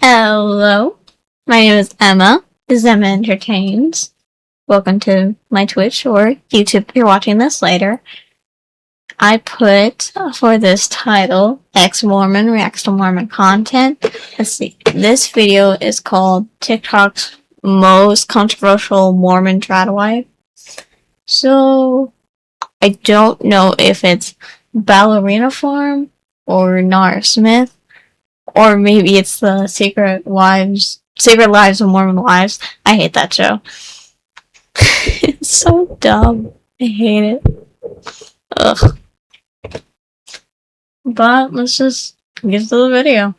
Hello, my name is Emma. This is Emma Entertains. Welcome to my Twitch or YouTube if you're watching this later. I put for this title, Ex-Morman reacts to Mormon content. Let's see. This video is called TikTok's most controversial Mormon TradWife. So, I don't know if it's Ballerina Farm or Nara Smith. Or maybe it's the Secret Lives of Mormon Wives. I hate that show. It's so dumb. I hate it. Ugh. But let's just get to the video.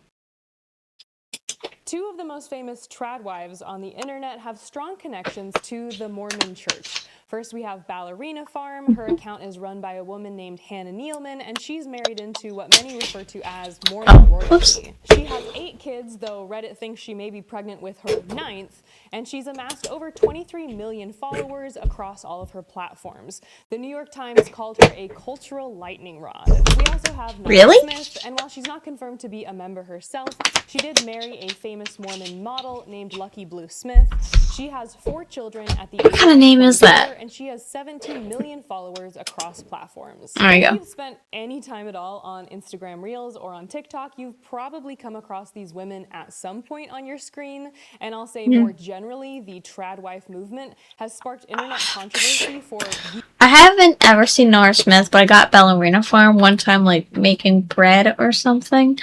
Two of the most famous TradWives on the internet have strong connections to the Mormon church. First, we have Ballerina Farm. Her account is run by a woman named Hannah Nealman, and she's married into what many refer to as Mormon royalty. She has 8 kids, though Reddit thinks she may be pregnant with her 9th, and she's amassed over 23 million followers across all of her platforms. The New York Times called her a cultural lightning rod. We also have Nara Smith, and while she's not confirmed to be a member herself, she did marry a famous Mormon model named Lucky Blue Smith. She has 4 children at the age of 24, what kind of name is that? And she has 17 million followers across platforms. There you go. If you've spent any time at all on Instagram Reels or on TikTok, you've probably come across these women at some point on your screen. And I'll say more generally, the TradWife movement has sparked internet controversy for years. I haven't ever seen Nora Smith, but I got Ballerina Farm one time, like making bread or something.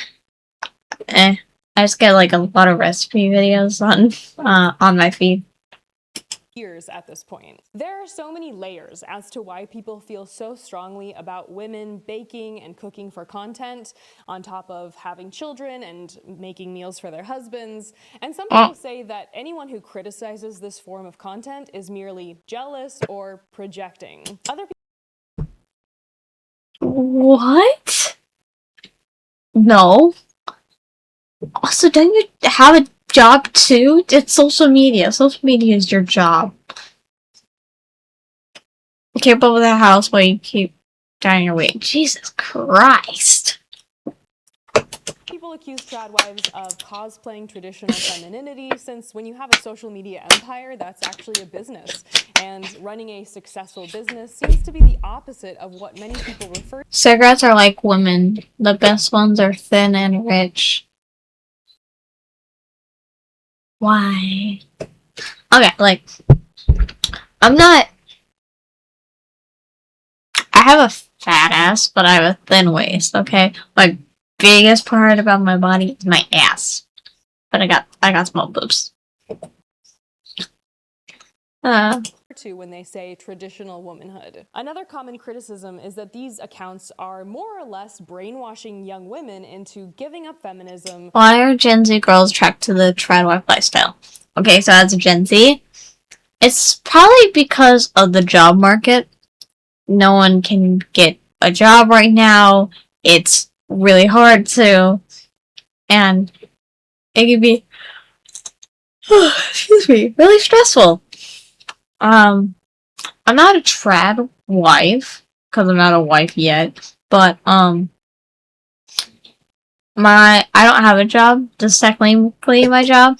I just get like a lot of recipe videos on my feed. Years at this point. There are so many layers as to why people feel so strongly about women baking and cooking for content, on top of having children and making meals for their husbands. And some people say that anyone who criticizes this form of content is merely jealous or projecting. Other people. What? No. Also, don't you have a job too? It's social media. Social media is your job. Keep up with the house while you keep dying your weight. Jesus Christ. People accuse TradWives of cosplaying traditional femininity, since when you have a social media empire, that's actually a business. And running a successful business seems to be the opposite of what many people refer to. Cigarettes are like women. The best ones are thin and rich. Why? Okay, like, I have a fat ass, but I have a thin waist, okay? My biggest part about my body is my ass. But I got small boobs. To when they say traditional womanhood. Another common criticism is that these accounts are more or less brainwashing young women into giving up feminism. Why are Gen Z girls attracted to the TradWife lifestyle? Okay, so as a Gen Z, it's probably because of the job market. No one can get a job right now. It's really hard to, and it can be, excuse me, really stressful. I'm not a trad wife, because I'm not a wife yet, but, I don't have a job. This is technically my job.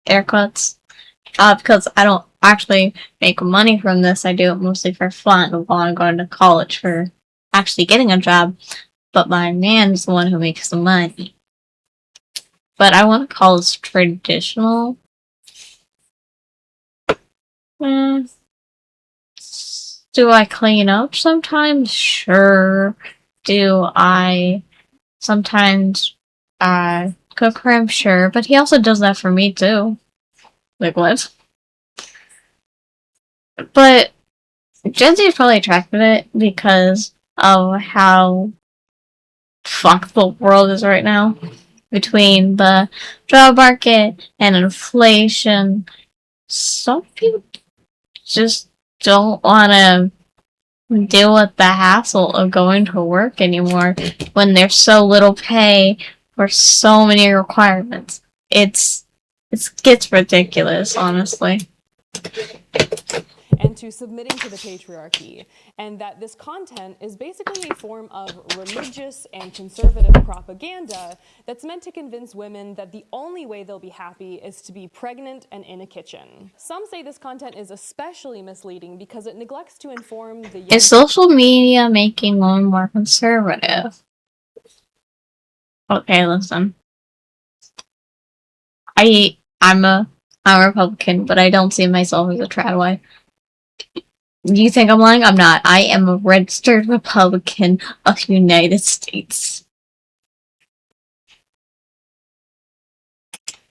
Air quotes. Because I don't actually make money from this. I do it mostly for fun while I'm going to college for actually getting a job. But my man's the one who makes the money. But I want to call this traditional. Do I clean up sometimes? Sure. Do I sometimes cook for him? Sure. But he also does that for me too. Like what? But Gen Z is probably attracted to it because of how fucked the world is right now. Between the job market and inflation, some people just don't want to deal with the hassle of going to work anymore when there's so little pay for so many requirements. It gets ridiculous, honestly. and to submitting to the patriarchy, and that this content is basically a form of religious and conservative propaganda that's meant to convince women that the only way they'll be happy is to be pregnant and in a kitchen. Some say this content is especially misleading because it neglects to inform the young... Is social media making women more conservative? Okay, listen. I'm a Republican, but I don't see myself as a TradWife. You think I'm lying? I'm not. I am a registered Republican of the United States.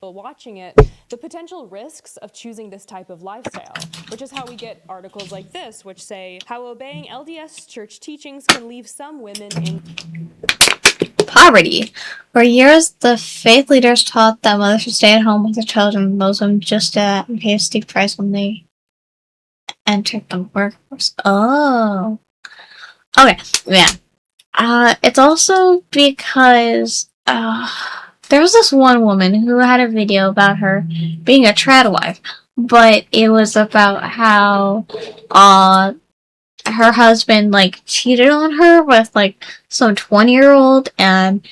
Watching it, the potential risks of choosing this type of lifestyle, which is how we get articles like this, which say how obeying LDS church teachings can leave some women in poverty. For years, the faith leaders taught that mothers should stay at home with their children. Most of them just pay a steep price when they entered the workforce. Oh. Okay, yeah. It's also because there was this one woman who had a video about her being a TradWife, but it was about how her husband like cheated on her with like some 20-year-old, and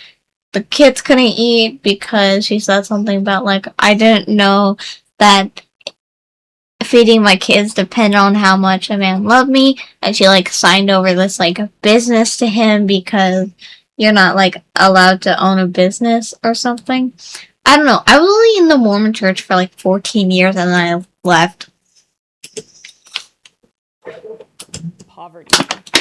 the kids couldn't eat because she said something about like, I didn't know that feeding my kids depended on how much a man loved me, and she like signed over this like business to him because you're not like allowed to own a business or something. I don't know. I was only in the Mormon church for like 14 years and then I left. poverty.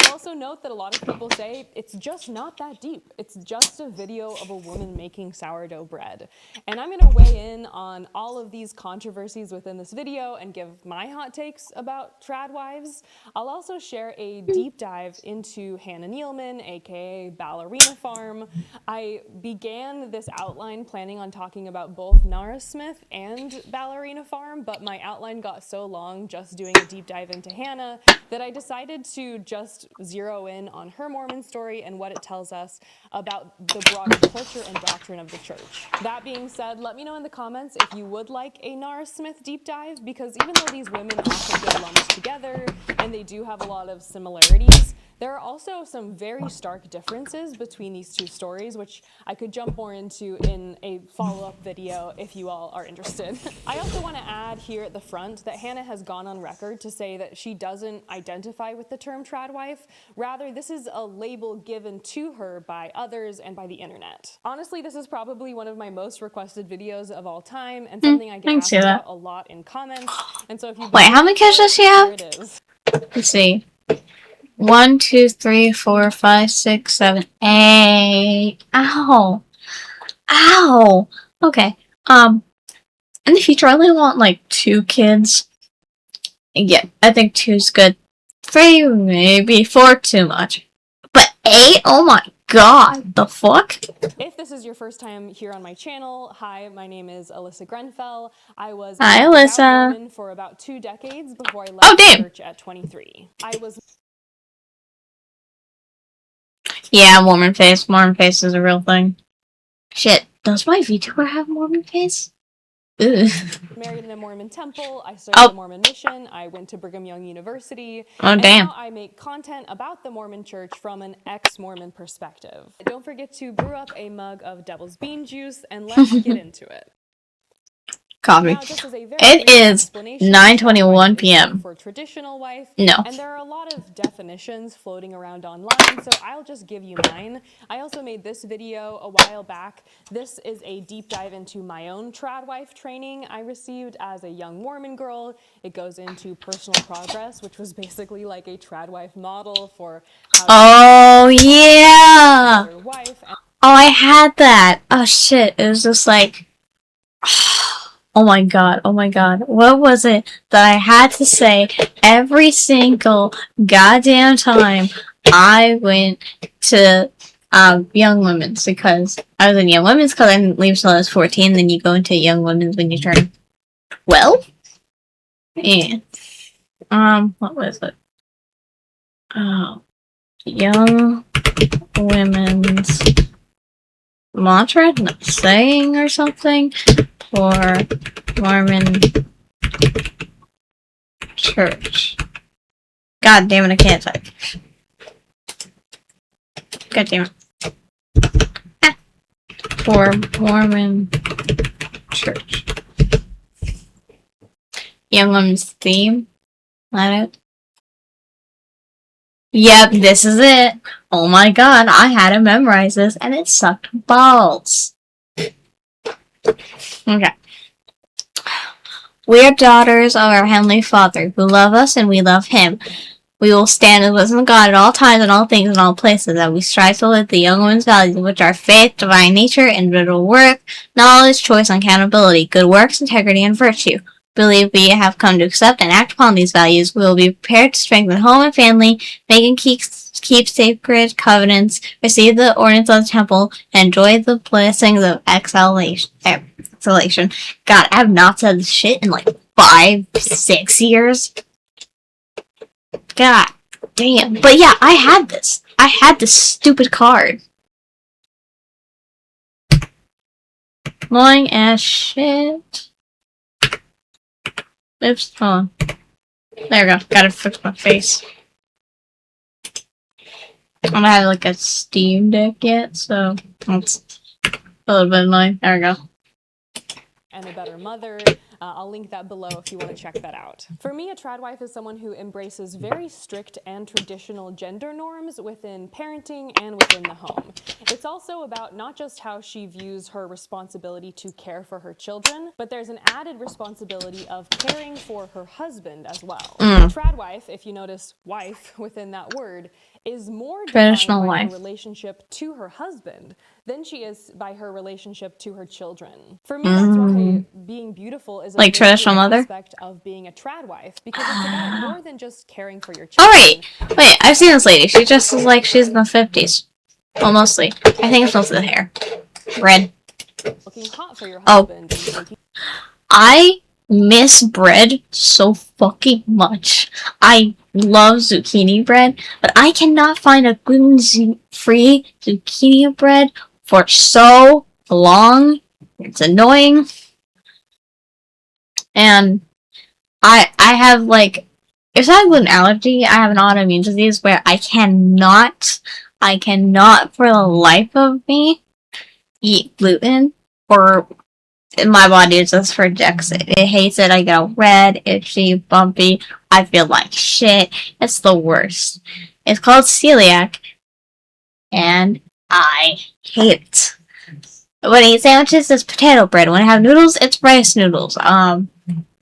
I'll also note that a lot of people say it's just not that deep. It's just a video of a woman making sourdough bread. And I'm going to weigh in on all of these controversies within this video and give my hot takes about TradWives. I'll also share a deep dive into Hannah Nealman, aka Ballerina Farm. I began this outline planning on talking about both Nara Smith and Ballerina Farm, but my outline got so long just doing a deep dive into Hannah that I decided to just zero in on her Mormon story and what it tells us about the broader culture and doctrine of the church. That being said, let me know in the comments if you would like a Nara Smith deep dive, because even though these women often get lumped together and they do have a lot of similarities, there are also some very stark differences between these two stories, which I could jump more into in a follow-up video if you all are interested. I also want to add here at the front that Hannah has gone on record to say that she doesn't identify with the term TradWife. Rather, this is a label given to her by others and by the internet. Honestly, this is probably one of my most requested videos of all time and something I get asked about a lot in comments. And so if you wait, how many kids does she have? Here it is. Let's see. 1, 2, 3, 4, 5, 6, 7, 8. Ow. Ow. Okay. In the future, I only want like 2 kids. Yeah, I think 2's good. 3, maybe 4, too much. But 8? Oh my god, the fuck? If this is your first time here on my channel, hi, my name is Alyssa Grenfell. I was Hi, a Alyssa. Mormon for about 2 decades before I left the church at 23. I was... Yeah, Mormon face. Mormon face is a real thing. Shit, does my Vtuber have Mormon face? Ugh. Married in a Mormon temple, I served the Mormon mission, I went to Brigham Young University, and now I make content about the Mormon church from an ex-Mormon perspective. Don't forget to brew up a mug of devil's bean juice, and let's get into it. Coffee. Now, just as a very it is 9:21 p.m. for traditional wife. No. And there are a lot of definitions floating around online, so I'll just give you mine. I also made this video a while back. This is a deep dive into my own TradWife training I received as a young Mormon girl. It goes into personal progress, which was basically like a TradWife model for how to yeah. wife. Oh, I had that. Oh shit, it was just like oh my god, what was it that I had to say every single goddamn time I went to Young Women's? Because I was in Young Women's because I didn't leave until I was 14, then you go into Young Women's when you turn 12? Yeah. What was it? Oh. Young Women's mantra? Not saying or something? For Mormon church. God damn it, I can't type. God damn it. For Mormon Church. Young Women's Theme. That it? Yep, this is it. Oh my god, I had to memorize this and it sucked balls. Okay. We are daughters of our Heavenly Father, who love us and we love Him. We will stand and listen to God at all times, in all things, in all places, that we strive to live the young woman's values, which are faith, divine nature, individual worth, knowledge, choice, and accountability, good works, integrity, and virtue. Believe we have come to accept and act upon these values. We will be prepared to strengthen home and family, make and keep sacred covenants, receive the ordinance of the temple, and enjoy the blessings of exhalation. God, I have not said this shit in like 5-6 years. God damn. But yeah, I had this. I had this stupid card. Annoying as shit. Oops, hold on. There we go. Gotta fix my face. I don't have like a Steam Deck yet, so that's a little bit annoying. There we go. And a better mother. I'll link that below if you want to check that out. For me, a TradWife is someone who embraces very strict and traditional gender norms within parenting and within the home. It's also about not just how she views her responsibility to care for her children, but there's an added responsibility of caring for her husband as well. A TradWife, if you notice wife within that word, is more Traditional defined by wife. her relationship to her husband than she is by her relationship to her children. For me, that's why being beautiful is a Like traditional mother? aspect of being a TradWife, because it's about more than just caring for your children. Oh wait, I've seen this lady. She just is like she's in the 50s. Well, mostly. I think it's mostly the hair. Red. Looking hot for your husband. I miss bread so fucking much. I love zucchini bread, but I cannot find a gluten-free zucchini bread for so long. It's annoying. And I have like, it's not a gluten allergy, I have an autoimmune disease where I cannot for the life of me eat gluten, or my body just rejects it. It hates it. I get red, itchy, bumpy. I feel like shit. It's the worst. It's called celiac, and I hate it. When I eat sandwiches, it's potato bread. When I have noodles, it's rice noodles.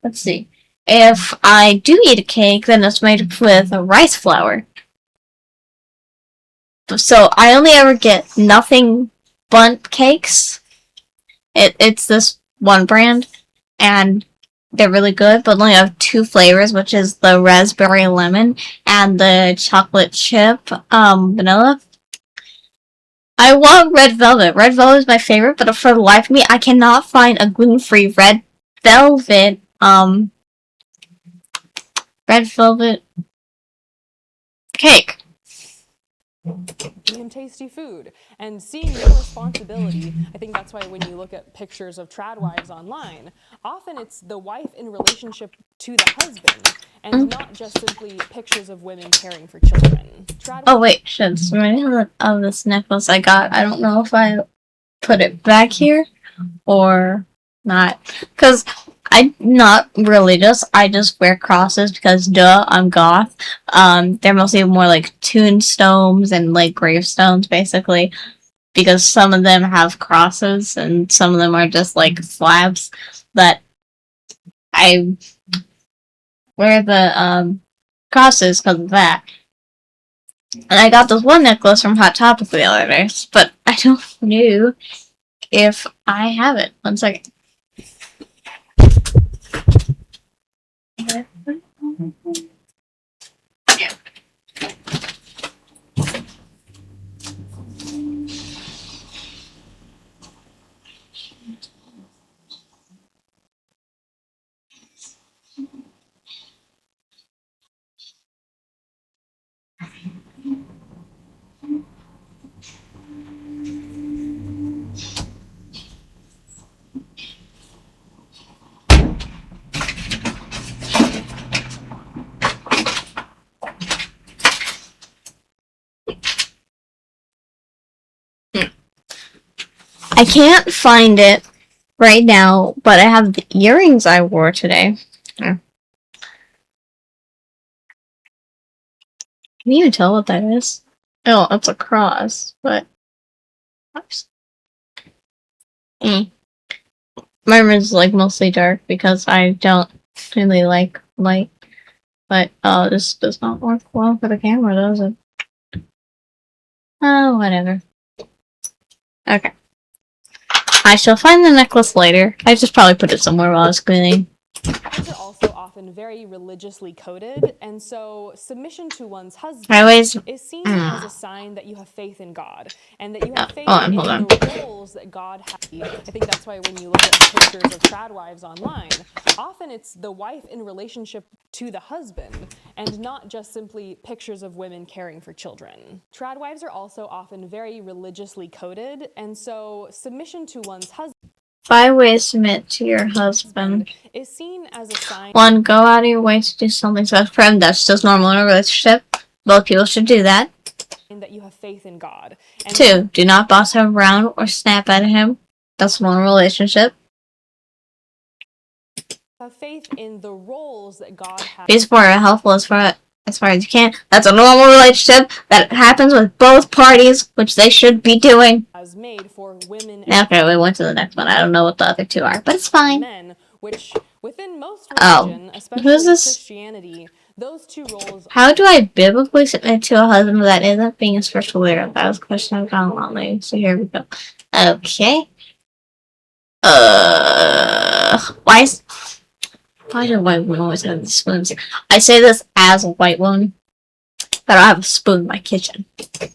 Let's see. If I do eat a cake, then it's made with rice flour. So I only ever get nothing bundt cakes. It's this one brand, and they're really good, but only have 2 flavors, which is the raspberry lemon and the chocolate chip vanilla. I love red velvet. Red velvet is my favorite, but for the life of me, I cannot find a gluten-free red velvet cake. And tasty food, and seeing your responsibility. I think that's why when you look at pictures of TradWives online, often it's the wife in relationship to the husband, and not just simply pictures of women caring for children. Oh wait, shit, this reminds me of this necklace I got. I don't know if I put it back here or not, because I'm not religious. I just wear crosses because, duh, I'm goth. They're mostly more like tombstones and like gravestones, basically, because some of them have crosses and some of them are just like slabs. But I wear the crosses because of that. And I got this one necklace from Hot Topic the other day, but I don't know if I have it. One second. Yeah. I can't find it right now, but I have the earrings I wore today. Can you even tell what that is? Oh, it's a cross, but... My room is like mostly dark because I don't really like light. But this does not work well for the camera, does it? Oh, whatever. Okay. I shall find the necklace later. I just probably put it somewhere while I was cleaning. Wives are also often very religiously coded, and so submission to one's husband is seen as a sign that you have faith in God and that you have faith in the roles that God has. I think that's why when you look at pictures of TradWives online, often it's the wife in relationship to the husband and not just simply pictures of women caring for children. TradWives are also often very religiously coded, and so submission to one's husband 5 ways to submit to your husband is seen as a sign. 1. Go out of your way to do something special for him. That's just normal in a relationship. Both people should do that. That you have faith in God. 2. Do not boss him around or snap at him. That's normal in a relationship. Have faith in the roles that God has. Be supportive and helpful as far as you can. That's a normal relationship that happens with both parties, which they should be doing. As made for women. Okay, we went to the next one. I don't know what the other 2 are, but it's fine. Men, which within most religion, especially Christianity, those 2 roles. How do I biblically submit to a husband that isn't being a spiritual leader? That was a question I've gotten a lot lately, so here we go. Okay. Why do white women always have these spoons? I say this as a white woman, but I have a spoon in my kitchen.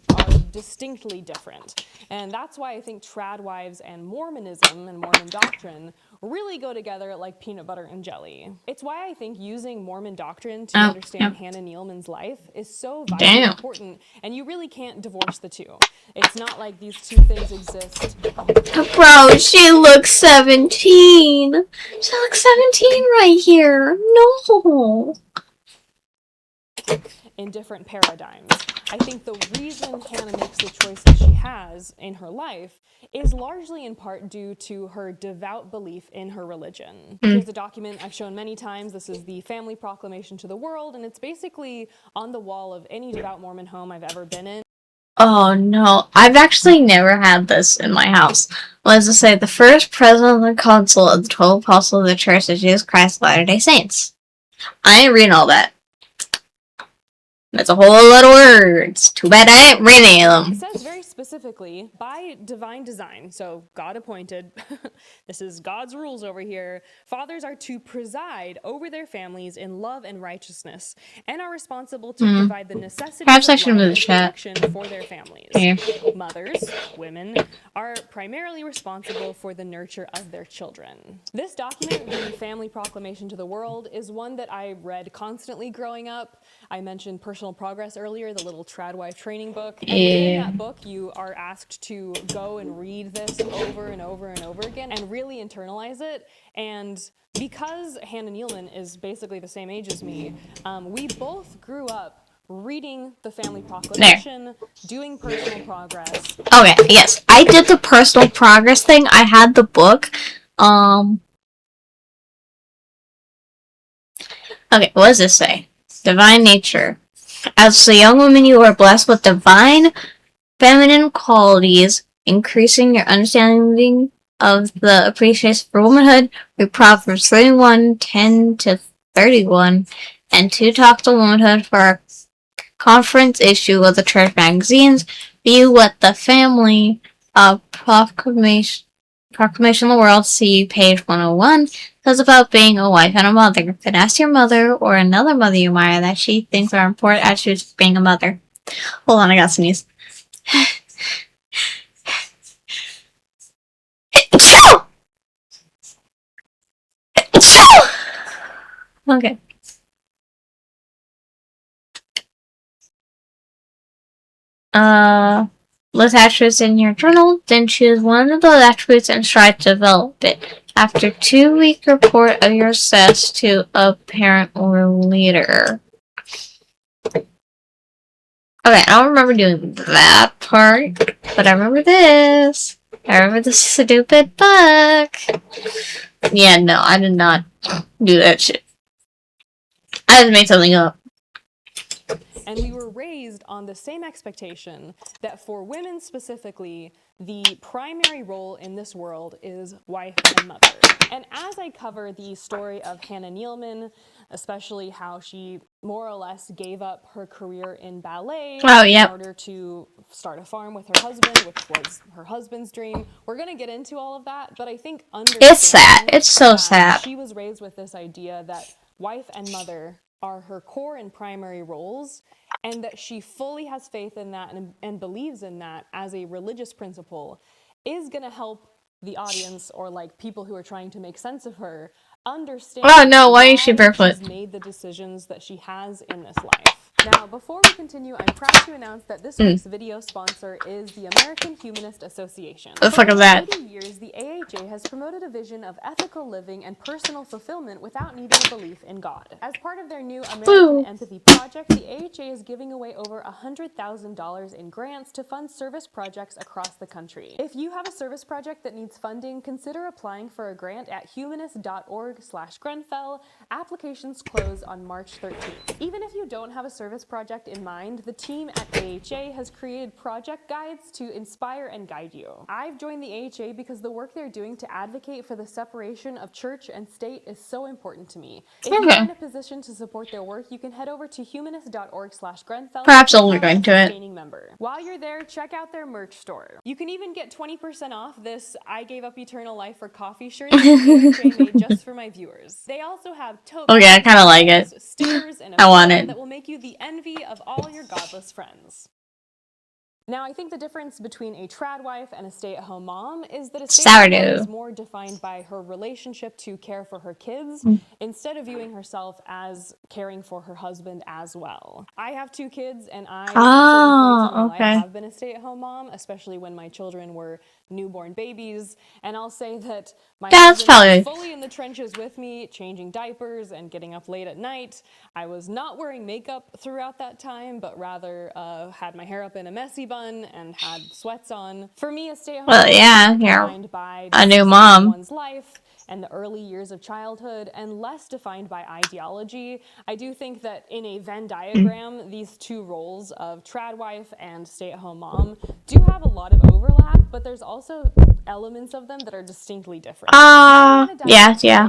Are distinctly different. And that's why I think TradWives and Mormonism and Mormon doctrine really go together like peanut butter and jelly. It's why I think using Mormon doctrine to understand Hannah Nealman's life is so vitally important, and you really can't divorce the 2. It's not like these 2 things exist. Bro, she looks 17. She looks 17 right here. No. In different paradigms. I think the reason Hannah makes the choices she has in her life is largely in part due to her devout belief in her religion. Here's a document I've shown many times. This is the Family Proclamation to the World, and it's basically on the wall of any devout Mormon home I've ever been in. Oh no, I've actually never had this in my house. Let's just say the first president and consul of the 12 Apostles of the Church of Jesus Christ of Latter-day Saints. I ain't reading all that. That's a whole lot of words. Too bad I ain't reading them. It says very specifically, by divine design, so God appointed, this is God's rules over here, fathers are to preside over their families in love and righteousness, and are responsible to provide the necessities of life and protection for their families. Mothers, women, are primarily responsible for the nurture of their children. This document, the Family Proclamation to the World, is one that I read constantly growing up. I mentioned Personal Progress earlier, the little TradWife training book. And within that book, you are asked to go and read this over and over and over again and really internalize it. And because Hannah Nealman is basically the same age as me, we both grew up reading the Family Proclamation, doing personal progress. Okay, yes. I did the personal progress thing. I had the book. Okay, what does this say? Divine nature. As a young woman, you are blessed with divine feminine qualities, increasing your understanding of the appreciation for womanhood. Read Proverbs 31:10-31, and 2 Talks on Womanhood for a conference issue of the church magazines. View what the Family Proclamation of the World, see page 101. Says about being a wife and a mother. Then ask your mother or another mother you admire that she thinks are important attributes of being a mother. Hold on, I got sneeze. Okay. List attributes in your journal, then choose one of those attributes and strive to develop it. After 2-week report of your success to a parent or leader. Okay, I don't remember doing that part, but I remember this. I remember the stupid book. Yeah, no, I did not do that shit. I just made something up. And we were raised on the same expectation that for women specifically, the primary role in this world is wife and mother. And as I cover the story of Hannah Nealman, especially how she more or less gave up her career in ballet in order to start a farm with her husband, which was her husband's dream. We're going to get into all of that, but I think It's sad. It's so sad. She was raised with this idea that wife and mother are her core and primary roles, and that she fully has faith in that and believes in that as a religious principle, is going to help the audience, or like people who are trying to make sense of her, understand why is she barefoot? She's made the decisions that she has in this life. Now, before we continue, I'm proud to announce that this week's video sponsor is the American Humanist Association. The fuck is that? For 80 years, the AHA has promoted a vision of ethical living and personal fulfillment without needing a belief in God. As part of their new American Empathy Project, the AHA is giving away over $100,000 in grants to fund service projects across the country. If you have a service project that needs funding, consider applying for a grant at humanist.org/Grenfell. Applications close on March 13th. Even if you don't have a service project in mind, the team at AHA has created project guides to inspire and guide you. I've joined the AHA because the work they're doing to advocate for the separation of church and state is so important to me. If you're in a position to support their work, you can head over to humanist.org/Grenfell. Perhaps I'll look into it. Member. While you're there, check out their merch store. You can even get 20% off this I Gave Up Eternal Life for Coffee shirt that the AHA made just for my viewers. They also have tote bags, I kind of like it. stickers, and I want it. That will make you the envy of all your godless friends. Now, I think the difference between a TradWife and a stay-at-home mom is that a stay-at-home mom is more defined by her relationship to care for her kids, instead of viewing herself as caring for her husband as well. I have 2 kids, and I, at certain points in my life, have been a stay-at-home mom, especially when my children were newborn babies, and I'll say that my husband was fully in the trenches with me, changing diapers and getting up late at night. I was not wearing makeup throughout that time, but rather had my hair up in a messy bun and had sweats on. For me, a stay-at-home mom is defined by a new mom. One's life and the early years of childhood, and less defined by ideology. I do think that in a Venn diagram, these two roles of TradWife and stay-at-home mom do have a lot of overlap, but there's also elements of them that are distinctly different. Yeah.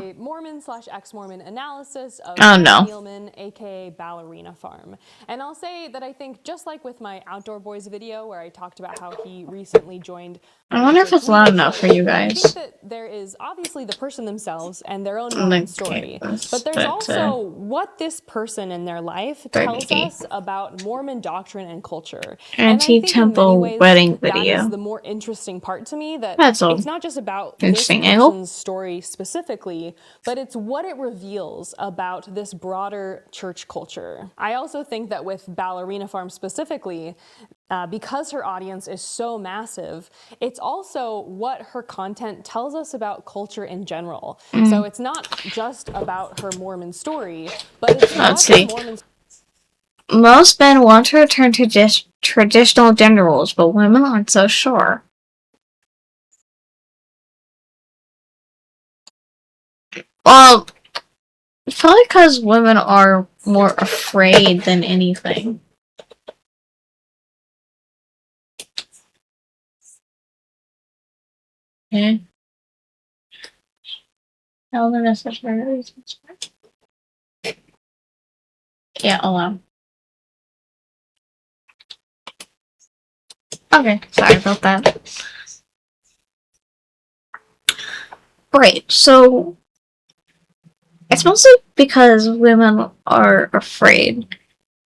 A Mormon/Ex-Mormon analysis of Nealman, aka Ballerina Farm. And I'll say that I think, just like with my Outdoor Boys video where I talked about how he recently joined, I wonder if it's loud enough for you guys. I think that there is obviously the person themselves and their own Mormon story, but there's also what this person in their life tells us about Mormon doctrine and culture. Anti-temple wedding video. That is the more interesting part to me, that it's not just about this person's story specifically, but it's what it reveals about this broader church culture. I also think that with Ballerina Farm specifically, because her audience is so massive, it's also what her content tells us about culture in general. So it's not just about her Mormon story, but it's what Mormon. Most men want to return to traditional gender roles, but women aren't so sure. Well, it's probably because women are more afraid than anything. Okay. Yeah, allow. Okay, sorry about that. Great, so it's mostly because women are afraid.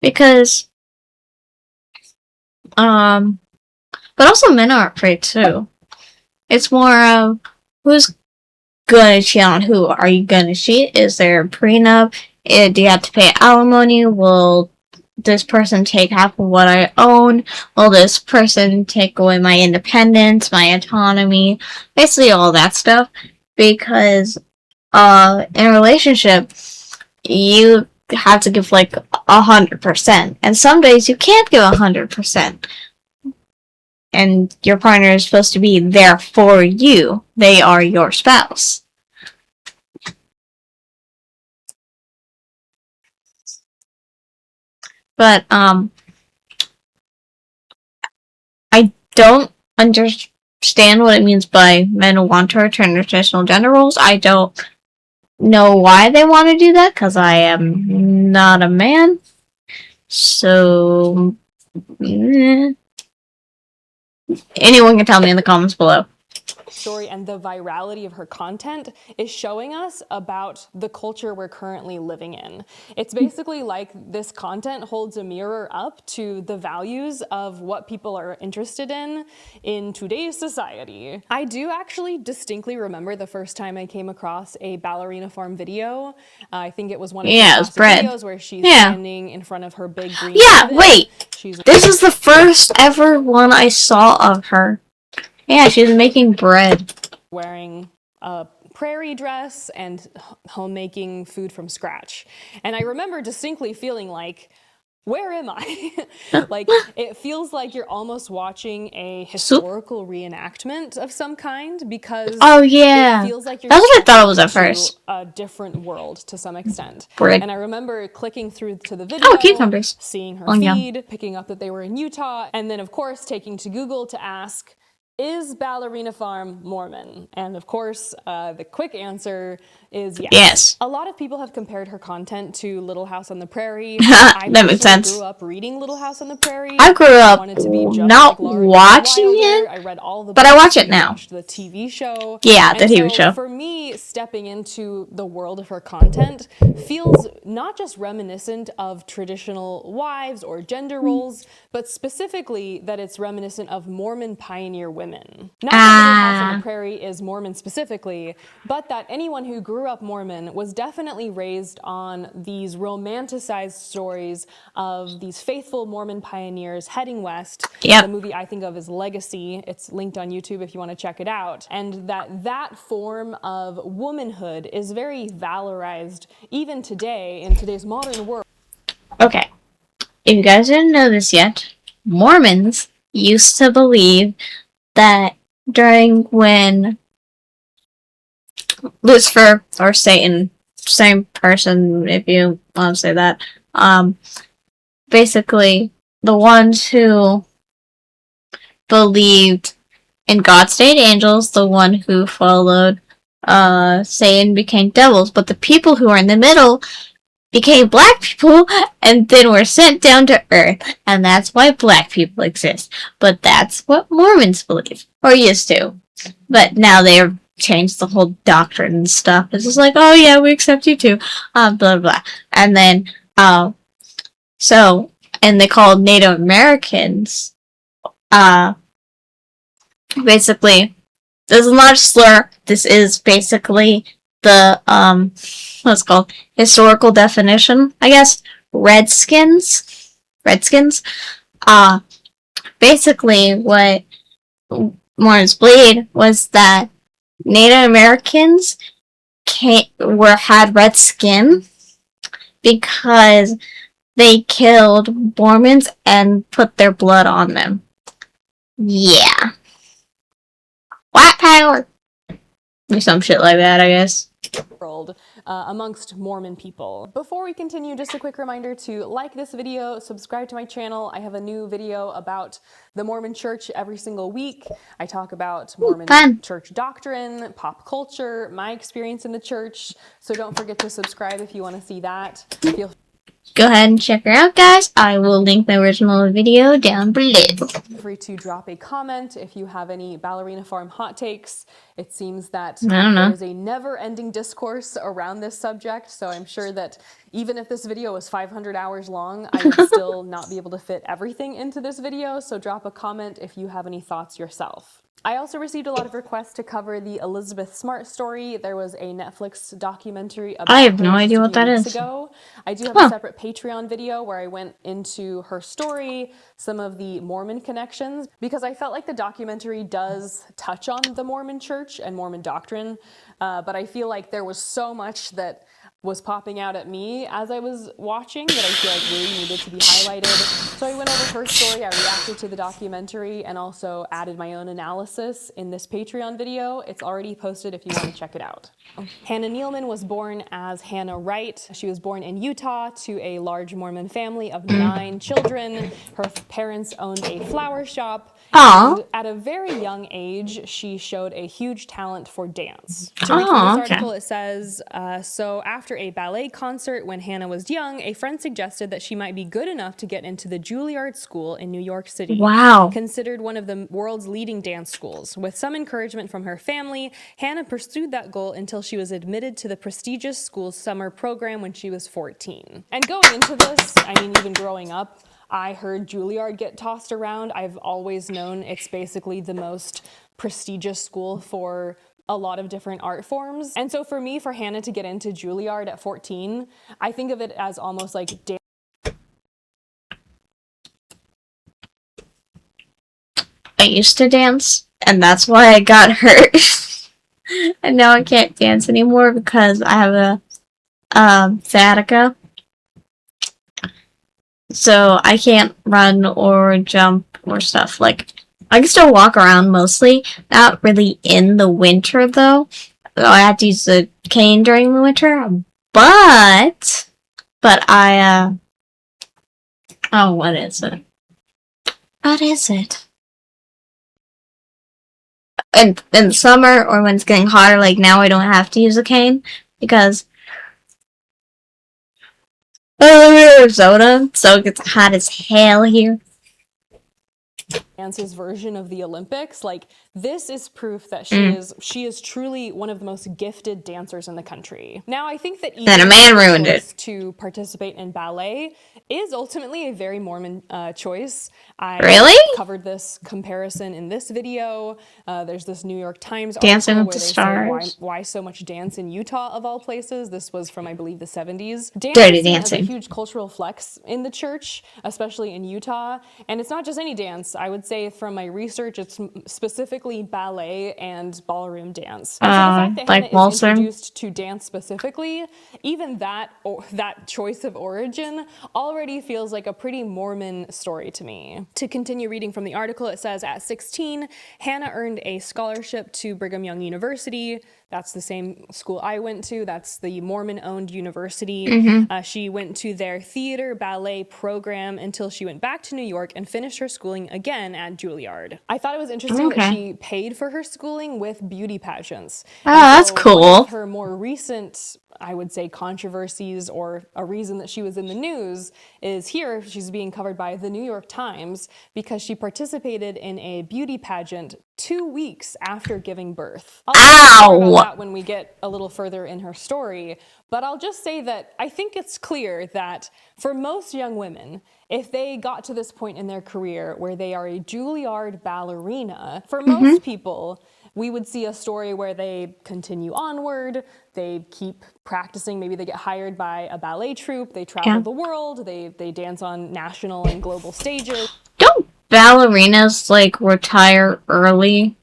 Because, but also men are afraid too. It's more of who's gonna cheat on who. Are you gonna cheat? Is there a prenup? Do you have to pay alimony? Will this person take half of what I own? Will this person take away my independence, my autonomy? Basically all that stuff. Because in a relationship, you have to give like 100%. And some days you can't give 100%. and your partner is supposed to be there for you. They are your spouse. But I don't understand what it means by men who want to return to traditional gender roles. I don't know why they want to do that, because I am not a man. So, anyone can tell me in the comments below. Story and the virality of her content is showing us about the culture we're currently living in. It's basically like this content holds a mirror up to the values of what people are interested in today's society. I do actually distinctly remember the first time I came across a ballerina farm video. I think it was one of the classic videos where she's standing in front of her big green oven. Wait, this is the first ever one I saw of her. Yeah, she's making bread. Wearing a prairie dress and homemaking food from scratch. And I remember distinctly feeling like, where am I? Like, it feels like you're almost watching a historical reenactment of some kind, because it feels like you're that's what I thought it was at first. A different world to some extent. Bread. And I remember clicking through to the video, seeing her feed, yeah. picking up that they were in Utah, and then of course taking to Google to ask, is Ballerina Farm Mormon? And of course, the quick answer is yes. A lot of people have compared her content to Little House on the Prairie. I that makes sense. grew up reading Little House on the Prairie. I grew up not watching it, I read all the but I watch it now. Watched the TV show. Yeah, the TV show. For me, stepping into the world of her content feels not just reminiscent of traditional wives or gender roles, but specifically that it's reminiscent of Mormon pioneer women. Not that Little House on the Prairie is Mormon specifically, but that anyone who grew up Mormon was definitely raised on these romanticized stories of these faithful Mormon pioneers heading west. The movie I think of is Legacy. It's linked on YouTube if you want to check it out. And that form of womanhood is very valorized even today in today's modern world. Okay, if you guys didn't know this yet, Mormons used to believe that during when Lucifer or Satan, same person if you want to say that, basically the ones who believed in God stayed angels, the one who followed Satan became devils, but the people who were in the middle became black people and then were sent down to earth, and that's why black people exist. But that's what Mormons believe, or used to. But now they've changed the whole doctrine and stuff. It's just like, oh yeah, we accept you too, blah blah. And then, and they called Native Americans, basically, this is not a slur, this is basically the, what's called, historical definition, I guess, Redskins, basically what Mormons believed was that Native Americans had red skin because they killed Mormons and put their blood on them. Yeah. White power! Or some shit like that, I guess. World amongst Mormon people. Before we continue, just a quick reminder to like this video, subscribe to my channel. I have a new video about the Mormon Church every single week. I talk about Mormon church doctrine, pop culture, my experience in the church. So don't forget to subscribe if you want to see that. Go ahead and check her out, guys. I will link the original video down below. Feel free to drop a comment if you have any ballerina farm hot takes. It seems that there's a never-ending discourse around this subject, so I'm sure that even if this video was 500 hours long, I would still not be able to fit everything into this video, so drop a comment if you have any thoughts yourself. I also received a lot of requests to cover the Elizabeth Smart story. There was a Netflix documentary about I have no idea what that is. I do have a separate Patreon video where I went into her story, some of the Mormon connections, because I felt like the documentary does touch on the Mormon church and Mormon doctrine, but I feel like there was so much that was popping out at me as I was watching that I feel like really needed to be highlighted. So I went over her story, I reacted to the documentary, and also added my own analysis in this Patreon video. It's already posted if you want to check it out. Hannah Nealman was born as Hannah Wright. She was born in Utah to a large Mormon family of 9 children. Her parents owned a flower shop. Aww. And at a very young age, she showed a huge talent for dance. To read from this article, it says, so after a ballet concert when Hannah was young, a friend suggested that she might be good enough to get into the Juilliard School in New York City. Wow. Considered one of the world's leading dance schools. With some encouragement from her family, Hannah pursued that goal until she was admitted to the prestigious school's summer program when she was 14. And going into this, I mean, even growing up, I heard Juilliard get tossed around. I've always known it's basically the most prestigious school for a lot of different art forms. And so for me, for Hannah to get into Juilliard at 14, I think of it as almost like I used to dance, and that's why I got hurt. And now I can't dance anymore because I have a sciatica. So I can't run or jump or stuff. Like, I can still walk around mostly. Not really in the winter, though. I have to use the cane during the winter. But I, oh, what is it? What is it? In the summer or when it's getting hotter, like now I don't have to use a cane because Arizona, so it gets hot as hell here. Dance's version of the Olympics. Like, this is proof that she is truly one of the most gifted dancers in the country. Now, I think that Then a man ruined it. To participate in ballet is ultimately a very Mormon choice. Really? Covered this comparison in this video. There's this New York Times Dancing article with where the they Stars. say why so much dance in Utah of all places. This was from, I believe, the 70s. Dance Dirty is seen dancing. as a huge cultural flex in the church, especially in Utah. And it's not just any dance. I would say from my research, it's specifically ballet and ballroom dance. And so the fact that like Hannah is introduced to dance specifically, even that choice of origin already feels like a pretty Mormon story to me. To continue reading from the article, it says at 16, Hannah earned a scholarship to Brigham Young University. That's the same school I went to. That's the Mormon-owned university. She went to their theater ballet program until she went back to New York and finished her schooling again at Juilliard. I thought it was interesting that she paid for her schooling with beauty pageants. Oh, that's cool. One of her more recent, I would say, controversies or a reason that she was in the news is here she's being covered by the New York Times because she participated in a beauty pageant 2 weeks after giving birth. I'll talk more about that when we get a little further in her story, but I'll just say that I think it's clear that for most young women, if they got to this point in their career where they are a Juilliard ballerina, for most people, we would see a story where they continue onward, they keep practicing, maybe they get hired by a ballet troupe, they travel the world, they dance on national and global stages. Don't ballerinas, like, retire early?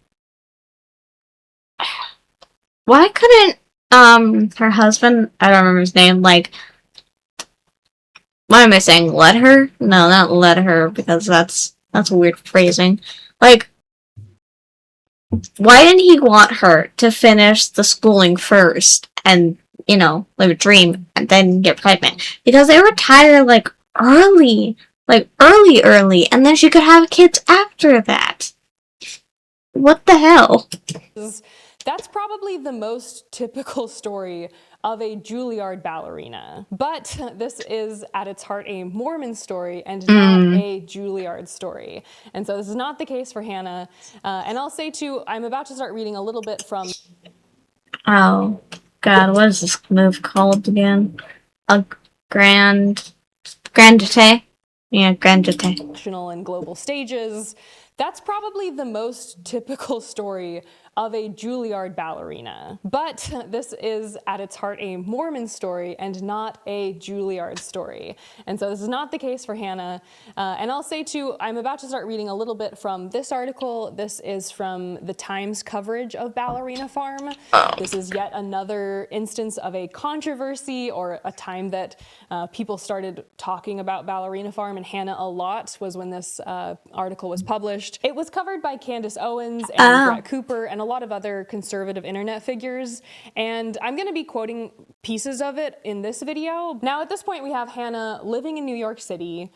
Why couldn't, her husband, I don't remember his name, like, what am I saying, let her? No, not let her, because that's a weird phrasing. Like, why didn't he want her to finish the schooling first and, you know, live a dream and then get pregnant? Because they retire, like, early. Like, early, and then she could have kids after that. What the hell? That's probably the most typical story of a Juilliard ballerina. But this is, at its heart, a Mormon story and not a Juilliard story. And so this is not the case for Hannah. And I'll say, too, I'm about to start reading a little bit from... Oh, God, what is this move called again? A grandite? Yeah, grandite. National and global stages. That's probably the most typical story of a Juilliard ballerina. But this is at its heart a Mormon story and not a Juilliard story. And so this is not the case for Hannah. And I'll say too, I'm about to start reading a little bit from this article. This is from the Times coverage of Ballerina Farm. This is yet another instance of a controversy, or a time that people started talking about Ballerina Farm and Hannah a lot, was when this article was published. It was covered by Candace Owens and Brett Cooper and a lot of other conservative internet figures, and I'm going to be quoting pieces of it in this video. Now, at this point, we have Hannah living in New York City,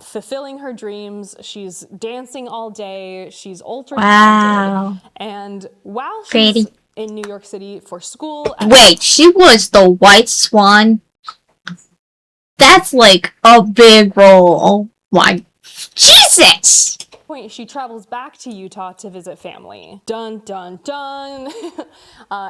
fulfilling her dreams. She's dancing all day. She's ultra talented. And while she's in New York City for school... Wait, she was the White Swan? That's like a big role. Oh my... Jesus! Point, she travels back to Utah to visit family. Dun, dun, dun.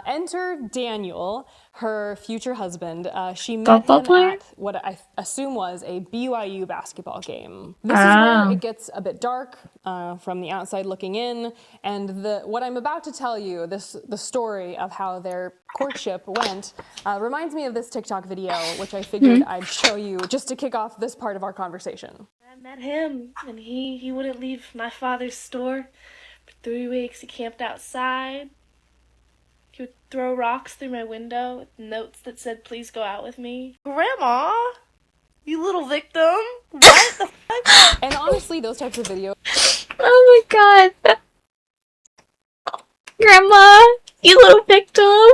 Enter Daniel, her future husband. She met him at what I assume was a BYU basketball game. This is where it gets a bit dark from the outside looking in, and what I'm about to tell you, the story of how their courtship went, reminds me of this TikTok video, which I figured I'd show you just to kick off this part of our conversation. I met him, and he wouldn't leave my father's store for 3 weeks. He camped outside. He would throw rocks through my window with notes that said, "Please go out with me." Grandma, you little victim. What the fuck? And honestly, those types of videos... Oh my god. Grandma, you little victim.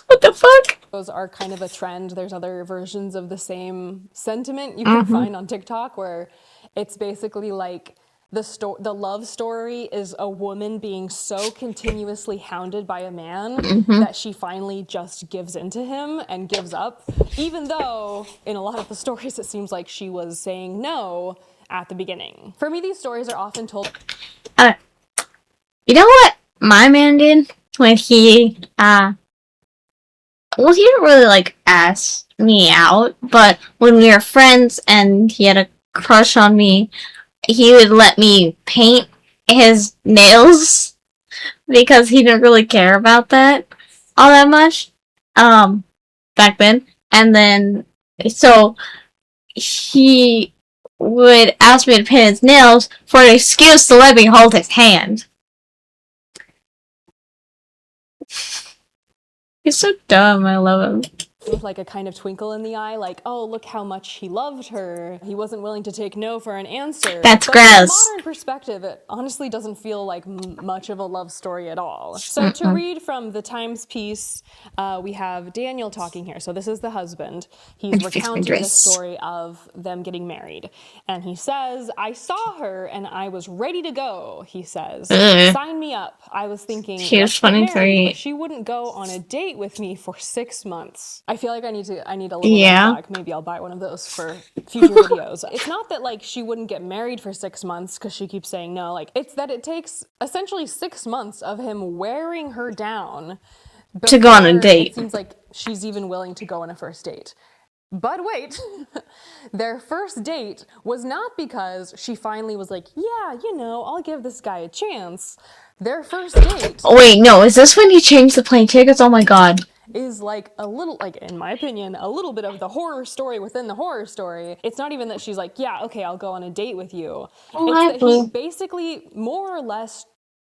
What the fuck? Those are kind of a trend. There's other versions of the same sentiment you can find on TikTok, where it's basically like the love story is a woman being so continuously hounded by a man that she finally just gives into him and gives up, even though in a lot of the stories it seems like she was saying no at the beginning. For me, these stories are often told... You know what my man did when he, well, he didn't really, like, ask me out, but when we were friends and he had a crush on me, he would let me paint his nails because he didn't really care about that all that much, back then. And then, so, he would ask me to paint his nails for an excuse to let me hold his hand. He's so dumb, I love him. With like a kind of twinkle in the eye, like, oh, look how much he loved her. He wasn't willing to take no for an answer. That's but gross. From a modern perspective, it honestly doesn't feel like much of a love story at all. So to read from the Times piece, we have Daniel talking here. So this is the husband. He's recounting the story of them getting married. And he says, "I saw her and I was ready to go," he says. "Sign me up. I was thinking, she was 23, but she wouldn't go on a date with me for 6 months. I feel like I need a little red flag. Maybe I'll buy one of those for future videos. It's not that like she wouldn't get married for 6 months because she keeps saying no. Like, it's that it takes essentially 6 months of him wearing her down to go on a date. It seems like she's even willing to go on a first date. But wait, their first date was not because she finally was like, yeah, you know, I'll give this guy a chance. Their first date... Oh, wait, no, is this when he changed the plane tickets? Oh my god. Is like a little, like, in my opinion, a little bit of the horror story within the horror story. It's not even that she's like, yeah, okay, I'll go on a date with you. It's that he basically more or less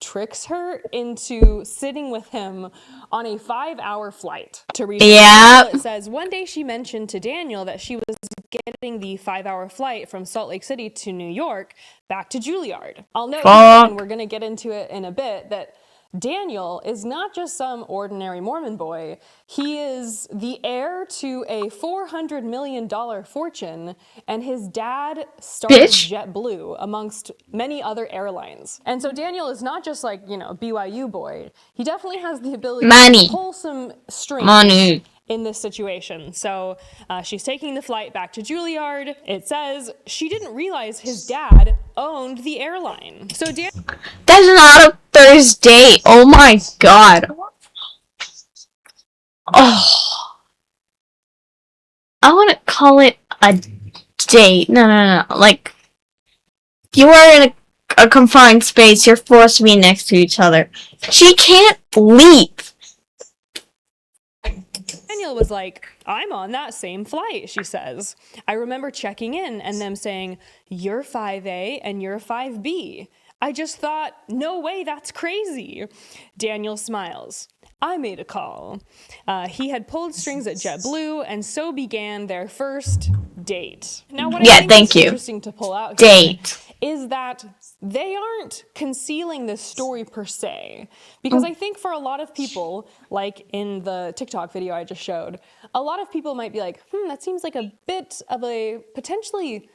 tricks her into sitting with him on a 5-hour flight to read. It says, one day she mentioned to Daniel that she was getting the 5-hour flight from Salt Lake City to New York back to Juilliard. I'll note, and we're going to get into it in a bit, that Daniel is not just some ordinary Mormon boy. He is the heir to a $400 million fortune, and his dad started JetBlue, amongst many other airlines. And so Daniel is not just like, you know, a BYU boy. He definitely has the ability to pull some strings in this situation. So she's taking the flight back to Juilliard. It says she didn't realize his dad owned the airline. So that's not a first date. Oh my god. Oh. I want to call it a date. No. Like, you are in a confined space. You're forced to be next to each other. She can't leave. Daniel was like, I'm on that same flight, she says. I remember checking in and them saying, you're 5A and you're 5B. I just thought, no way, that's crazy. Daniel smiles. I made a call. He had pulled strings at JetBlue, and so began their first date. Now, what I think is interesting to pull out here is that they aren't concealing this story per se. Because I think for a lot of people, like in the TikTok video I just showed, a lot of people might be like, that seems like a bit of a potentially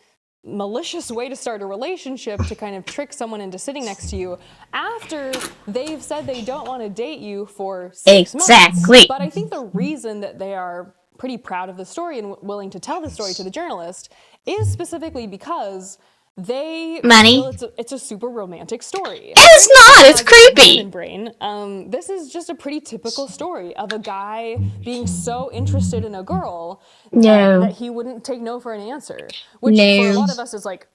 malicious way to start a relationship, to kind of trick someone into sitting next to you after they've said they don't want to date you for 6 months. But I think the reason that they are pretty proud of the story and willing to tell the story to the journalist is specifically because they feel it's a super romantic story. It's not. It's creepy. Mormon brain. This is just a pretty typical story of a guy being so interested in a girl that he wouldn't take no for an answer. Which for a lot of us is like,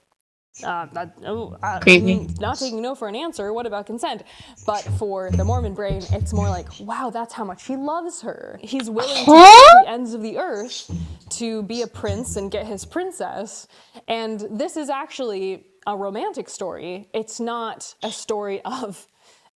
creepy. Not taking no for an answer. What about consent? But for the Mormon brain, it's more like, wow, that's how much he loves her. He's willing to go to the ends of the earth to be a prince and get his princess. And this is actually a romantic story. It's not a story of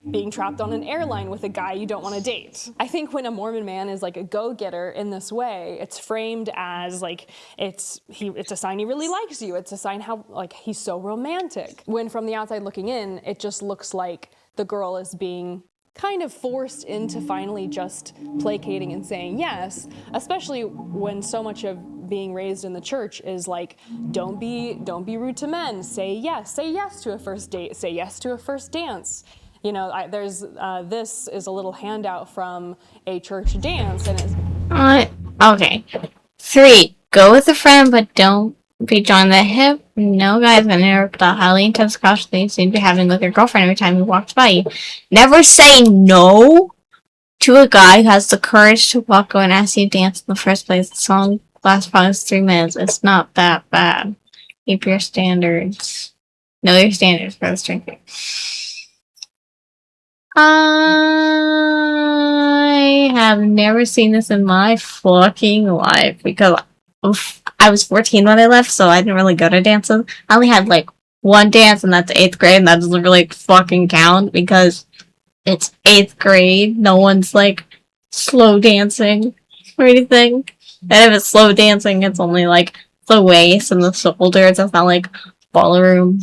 being trapped on an airline with a guy you don't want to date. I think when a Mormon man is like a go-getter in this way, it's framed as like it's a sign he really likes you. It's a sign how like he's so romantic. When from the outside looking in, it just looks like the girl is being kind of forced into finally just placating and saying yes, especially when so much of being raised in the church is like, don't be rude to men. Say yes to a first date. Say yes to a first dance. You know, this is a little handout from a church dance, and it's... Okay. 3, go with a friend, but don't be joined the hip. No guy's gonna interrupt the highly intense crush that you seem to be having with your girlfriend every time he walks by you. Never say no to a guy who has the courage to walk over and ask you to dance in the first place. The song lasts probably 3 minutes. It's not that bad. Keep your standards. Know your standards for this drinking. I have never seen this in my fucking life because I was 14 when I left, so I didn't really go to dances. I only had like one dance, and that's 8th grade, and that doesn't really fucking count because it's 8th grade. No one's like slow dancing or anything. And if it's slow dancing, it's only like the waist and the shoulders. It's not like ballroom.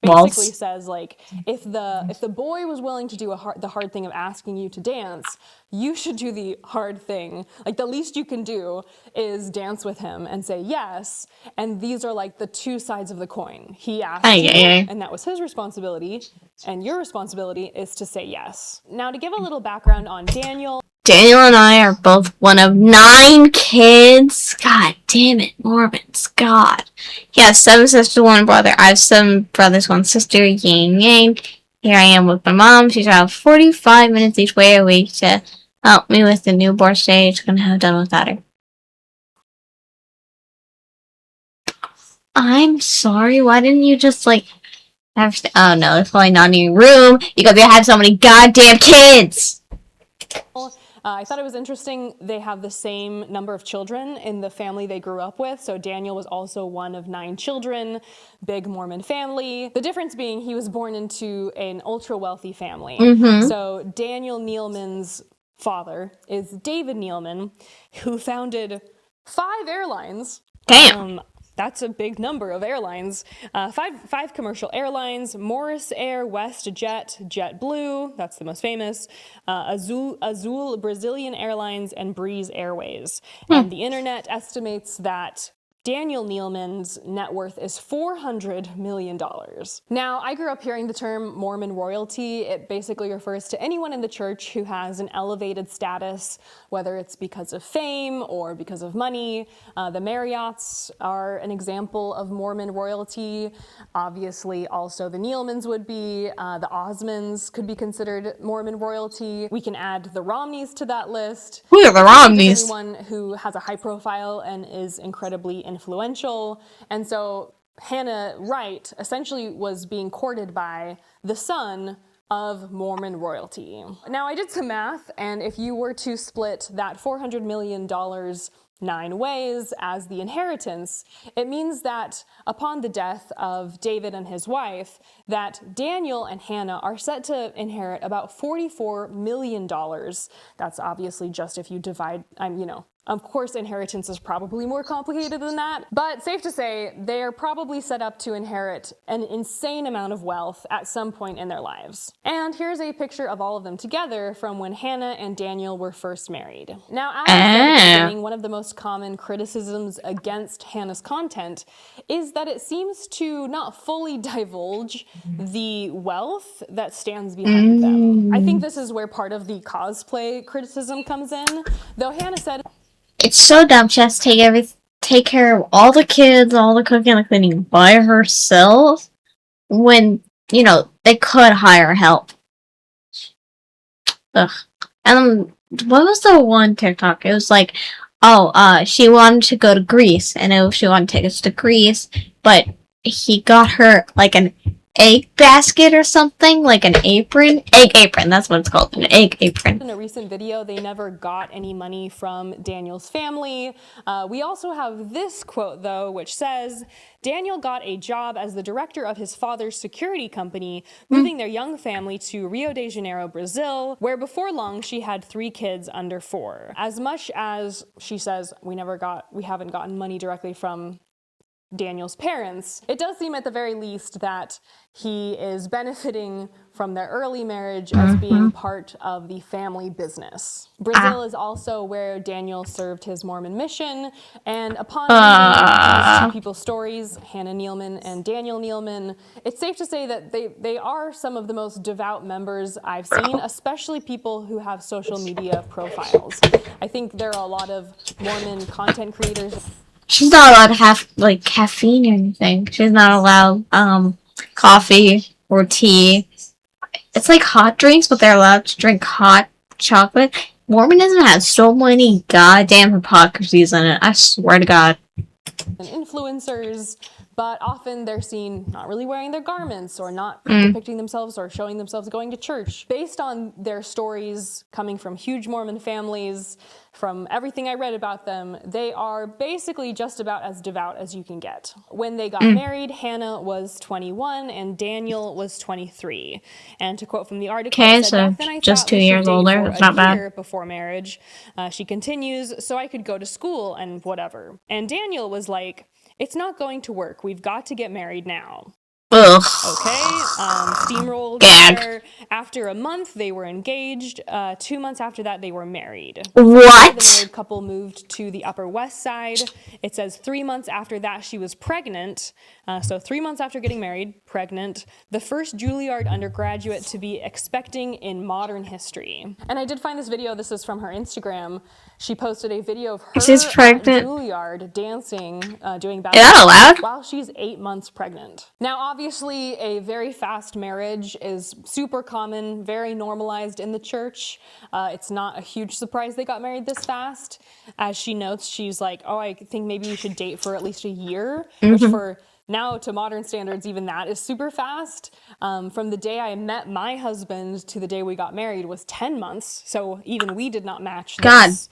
Basically says like, if the boy was willing to do the hard thing of asking you to dance, you should do the hard thing. Like the least you can do is dance with him and say yes. And these are like the two sides of the coin. He asked you, and that was his responsibility, and your responsibility is to say yes. Now to give a little background on Daniel. Daniel and I are both one of 9 kids. God damn it, Mormons. God. He has 7 sisters, 1 brother. I have 7 brothers, 1 sister. Yang yang. Here I am with my mom. She travels 45 minutes each way a week to help me with the newborn stage. Couldn't have done without her. I'm sorry. Why didn't you just like have? Oh no, it's probably not in your room because they have so many goddamn kids. I thought it was interesting they have the same number of children in the family they grew up with. So Daniel was also one of 9 children, big Mormon family. The difference being he was born into an ultra-wealthy family. So Daniel Nealman's father is David Nealman, who founded 5 airlines. Damn. That's a big number of airlines. 5 commercial airlines: Morris Air, WestJet, JetBlue, that's the most famous, Azul Brazilian Airlines, and Breeze Airways. And the internet estimates that Daniel Nealman's net worth is $400 million. Now, I grew up hearing the term Mormon royalty. It basically refers to anyone in the church who has an elevated status, whether it's because of fame or because of money. The Marriotts are an example of Mormon royalty. Obviously, also the Nealmans would be. The Osmonds could be considered Mormon royalty. We can add the Romneys to that list. Who are the Romneys? Anyone who has a high profile and is incredibly influential. And so Hannah Wright essentially was being courted by the son of Mormon royalty. Now, I did some math, and if you were to split that $400 million 9 ways as the inheritance, it means that upon the death of David and his wife, that Daniel and Hannah are set to inherit about $44 million. That's obviously just if you divide, of course, inheritance is probably more complicated than that, but safe to say, they are probably set up to inherit an insane amount of wealth at some point in their lives. And here's a picture of all of them together from when Hannah and Daniel were first married. Now, as I said at the beginning, one of the most common criticisms against Hannah's content is that it seems to not fully divulge the wealth that stands behind them. I think this is where part of the cosplay criticism comes in, though Hannah said, it's so dumb. She has to take care of all the kids, all the cooking and cleaning by herself when, they could hire help. Ugh. And what was the one TikTok? It was like, she wanted to go to Greece, and she wanted to take us to Greece, but he got her like an egg basket or something, like an apron. Egg apron, that's what it's called, an egg apron. In a recent video, they never got any money from Daniel's family. We also have this quote, though, which says, Daniel got a job as the director of his father's security company, moving their young family to Rio de Janeiro, Brazil, where before long she had 3 kids under 4. As much as she says we haven't gotten money directly from Daniel's parents, it does seem at the very least that he is benefiting from their early marriage as being part of the family business. Brazil is also where Daniel served his Mormon mission, and upon reading these 2 people's stories, Hannah Nealman and Daniel Nealman, it's safe to say that they are some of the most devout members I've seen, especially people who have social media profiles. I think there are a lot of Mormon content creators. She's not allowed to have, like, caffeine or anything. She's not allowed, coffee or tea. It's like hot drinks, but they're allowed to drink hot chocolate. Mormonism has so many goddamn hypocrisies in it. I swear to God. And influencers, but often they're seen not really wearing their garments or not depicting themselves or showing themselves going to church. Based on their stories coming from huge Mormon families, from everything I read about them, they are basically just about as devout as you can get. When they got married, Hannah was 21 and Daniel was 23. And to quote from the article, it said, so back then I just thought 2 we should years date older. for It's not a bad. year before marriage. She continues, so I could go to school and whatever. And Daniel was like, it's not going to work. We've got to get married now. Ugh. Okay, steamrolled Gag. there. After a month, they were engaged. 2 months after that, they were married. What? The married couple moved to the Upper West Side. It says 3 months after that, she was pregnant. So 3 months after getting married, pregnant. The first Juilliard undergraduate to be expecting in modern history. And I did find this video. This is from her Instagram. She posted a video of her She's pregnant. at Juilliard dancing, doing Is that allowed? while she's 8 months pregnant. Now, obviously, a very fast marriage is super common, very normalized in the church. It's not a huge surprise they got married this fast. As she notes, she's like, I think maybe we should date for at least a year, which for now, to modern standards, even that is super fast. From the day I met my husband to the day we got married was 10 months. So even we did not match this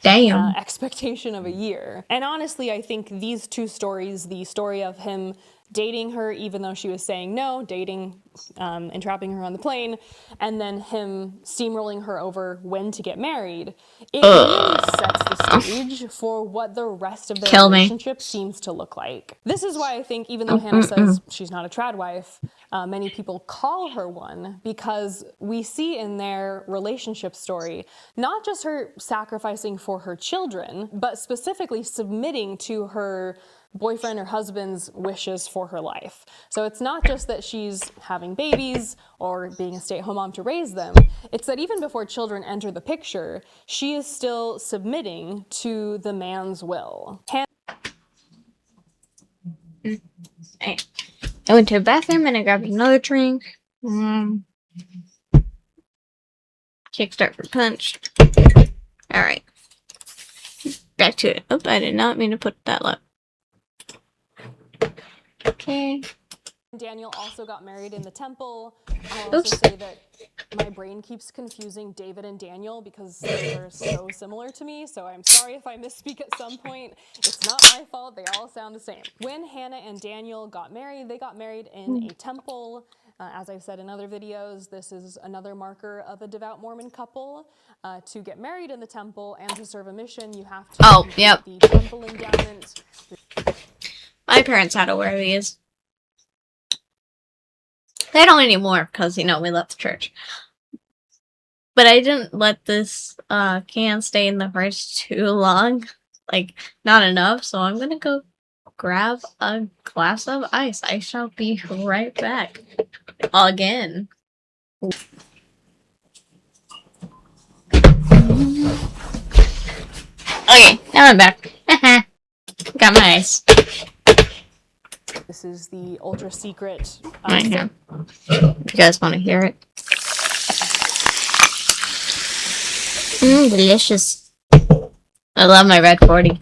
expectation of a year. And honestly, I think these 2 stories, the story of him dating her even though she was saying no, dating, entrapping her on the plane, and then him steamrolling her over when to get married, it really sets the stage for what the rest of their relationship seems to look like. This is why I think even though Hannah says she's not a TradWife, many people call her one, because we see in their relationship story not just her sacrificing for her children, but specifically submitting to her boyfriend or husband's wishes for her life. So it's not just that she's having babies or being a stay-at-home mom to raise them. It's that even before children enter the picture, she is still submitting to the man's will. I went to the bathroom and I grabbed another drink. Kickstart for punch. Alright. Back to it. Oh, I did not mean to put that up. Okay. Daniel also got married in the temple. I'll Oops. also say that my brain keeps confusing David and Daniel because those are so similar to me, so I'm sorry if I misspeak at some point. It's not my fault, they all sound the same. When Hannah and Daniel got married, they got married in a temple. As I've said in other videos, this is another marker of a devout Mormon couple. To get married in the temple and to serve a mission, you have to complete the temple endowment. My parents had to wear these. They don't anymore because, you know, we left the church. But I didn't let this can stay in the fridge too long. Like, not enough. So I'm going to go grab a glass of ice. I shall be right back. Again. Okay, now I'm back. Got my ice. This is the ultra secret. Right here. If you guys want to hear it. Delicious. I love my red 40.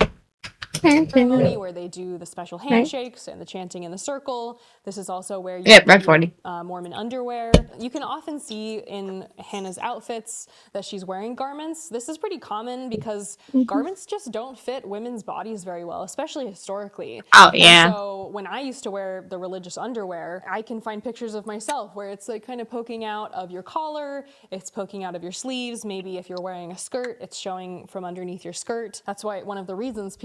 Ceremony where they do the special handshakes and the chanting in the circle. This is also where you red 40. Mormon underwear. You can often see in Hannah's outfits that she's wearing garments. This is pretty common because garments just don't fit women's bodies very well, especially historically. Oh, yeah. And so when I used to wear the religious underwear, I can find pictures of myself where it's like kind of poking out of your collar, it's poking out of your sleeves. Maybe if you're wearing a skirt, it's showing from underneath your skirt. That's why one of the reasons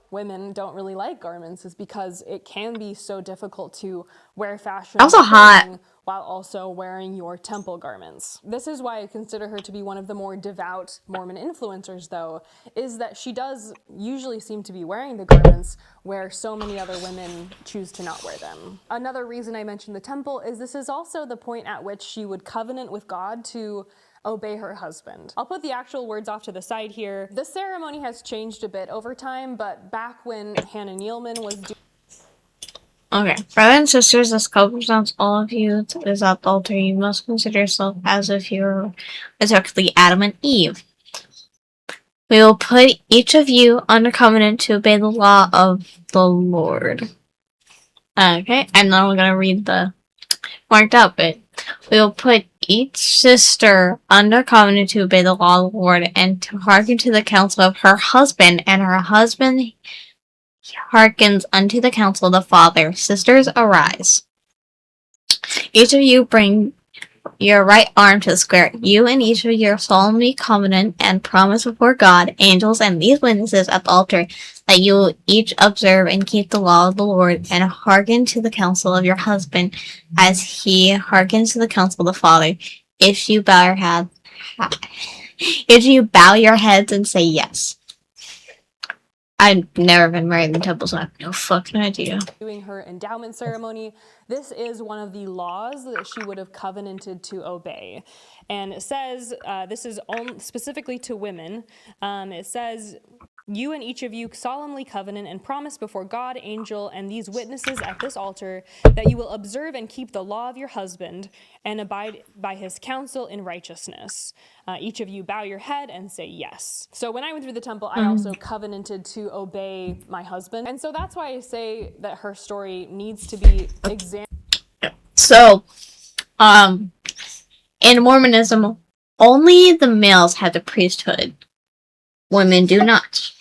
women don't really like garments is because it can be so difficult to wear fashion Also hot. while also wearing your temple garments. This is why I consider her to be one of the more devout Mormon influencers, though, is that she does usually seem to be wearing the garments where so many other women choose to not wear them. Another reason I mentioned the temple is this is also the point at which she would covenant with God to obey her husband. I'll put the actual words off to the side here. The ceremony has changed a bit over time, but back when Hannah Nealman was doing... Okay, brothers and sisters, this represents all of you is at the altar. You must consider yourself as if you were exactly Adam and Eve. We will put each of you under covenant to obey the law of the Lord. Okay, and then we're going to read the marked out bit. We will put each sister under covenant to obey the law of the Lord and to hearken to the counsel of her husband, and her husband hearkens unto the counsel of the Father. Sisters, arise. Each of you bring your right arm to the square. You and each of you solemnly covenant and promise before God, angels, and these witnesses at the altar that you will each observe and keep the law of the Lord and hearken to the counsel of your husband as he hearkens to the counsel of the Father. If you bow your heads and say yes. I've never been married in the temple, so I have no fucking idea. Doing her endowment ceremony, this is one of the laws that she would have covenanted to obey. And it says, this is specifically to women, it says, you and each of you solemnly covenant and promise before God, angel, and these witnesses at this altar that you will observe and keep the law of your husband and abide by his counsel in righteousness. Each of you bow your head and say yes. So when I went through the temple, I also covenanted to obey my husband. And so that's why I say that her story needs to be examined. So, in Mormonism, only the males have the priesthood. Women do not.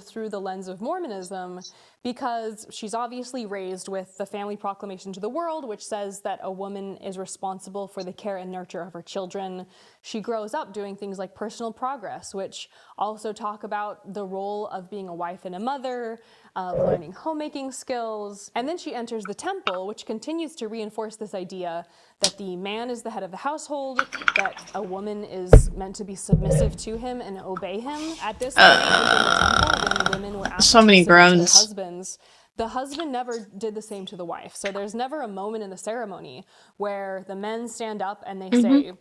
Through the lens of Mormonism, because she's obviously raised with the family proclamation to the world, which says that a woman is responsible for the care and nurture of her children. She grows up doing things like personal progress, which also talk about the role of being a wife and a mother, of learning homemaking skills. And then she enters the temple, which continues to reinforce this idea that the man is the head of the household, that a woman is meant to be submissive to him and obey him. At this point within the temple, when women were asked to submit to their husbands, the husband never did the same to the wife. So there's never a moment in the ceremony where the men stand up and they say,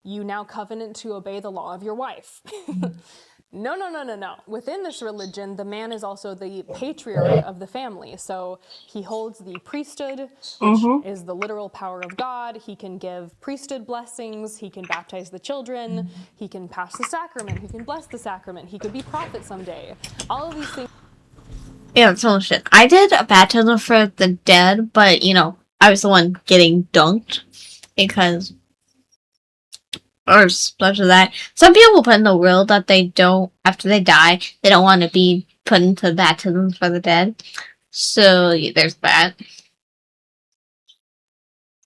you now covenant to obey the law of your wife. No. Within this religion, the man is also the patriarch of the family. So he holds the priesthood, which is the literal power of God. He can give priesthood blessings. He can baptize the children. He can pass the sacrament. He can bless the sacrament. He could be prophet someday. All of these things. Yeah, it's all shit. I did a baptism for the dead, but I was the one getting dunked because, or especially that. Some people put in the will that they don't, after they die, they don't want to be put into baptism for the dead. So yeah, there's that.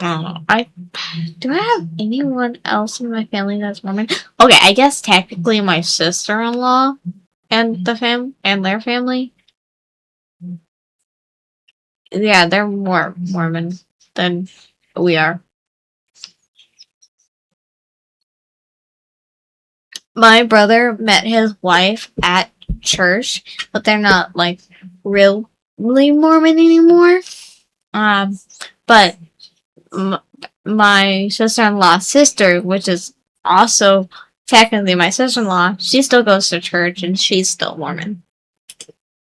Do I have anyone else in my family that's Mormon? Okay, I guess technically my sister-in-law and their family. Yeah, they're more Mormon than we are. My brother met his wife at church, but they're not like really Mormon anymore. But my sister-in-law's sister, which is also technically my sister-in-law, she still goes to church and she's still Mormon.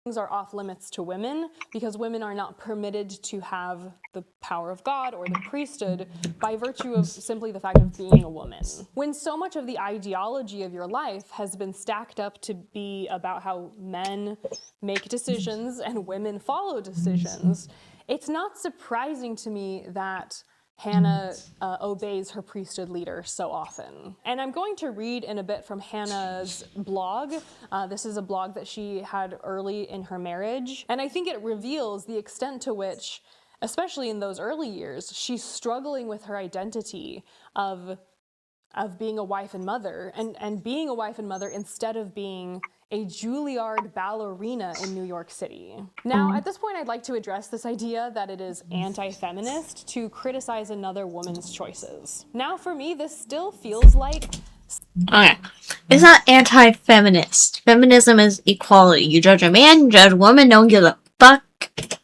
Things are off limits to women because women are not permitted to have the power of God or the priesthood by virtue of simply the fact of being a woman. When so much of the ideology of your life has been stacked up to be about how men make decisions and women follow decisions, it's not surprising to me that Hannah obeys her priesthood leader so often. And I'm going to read in a bit from Hannah's blog. This is a blog that she had early in her marriage. And I think it reveals the extent to which, especially in those early years, she's struggling with her identity of being a wife and mother, and being a wife and mother instead of being a Juilliard ballerina in New York City. Now, at this point, I'd like to address this idea that it is anti-feminist to criticize another woman's choices. Now, for me, this still feels like... Okay. It's not anti-feminist. Feminism is equality. You judge a man, you judge a woman, don't give a fuck.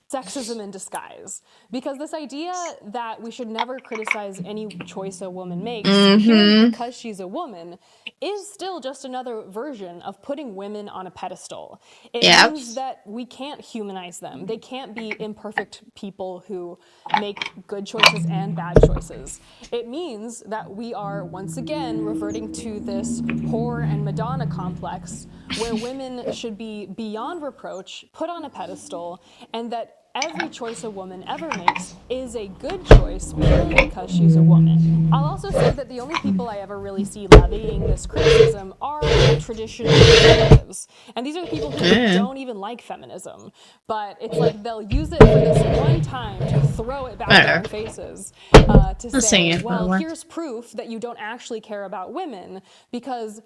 Sexism in disguise. Because this idea that we should never criticize any choice a woman makes, purely because she's a woman, is still just another version of putting women on a pedestal. It means that we can't humanize them. They can't be imperfect people who make good choices and bad choices. It means that we are, once again, reverting to this whore and Madonna complex, where women should be beyond reproach, put on a pedestal, and that every choice a woman ever makes is a good choice purely because she's a woman. I'll also say that the only people I ever really see levying this criticism are traditional conservatives. And these are the people who don't even like feminism. But it's like they'll use it for this one time to throw it back in our faces to say, well, here's proof that you don't actually care about women, because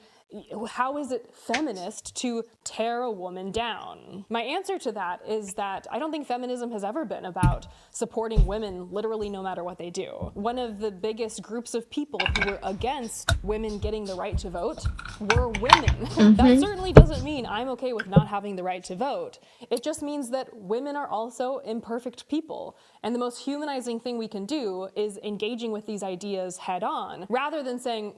how is it feminist to tear a woman down? My answer to that is that I don't think feminism has ever been about supporting women literally no matter what they do. One of the biggest groups of people who were against women getting the right to vote were women. That certainly doesn't mean I'm okay with not having the right to vote. It just means that women are also imperfect people. And the most humanizing thing we can do is engaging with these ideas head on, rather than saying,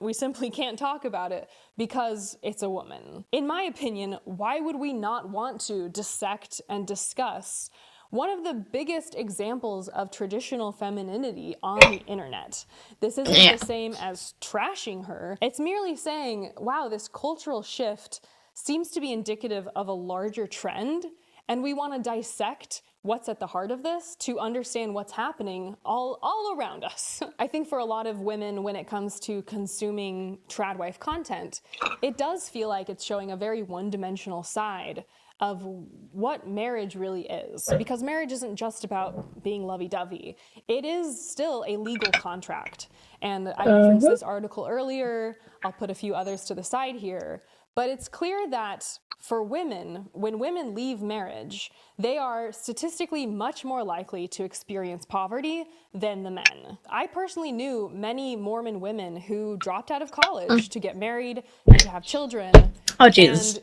we simply can't talk about it because it's a woman. In my opinion, why would we not want to dissect and discuss one of the biggest examples of traditional femininity on the internet? This isn't the same as trashing her. It's merely saying, wow, this cultural shift seems to be indicative of a larger trend, and we want to dissect what's at the heart of this to understand what's happening all around us. I think for a lot of women, when it comes to consuming TradWife content, it does feel like it's showing a very one-dimensional side of what marriage really is. Because marriage isn't just about being lovey-dovey. It is still a legal contract. And I referenced this article earlier. I'll put a few others to the side here. But it's clear that for women, when women leave marriage, they are statistically much more likely to experience poverty than the men. I personally knew many Mormon women who dropped out of college to get married and to have children. Oh, Jesus.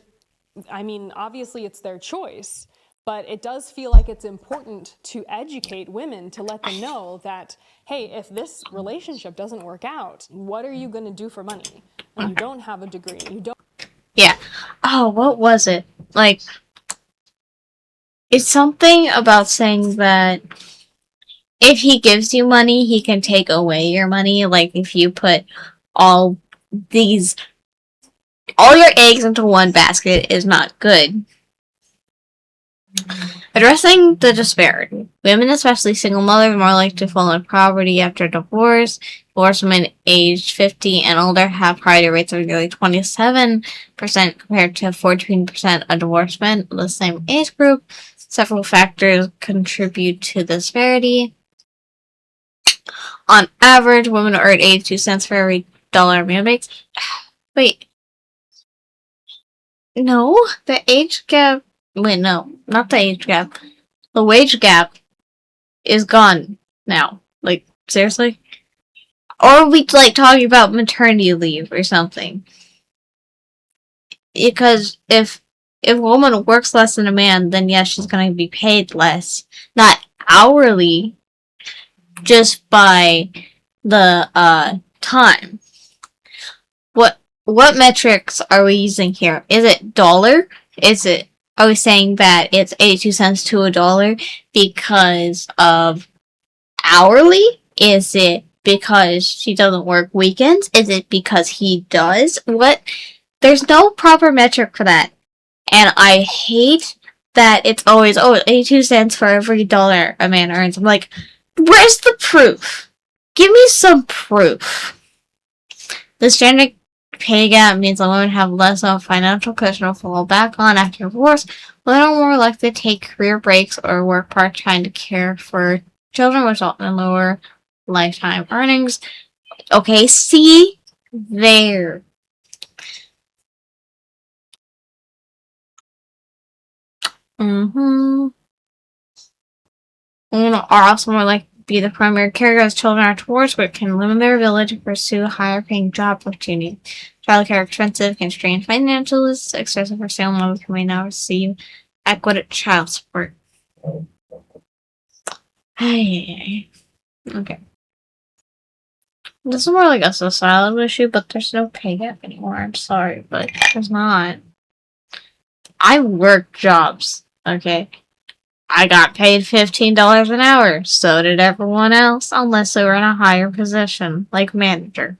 And I mean, obviously it's their choice, but it does feel like it's important to educate women to let them know that, hey, if this relationship doesn't work out, what are you going to do for money? When you don't have a degree, you don't. Yeah. Oh, what was it? Like, it's something about saying that if he gives you money, he can take away your money. Like, if you put all your eggs into one basket is not good. Addressing the disparity. Women, especially single mothers, are more likely to fall into poverty after divorce. Divorced women aged 50 and older have poverty rates of nearly 27% compared to 14% of divorced men of the same age group. Several factors contribute to the disparity. On average, women earn 82 cents for every dollar a man makes. Wait. No, the age gap. Wait, no, not the age gap. The wage gap is gone now. Like, seriously? Or are we, like, talking about maternity leave or something? Because if a woman works less than a man, then yes, she's going to be paid less. Not hourly, just by the, time. What metrics are we using here? Is it dollar? Are we saying that it's 82 cents to $1 because of hourly? Is it because she doesn't work weekends? Is it because he does? What? There's no proper metric for that. And I hate that it's always, 82 cents for every dollar a man earns. I'm like, where's the proof? Give me some proof. The gender pay gap means that women have less of a financial cushion to fall back on after divorce. Women are more likely to take career breaks or work part-time to care for children, resulting in lower lifetime earnings. Okay, see? There. Women are also more likely to be the primary caregivers as children are divorced, but can limit their ability to pursue higher paying job opportunities. Childcare expensive, can strain financials, excessive for single mothers who may not receive adequate child support. Okay. This is more like a societal issue, but there's no pay gap anymore. I'm sorry, but there's not. I work jobs, okay? I got paid $15 an hour. So did everyone else, unless they were in a higher position, like manager.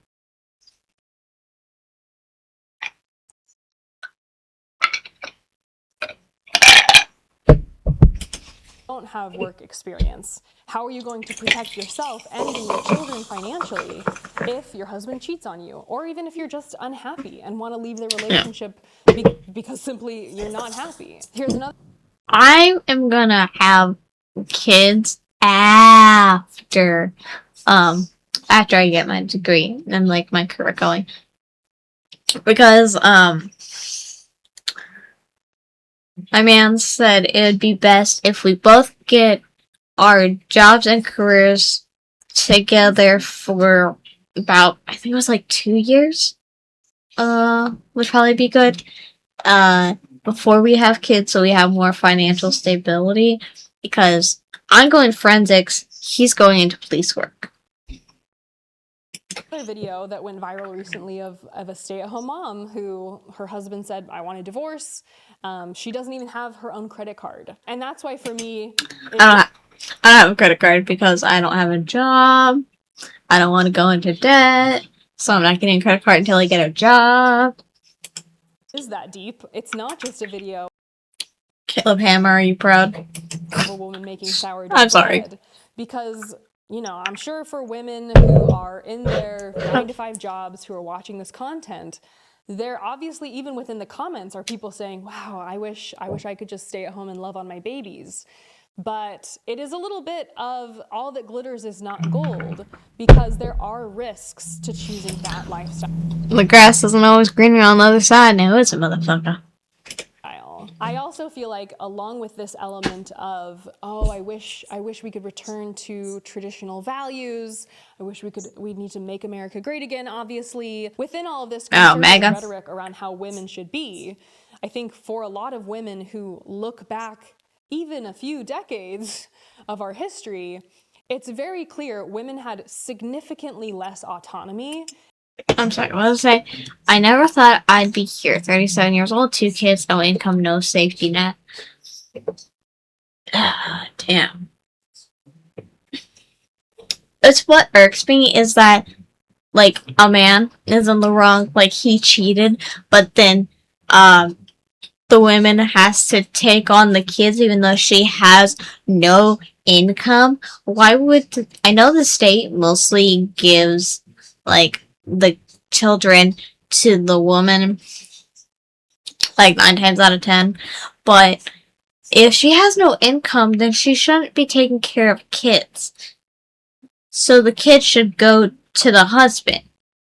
Don't have work experience. How are you going to protect yourself and even your children financially if your husband cheats on you, or even if you're just unhappy and want to leave the relationship because simply you're not happy? Here's another. I am gonna have kids after I get my degree and like my career going, because my man said it would be best if we both get our jobs and careers together for about, I think it was like 2 years. Would probably be good. Before we have kids, so we have more financial stability. Because I'm going forensics, he's going into police work. Another video that went viral recently of a stay-at-home mom who her husband said, I want a divorce. She doesn't even have her own credit card. And that's why for me... I don't have a credit card because I don't have a job. I don't want to go into debt. So I'm not getting a credit card until I get a job. Is that deep? It's not just a video. Caleb Hammer, are you proud? Of a woman making sourdough I'm sorry. bread. Because, you know, I'm sure for women who are in their 9-to-5 jobs who are watching this content, there obviously, even within the comments, are people saying, wow, I wish I could just stay at home and love on my babies. But it is a little bit of all that glitters is not gold, because there are risks to choosing that lifestyle. The grass isn't always greener on the other side now, is it, motherfucker? I also feel like, along with this element of, oh, I wish we could return to traditional values. I wish we need to make America great again, obviously. Within all of this conservative rhetoric around how women should be, I think for a lot of women who look back even a few decades of our history, it's very clear women had significantly less autonomy. I'm sorry, what was I say? I never thought I'd be here, 37 years old, 2 kids, no income, no safety net. Damn. It's what irks me is that, like, a man is in the wrong, like, he cheated, but then, the the woman has to take on the kids even though she has no income. Why would I know the state mostly gives like the children to the woman like 9 times out of 10, but if she has no income, then she shouldn't be taking care of kids. So the kids should go to the husband,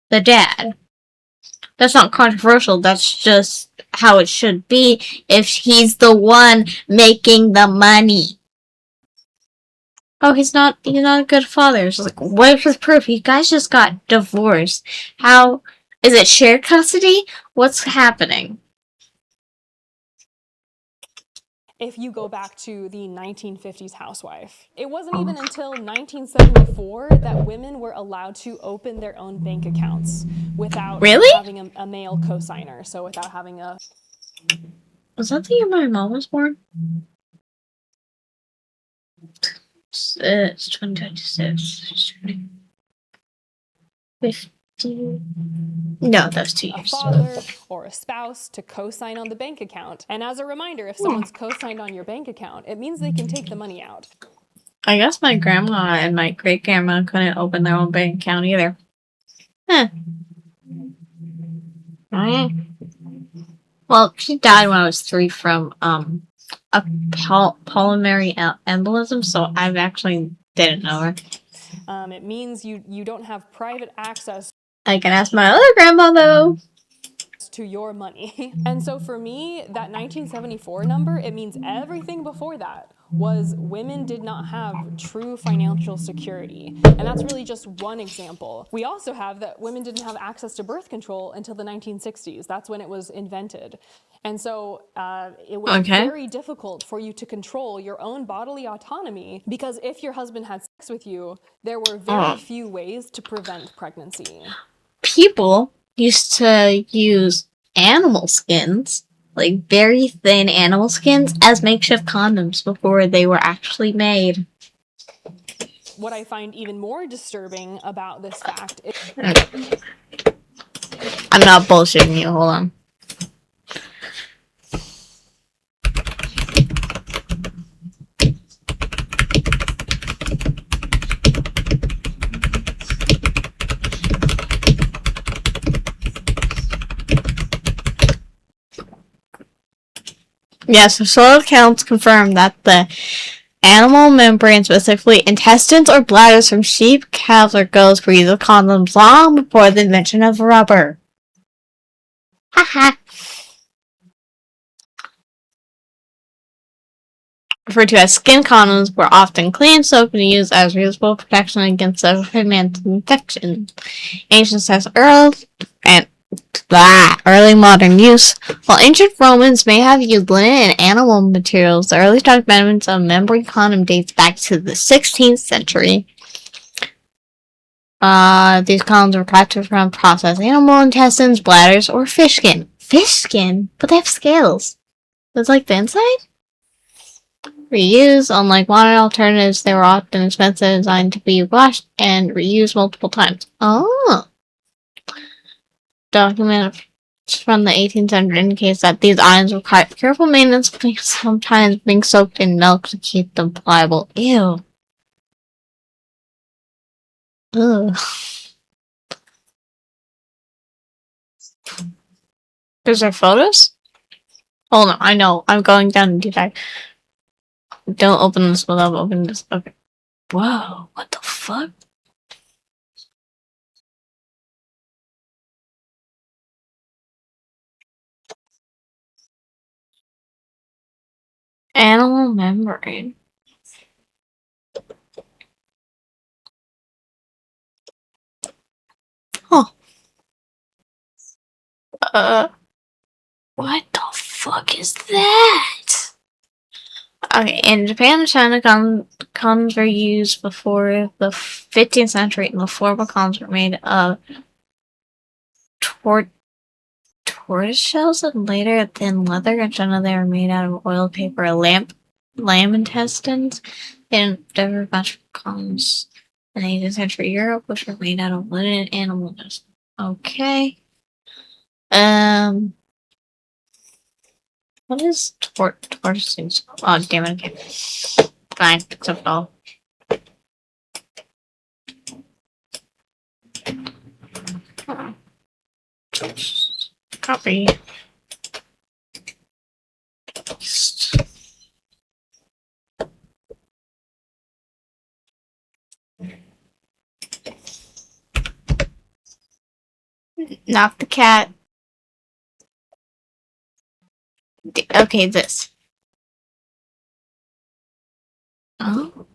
the dad. That's not controversial. That's just how it should be if he's the one making the money. Oh, he's not a good father. It's like, where's the proof? You guys just got divorced. How is it shared custody? What's happening? If you go back to the 1950s housewife, it wasn't even until 1974 that women were allowed to open their own bank accounts without having a male co-signer. So without having a... Was that the year my mom was born? It's 2026. 50. No, that's 2 years. A father or a spouse to co-sign on the bank account. And as a reminder, if someone's co-signed on your bank account, it means they can take the money out. I guess my grandma and my great-grandma couldn't open their own bank account either. Huh. Well, she died when I was 3 from a pulmonary embolism, so I actually didn't know her. It means you don't have private access. I can ask my other grandma, though. To your money. And so for me, that 1974 number, it means everything before that was women did not have true financial security. And that's really just one example. We also have that women didn't have access to birth control until the 1960s. That's when it was invented. And so it was very difficult for you to control your own bodily autonomy because if your husband had sex with you, there were very few ways to prevent pregnancy. People used to use animal skins, like very thin animal skins, as makeshift condoms before they were actually made. What I find even more disturbing about this fact is... I'm not bullshitting you, hold on. Yes, soil accounts confirm that the animal membrane, specifically intestines or bladders from sheep, calves, or goats, were used as condoms long before the invention of rubber. Haha. Referred to as skin condoms, were often clean, soaked, and used as reusable protection against several infections. Ancient sex early modern use. While ancient Romans may have used linen and animal materials, the earliest document of membrane condom dates back to the 16th century. These condoms were crafted from processed animal intestines, bladders, or fish skin. Fish skin? But they have scales. That's like the inside? Reused, unlike modern alternatives, they were often expensive and designed to be washed and reused multiple times. Oh. Document from the 18th century indicates that these items require careful maintenance, sometimes being soaked in milk to keep them pliable. Ew. Ugh. Is there photos? Hold on, I know. I'm going down into that. Don't open this without opening this. Okay. Whoa, what the fuck? Animal membrane. Huh. What the fuck is that? Okay, in Japan and China, condoms were used before the 15th century, and the formal condoms were made of tortoise shells and later thin leather. In China, they were made out of oiled paper, lamb intestines, and there were a bunch of condoms in 18th century Europe, which were made out of linen and animal intestines. Okay. What is tortoising? Oh, damn it. Okay. Fine. Accept all. Copy. Not the cat. Okay, this. Oh.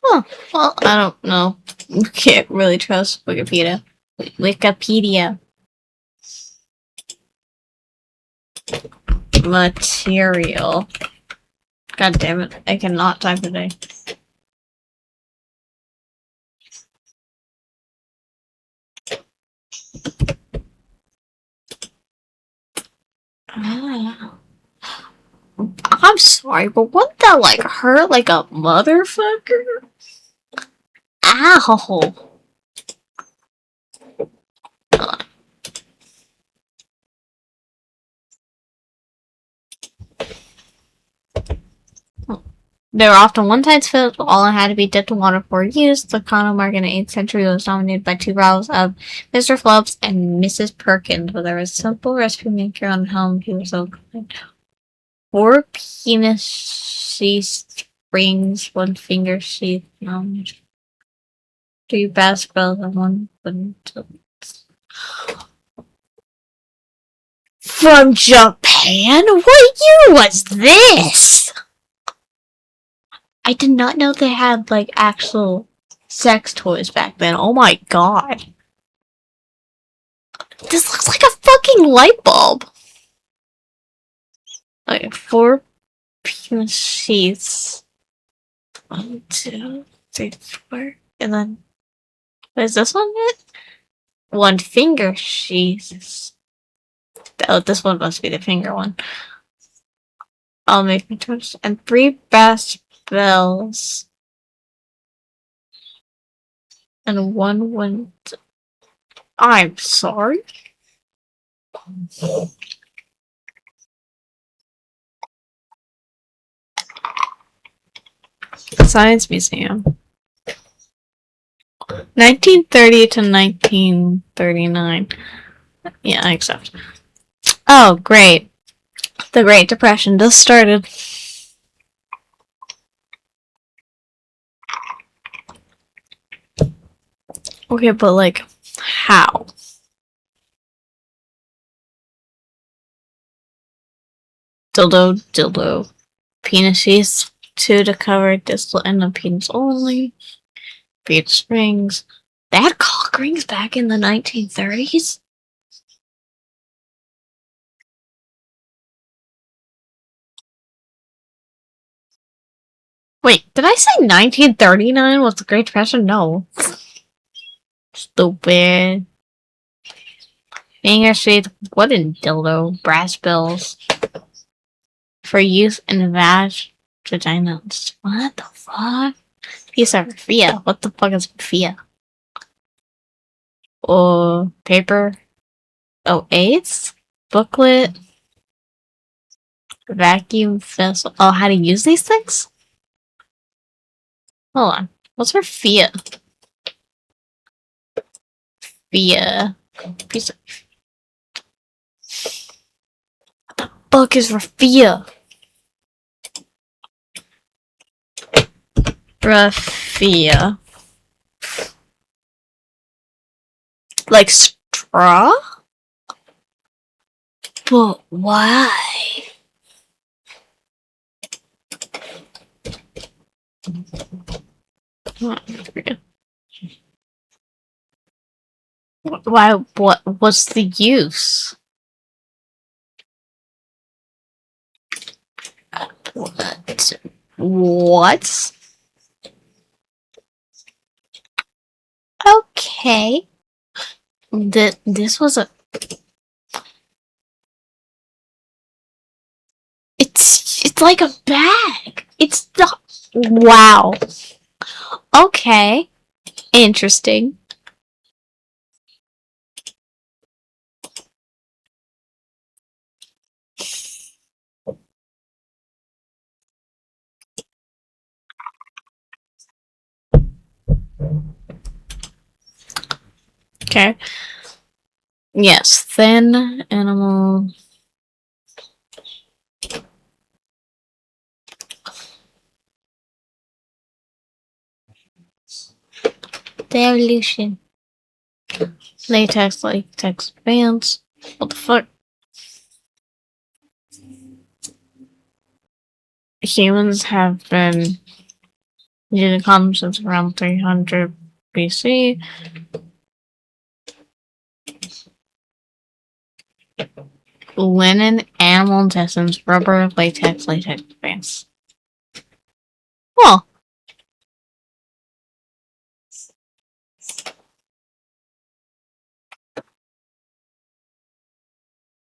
Oh, well, I don't know. You can't really trust Wikipedia. Wikipedia. Material. God damn it. I cannot type today. Ah. I'm sorry, but wouldn't that like hurt like a motherfucker? Ow! They were often one-times filled, all had to be dipped in water for use. The condom mark in the 8th century was dominated by two bottles of Mr. Phelps and Mrs. Perkins, but there was a simple recipe maker on home. He was so kind. 4 penis sheath rings, 1 finger sheath, 3 bass bells, and 1 wooden tilt. From Japan? What year was this? I did not know they had, like, actual sex toys back then. Oh my god. This looks like a fucking light bulb. Okay, 4 penis sheaths. 1, 2, 3, 4. And then, what is this one yet? 1 finger sheaths. Oh, this one must be the finger one. I'll make me touch. And 3 bass bells. And 1 wind. I'm sorry. Science Museum. 1930 to 1939. Yeah, I accept. Oh, great. The Great Depression just started. Okay, but like, how? Dildo. Penis sheaths, 2 to cover distal end of penis only. Penis rings. They had cock rings back in the 1930s? Wait, did I say 1939 was the Great Depression? No. Stupid. Finger sheath, wooden dildo, brass bills. For use in vagina. What the fuck? Piece of Raffia. What the fuck is Raffia? Oh, paper. Oh, AIDS? Booklet. Vacuum vessel. Oh, how to use these things? Hold on. What's Raffia? Raffia. Piece of... What the fuck is Raffia? Raffia. Like straw? But why? Why? What's the use? What? Okay. This was a... It's like a bag. It's not... Wow. Okay. Interesting. Okay. Yes, thin animal. The evolution. Latex bands. What the fuck? Humans have been using condoms since around 300 BC. Linen, animal intestines, rubber, latex bands. Well.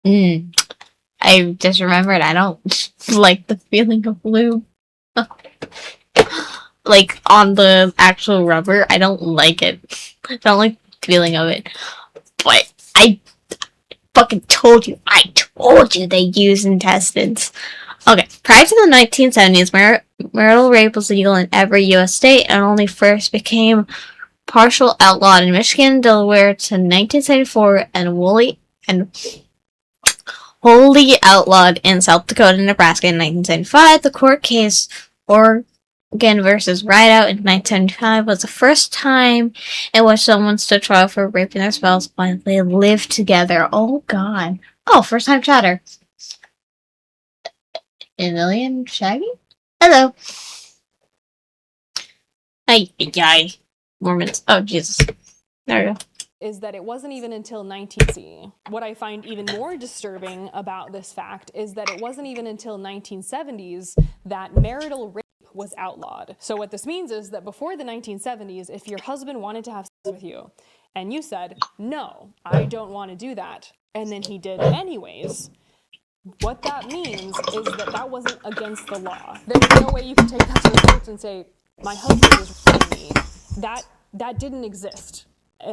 I just remembered I don't like the feeling of lube. Like, on the actual rubber, I don't like it. I don't like the feeling of it. But I fucking told you they use intestines. Okay, prior to the 1970s, marital rape was legal in every U.S. state and only first became partial outlawed in Michigan, Delaware to 1974, and wholly outlawed in South Dakota and Nebraska in 1975. The court case Oregon versus Rideout in 1975 was the first time in which someone stood trial for raping their spouse while they lived together. Oh god. Oh, first time chatter. Emilian Shaggy? Hello. Hi. Mormons. Oh, Jesus. There we go. Is that it wasn't even until 1960. What I find even more disturbing about this fact is that it wasn't even until 1970s that marital rape was outlawed. So what this means is that before the 1970s, if your husband wanted to have sex with you and you said, "No, I don't want to do that," and then he did anyways, what that means is that that wasn't against the law. There's no way you can take that to the courts and say, "My husband is raping me." That didn't exist.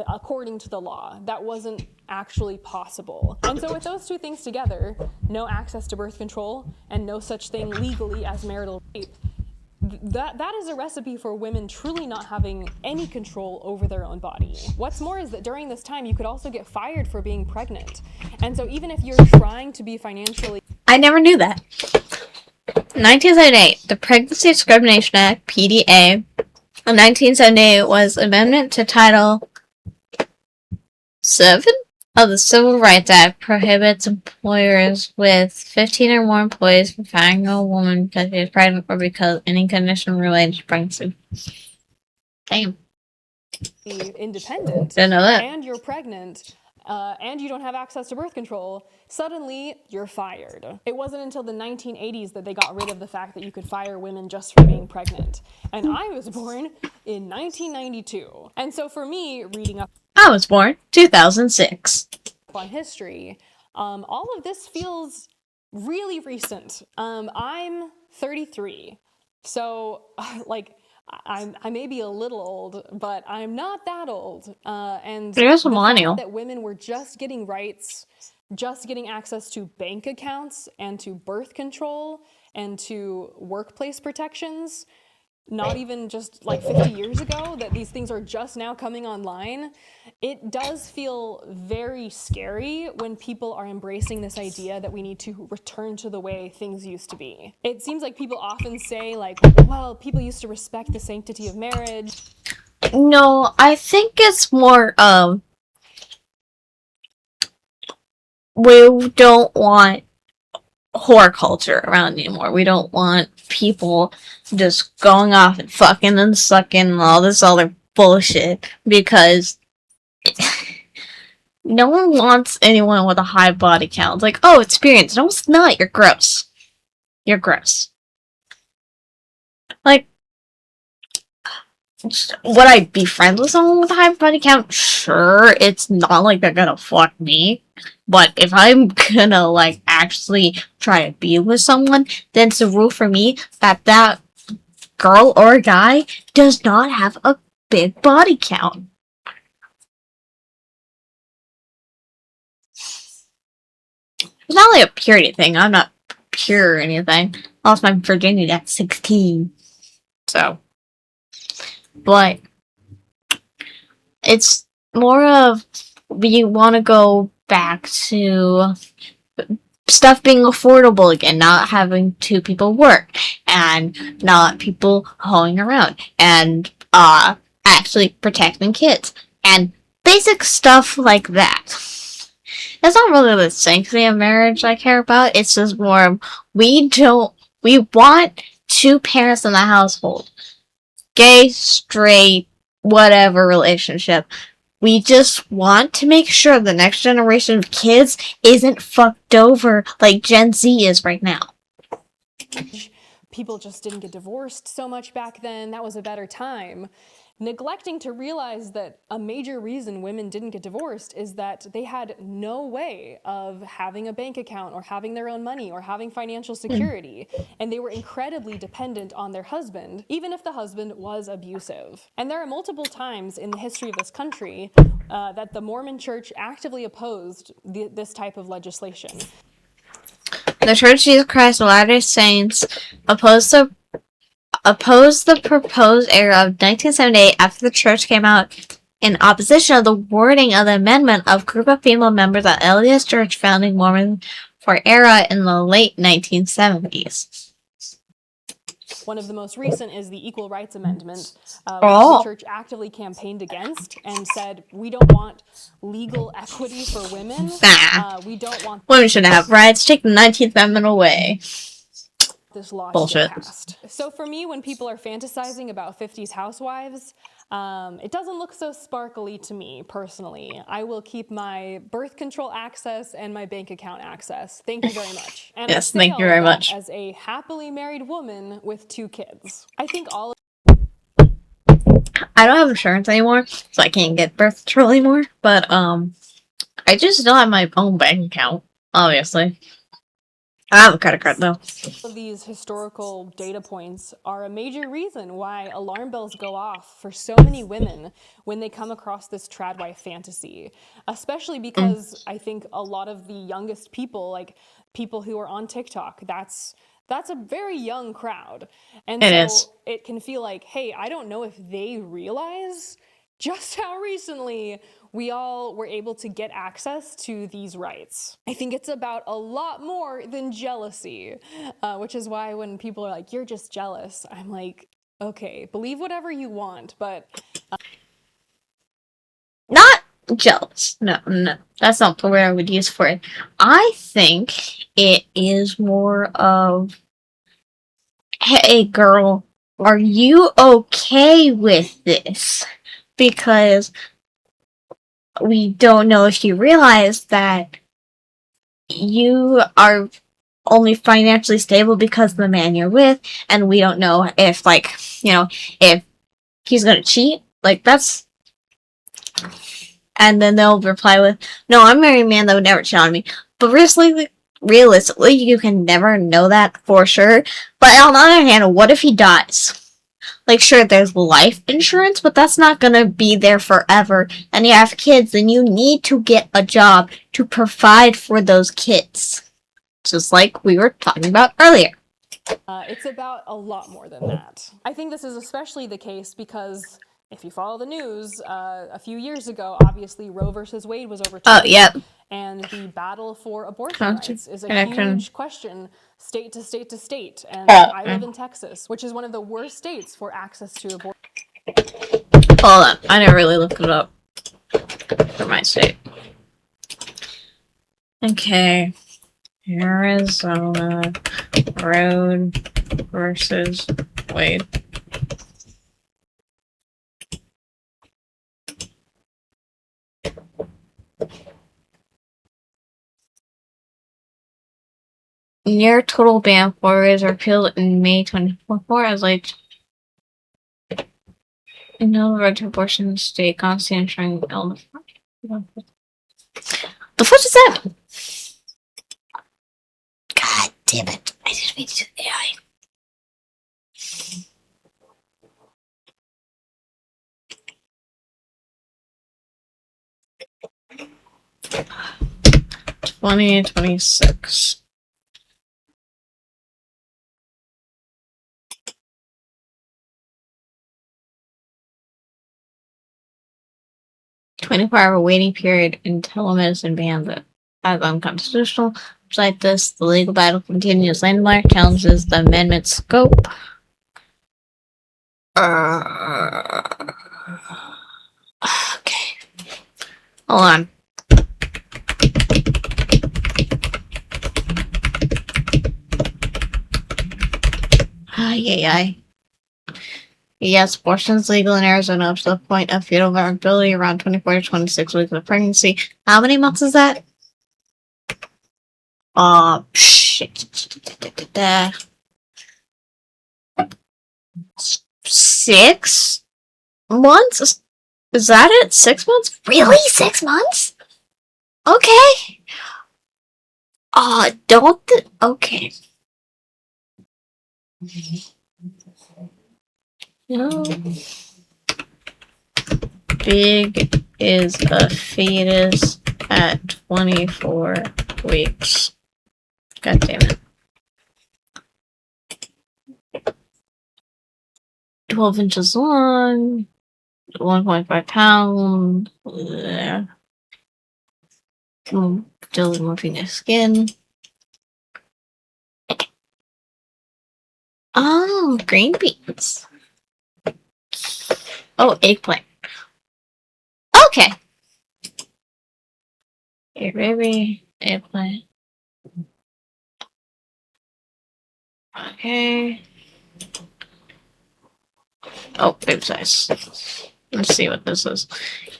According to the law, that wasn't actually possible. And so with those two things together, no access to birth control and no such thing legally as marital rape, that is a recipe for women truly not having any control over their own body. What's more is that during this time, you could also get fired for being pregnant. And so even if you're trying to be financially... I never knew that. 1978, the Pregnancy Discrimination Act, PDA. In 1978 was amendment to Title 7 of the Civil Rights Act prohibits employers with 15 or more employees from firing a woman because she is pregnant or because of any condition related to pregnancy. Damn. Independent. Didn't know that. And you're pregnant. And you don't have access to birth control, suddenly you're fired. It wasn't until the 1980s that they got rid of the fact that you could fire women just for being pregnant. And I was born in 1992. And so for me, reading up... I was born 2006. ...on history, all of this feels really recent. I'm 33. So, like... I may be a little old, but I'm not that old. And the fact that women were just getting rights, just getting access to bank accounts and to birth control and to workplace protections, not even just like 50 years ago, that these things are just now coming online, it does feel very scary when people are embracing this idea that we need to return to the way things used to be. It seems like people often say, like, well, people used to respect the sanctity of marriage. No, I think it's more, we don't want whore culture around anymore. We don't want people just going off and fucking and sucking and all this other bullshit because no one wants anyone with a high body count. It's like, oh, experience. No, it's not. You're gross. You're gross. Like, would I be friends with someone with a high body count? Sure. It's not like they're gonna fuck me. But if I'm gonna, like, actually try to be with someone, then it's a rule for me that girl or a guy, does not have a big body count. It's not like a purity thing. I'm not pure or anything. I lost my virginity at 16. So. But it's more of we want to go back to stuff being affordable again, not having two people work, and not people hoeing around, and actually protecting kids, and basic stuff like that. It's not really the sanctity of marriage I care about. It's just more we want two parents in the household. Gay, straight, whatever relationship. We just want to make sure the next generation of kids isn't fucked over like Gen Z is right now. People just didn't get divorced so much back then. That was a better time. Neglecting to realize that a major reason women didn't get divorced is that they had no way of having a bank account or having their own money or having financial security. And they were incredibly dependent on their husband, even if the husband was abusive. And there are multiple times in the history of this country that the Mormon Church actively opposed this type of legislation. The Church of Jesus Christ of Latter-day Saints opposed the proposed era of 1978 after the church came out in opposition of the wording of the amendment of group of female members at LDS Church founding Mormon for era in the late 1970s. One of the most recent is the Equal Rights Amendment, which the church actively campaigned against and said, we don't want legal equity for women. We don't want... Women shouldn't have rights. Take the 19th Amendment away. This law Bullshit. Passed. So for me, when people are fantasizing about 50s housewives, it doesn't look so sparkly to me, personally. I will keep my birth control access and my bank account access. Thank you very much. And yes, thank you very much. As a happily married woman with 2 kids. I think all... I don't have insurance anymore, so I can't get birth control anymore, but, I just still have my own bank account, obviously. I have a credit card, though. These historical data points are a major reason why alarm bells go off for so many women when they come across this TradWife fantasy, especially because I think a lot of the youngest people, like people who are on TikTok, that's a very young crowd. And it can feel like, hey, I don't know if they realize just how recently we all were able to get access to these rights. I think it's about a lot more than jealousy, which is why when people are like, you're just jealous, I'm like, okay, believe whatever you want, but... Not jealous. No. That's not the word I would use for it. I think it is more of, hey, girl, are you okay with this? Because we don't know if you realize that you are only financially stable because of the man you're with, and we don't know if, like, you know, if he's gonna cheat. Like, that's... And then they'll reply with, no, I'm marrying a man that would never cheat on me. But realistically, you can never know that for sure. But on the other hand, what if he dies? Like, sure, there's life insurance, but that's not gonna be there forever. And you have kids, and you need to get a job to provide for those kids. Just like we were talking about earlier. It's about a lot more than that. I think this is especially the case because if you follow the news, a few years ago, obviously Roe versus Wade was overturned. Oh, yep. And the battle for abortion rights is a huge question, state to state to state. And I live in Texas, which is one of the worst states for access to abortion. Hold on, I never really looked it up for my state. Okay. Arizona Roe versus Wade. Near total ban for is repealed in May 2024 as like no right to abortion in the state constantly ensuring Alma. The fuck is that? God damn it. I just made it to the AI. 2026. "24-hour waiting period in telemedicine bans it as unconstitutional. Despite this, the legal battle continues. Landmark challenges the amendment's scope. Okay. Hold on. Ay. Yes, abortion is legal in Arizona up to the point of fetal viability around 24 to 26 weeks of pregnancy. How many months is that? Shit. 6 months? Is that it? 6 months? Really? 6 months? Okay. Okay. No. Big is a fetus at 24 weeks. God damn it. 12 inches long, 1.5 pounds. Still removing the skin. Oh, green beans. Oh, eggplant. Okay. Hey, baby. Eggplant. Okay. Oh, baby size. Let's see what this is.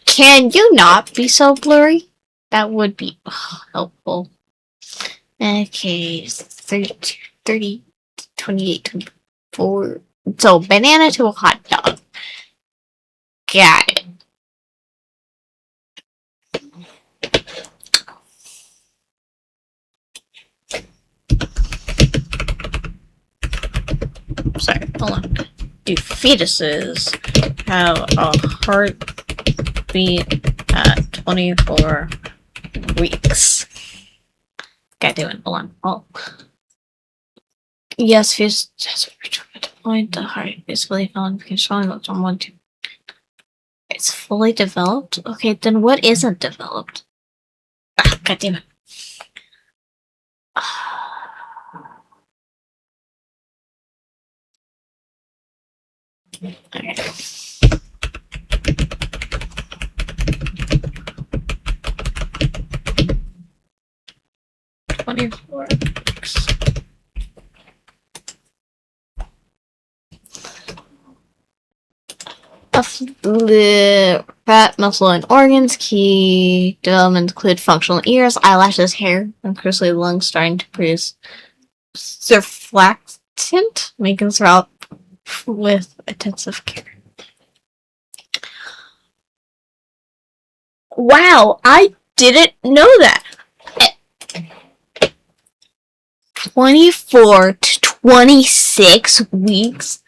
Can you not be so blurry? That would be helpful. Okay, 30, 28, 24. So, banana to a hot dog. Got it. Sorry, hold on. Do fetuses have a heartbeat at 24 weeks? God damn it, hold on. Oh. Yes, fetus has reached a point. The heart is fully developed because showing up someone to. It's fully developed? Okay, then what isn't developed? God damn it. Okay. "24 weeks. Fat, muscle, and organs. Key developments include functional ears, eyelashes, hair, and crucially lungs starting to produce surfactant, making throughout with intensive care. Wow, I didn't know that. 24 to 26 weeks.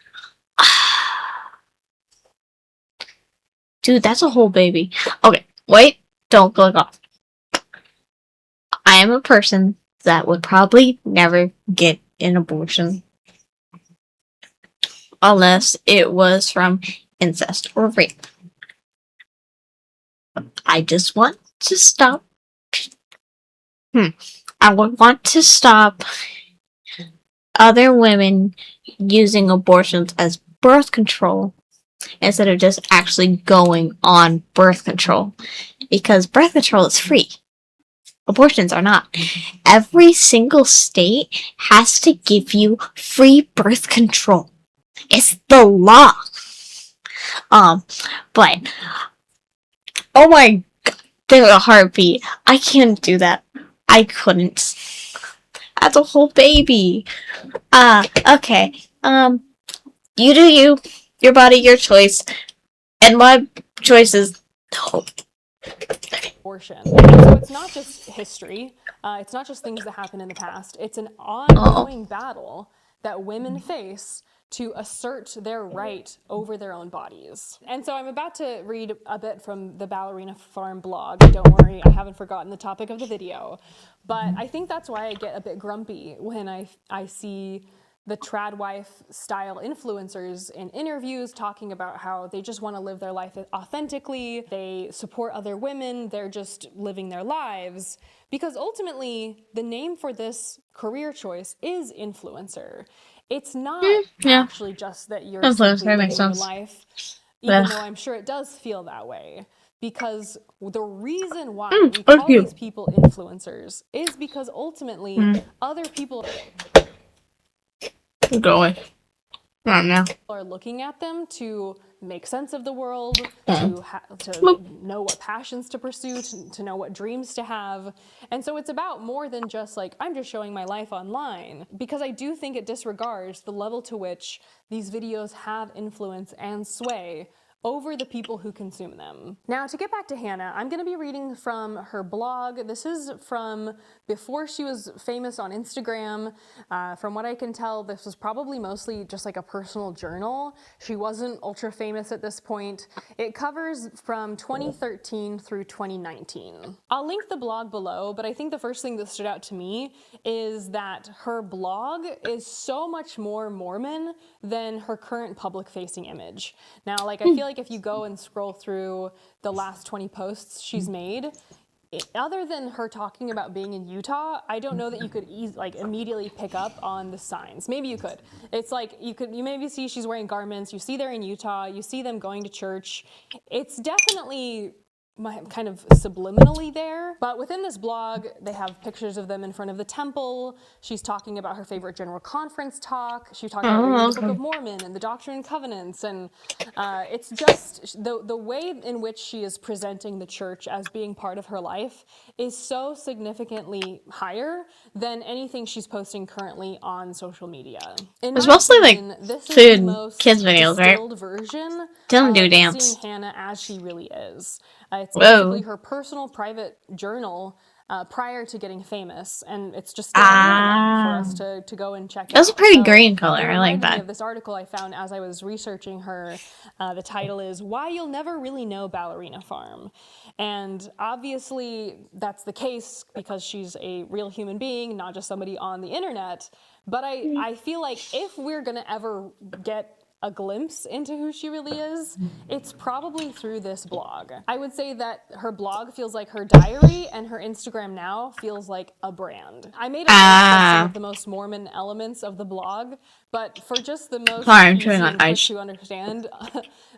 Dude, that's a whole baby. Okay, wait, don't click off. I am a person that would probably never get an abortion unless it was from incest or rape. I just want to stop. I would want to stop other women using abortions as birth control instead of just actually going on birth control. Because birth control is free. Abortions are not. Every single state has to give you free birth control. It's the law. But oh my god, there's a heartbeat. I can't do that. I couldn't. That's a whole baby. Okay. You do you. Your body, your choice. And my choice is no. Abortion. So it's not just history. It's not just things that happened in the past. It's an ongoing battle that women face to assert their right over their own bodies. And so I'm about to read a bit from the Ballerina Farm blog. Don't worry, I haven't forgotten the topic of the video. But I think that's why I get a bit grumpy when I see the TradWife style influencers in interviews talking about how they just want to live their life authentically, they support other women, they're just living their lives. Because ultimately, the name for this career choice is influencer. It's not actually just that you're simply living your life, even though I'm sure it does feel that way. Because the reason why we call these people influencers is because ultimately other people are looking at them to make sense of the world, to know what passions to pursue, to know what dreams to have. And so it's about more than just like, I'm just showing my life online, because I do think it disregards the level to which these videos have influence and sway over the people who consume them. Now, to get back to Hannah, I'm gonna be reading from her blog. This is from before she was famous on Instagram. From what I can tell, this was probably mostly just like a personal journal. She wasn't ultra famous at this point. It covers from 2013 through 2019. I'll link the blog below, but I think the first thing that stood out to me is that her blog is so much more Mormon than her current public-facing image. Now, like, I feel like if you go and scroll through the last 20 posts she's made, other than her talking about being in Utah, I don't know that you could immediately pick up on the signs. Maybe you could. It's like you maybe see she's wearing garments, you see they're in Utah, you see them going to church. It's definitely kind of subliminally there. But within this blog, they have pictures of them in front of the temple. She's talking about her favorite General Conference talk. She's talking about reading the Book of Mormon and the Doctrine and Covenants. And it's just the way in which she is presenting the church as being part of her life is so significantly higher than anything she's posting currently on social media. It's mostly like this food, is the most kids videos, right? distilled version Don't do of dance. seeing Hannah as she really is. It's basically her personal private journal prior to getting famous, and it's just still on the internet for us to go and check out. That's a pretty green color. I like that. Me of this article I found as I was researching her. The title is "Why You'll Never Really Know Ballerina Farm," and obviously that's the case because she's a real human being, not just somebody on the internet. But I feel like if we're gonna ever get a glimpse into who she really is, it's probably through this blog. I would say that her blog feels like her diary, and her Instagram now feels like a brand. I made a list of some of the most Mormon elements of the blog, but for just the most easy and quick to understand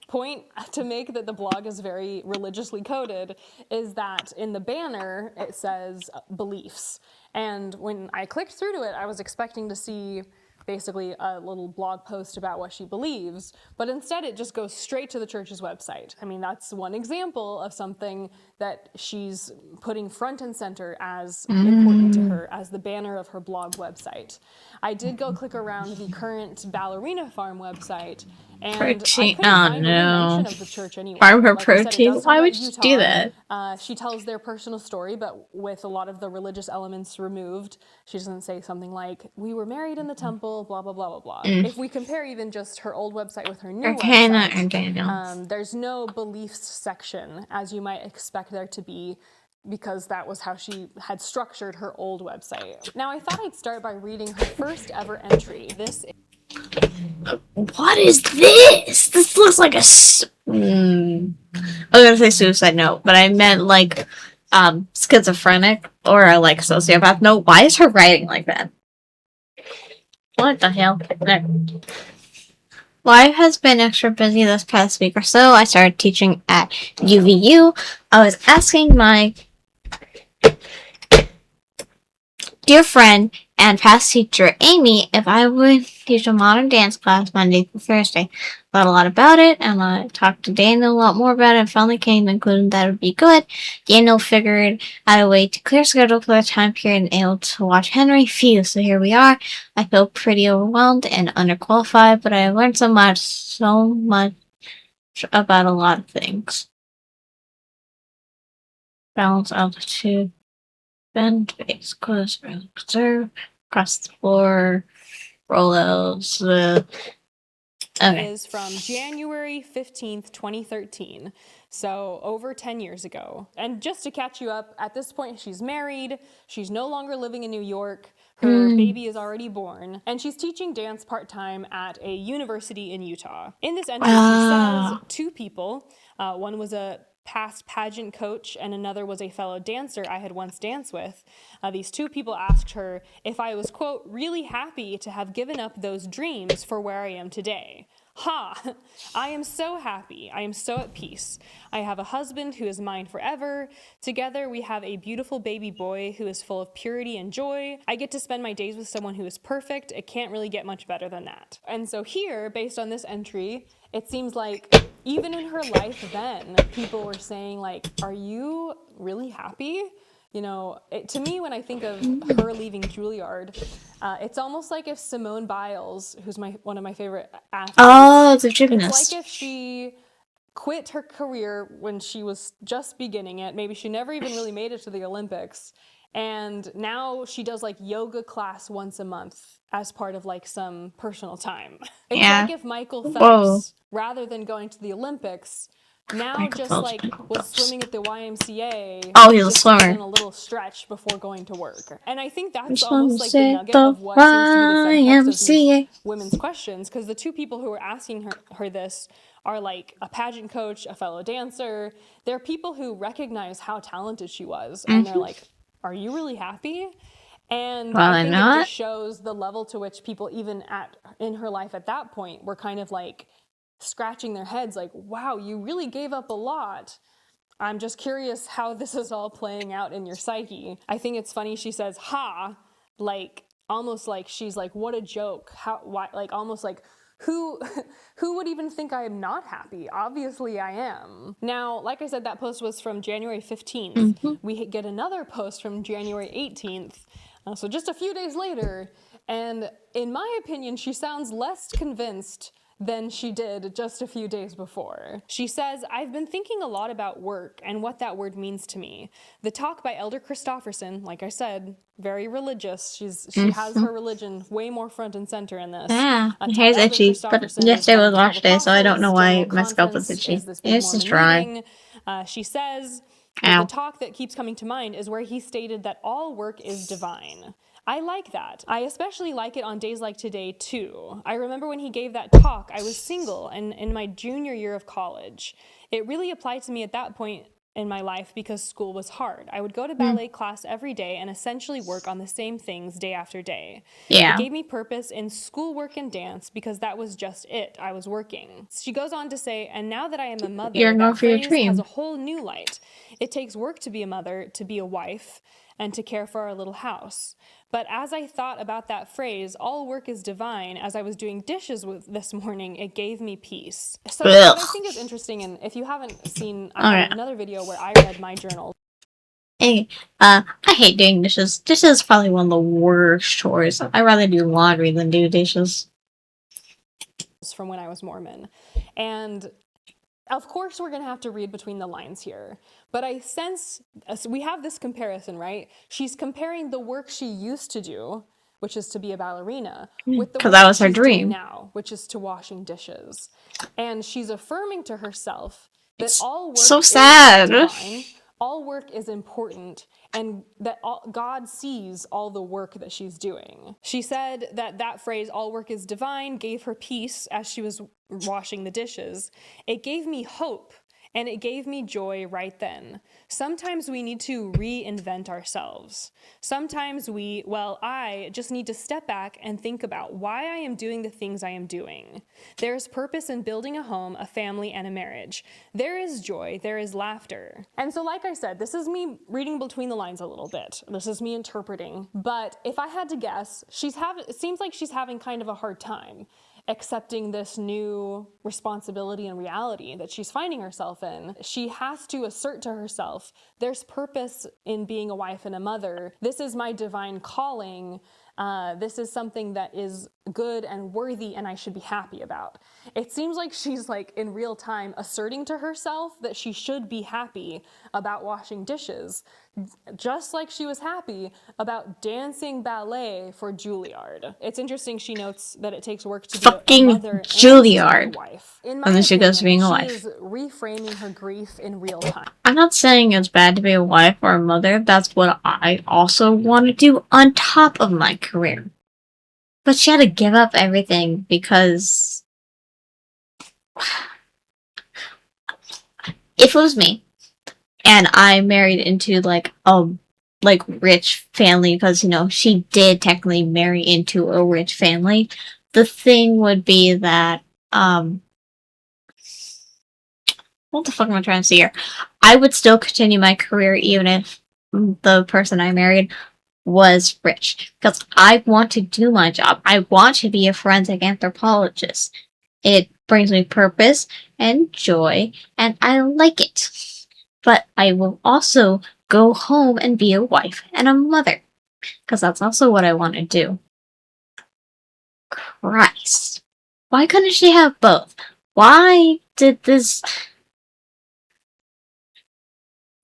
point to make that the blog is very religiously coded is that in the banner it says beliefs. And when I clicked through to it, I was expecting to see basically a little blog post about what she believes, but instead it just goes straight to the church's website. I mean, that's one example of something that she's putting front and center as important to her as the banner of her blog website. I did go click around the current Ballerina Farm website, and I couldn't find any mention of the church anywhere. Farm her protein? Why would you do that? She tells their personal story, but with a lot of the religious elements removed. She doesn't say something like, we were married in the temple, blah, blah, blah, blah, blah. If we compare even just her old website with her new website, there's no beliefs section, as you might expect there to be, because that was how she had structured her old website. Now, I thought I'd start by reading her first ever entry. What is this? This looks like a... I was gonna say suicide note, but I meant like schizophrenic or like sociopath note. Why is her writing like that? What the hell? Life has been extra busy this past week or so. I started teaching at UVU. I was asking my dear friend and past teacher Amy if I would teach a modern dance class Monday through Thursday. Thought a lot about it, and I talked to Daniel a lot more about it and finally came to the conclusion that it would be good. Daniel figured out a way to clear schedule for the time period and able to watch Henry. Phew, so here we are. I feel pretty overwhelmed and underqualified, but I learned so much about a lot of things. Balance, altitude, bend, base, close, observe, across the floor, rollouts, Okay. is from January 15th, 2013. So over 10 years ago. And just to catch you up, at this point she's married, she's no longer living in New York, her baby is already born, and she's teaching dance part-time at a university in Utah. In this entry, she says two people, one was a past pageant coach and another was a fellow dancer I had once danced with. These two people asked her if I was, quote, really happy to have given up those dreams for where I am today. Ha! I am so happy. I am so at peace. I have a husband who is mine forever. Together we have a beautiful baby boy who is full of purity and joy. I get to spend my days with someone who is perfect. It can't really get much better than that. And so here, based on this entry, it seems like even in her life then, people were saying like, are you really happy? You know, to me, when I think of her leaving Juilliard, it's almost like if Simone Biles, who's one of my favorite athletes, the it's gymnast. like if she quit her career when she was just beginning it. Maybe she never even really made it to the Olympics. And now she does like yoga class once a month as part of like some personal time. It's like if Michael Phelps, rather than going to the Olympics, now Michael just Phelps, like Michael was Phelps. swimming at the YMCA. Oh, he's a just to get swimmer. in a little stretch before going to work. And I think that's Just almost like the say nugget the of what seems to be the subtext of these YMCA. women's questions, because the two people who are asking her this are like a pageant coach, a fellow dancer. They're people who recognize how talented she was, and they're like, are you really happy? And Well, I I'm think it not. just shows the level to which people, even in her life at that point, were kind of like scratching their heads like, wow, you really gave up a lot. I'm just curious how this is all playing out in your psyche. I think it's funny she says, ha, like almost like she's like, what a joke. How, why, like almost like, who would even think I am not happy? Obviously I am. Now, like I said, that post was from January 15th. We get another post from January 18th. So just a few days later, and in my opinion, she sounds less convinced than she did just a few days before. She says, I've been thinking a lot about work and what that word means to me. The talk by Elder Christofferson, like I said, very religious. She has her religion way more front and center in this. Yeah, Taught hair's Elder itchy, but Christofferson is yesterday one of was the 12 wash day, so I don't know apostles. why General my scalp was Conference itchy. is this big It's just Mormon dry. meeting. She says, Ow. the talk that keeps coming to mind is where he stated that all work is divine. I like that. I especially like it on days like today, too. I remember when he gave that talk, I was single and in my junior year of college. It really applied to me at that point in my life because school was hard. I would go to ballet class every day and essentially work on the same things day after day. Yeah. It gave me purpose in schoolwork and dance because that was just it. I was working. She goes on to say, and now that I am a mother, You're going that for your phrase dream. has a whole new light. It takes work to be a mother, to be a wife, and to care for our little house. But as I thought about that phrase, all work is divine, as I was doing dishes this morning, it gave me peace. So what I think is interesting, and if you haven't seen, I have another video where I read my journal. Hey, I hate doing dishes. Dishes is probably one of the worst chores. I rather do laundry than do dishes. From when I was Mormon. And of course, we're going to have to read between the lines here. But I sense we have this comparison, right? She's comparing the work she used to do, which is to be a ballerina, with the work that was her she's doing dream. now, which is to washing dishes. And she's affirming to herself that It's all work so is sad. divine, all work is important, and that God sees all the work that she's doing. She said that phrase, all work is divine, gave her peace as she was washing the dishes. It gave me hope, and it gave me joy right then. Sometimes we need to reinvent ourselves. Sometimes I just need to step back and think about why I am doing the things I am doing. There's purpose in building a home, a family, and a marriage. There is joy, there is laughter. And so like I said, this is me reading between the lines a little bit. This is me interpreting. But if I had to guess, it seems like she's having kind of a hard time accepting this new responsibility and reality that she's finding herself in. She has to assert to herself, there's purpose in being a wife and a mother. This is my divine calling. This is something that is good and worthy and I should be happy about. It seems like she's like in real time asserting to herself that she should be happy about washing dishes just like she was happy about dancing ballet for Juilliard. It's interesting she notes that it takes work to be a mother and to be a wife. In my And then she opinion, goes to being a she wife. is reframing her grief in real time. I'm not saying it's bad to be a wife or a mother. That's what I also want to do on top of my career. But she had to give up everything because if it was me and I married into like a rich family, because she did technically marry into a rich family, the thing would be that what the fuck am I trying to say here? I would still continue my career even if the person I married was rich, because I want to do my job. I want to be a forensic anthropologist. It brings me purpose and joy, and I like it. But I will also go home and be a wife and a mother, because that's also what I want to do. Christ. Why couldn't she have both? Why did this...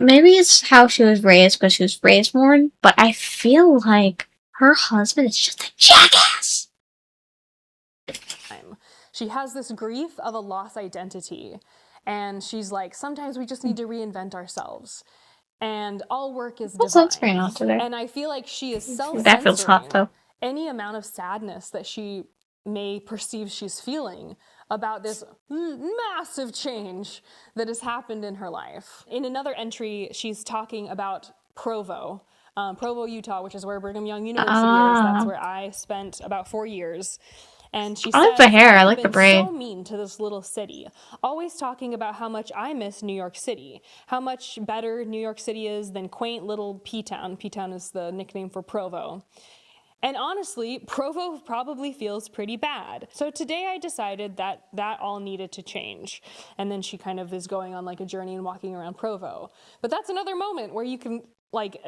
Maybe it's how she was raised, because she was raised more, but I feel like her husband is just a jackass. She has this grief of a lost identity, and she's like, sometimes we just need to reinvent ourselves, and all work is divine. And I feel like she is That feels hot, self-censoring though. any amount of sadness that she may perceive she's feeling about this massive change that has happened in her life. In another entry, she's talking about Provo, Utah, which is where Brigham Young University is. That's where I spent about 4 years. And she says, I like the hair. I I've like the been braid. so mean to this little city, always talking about how much I miss New York City, how much better New York City is than quaint little P-Town. P-Town is the nickname for Provo. And honestly, Provo probably feels pretty bad. So today I decided that all needed to change. And then she kind of is going on like a journey and walking around Provo. But that's another moment where you can,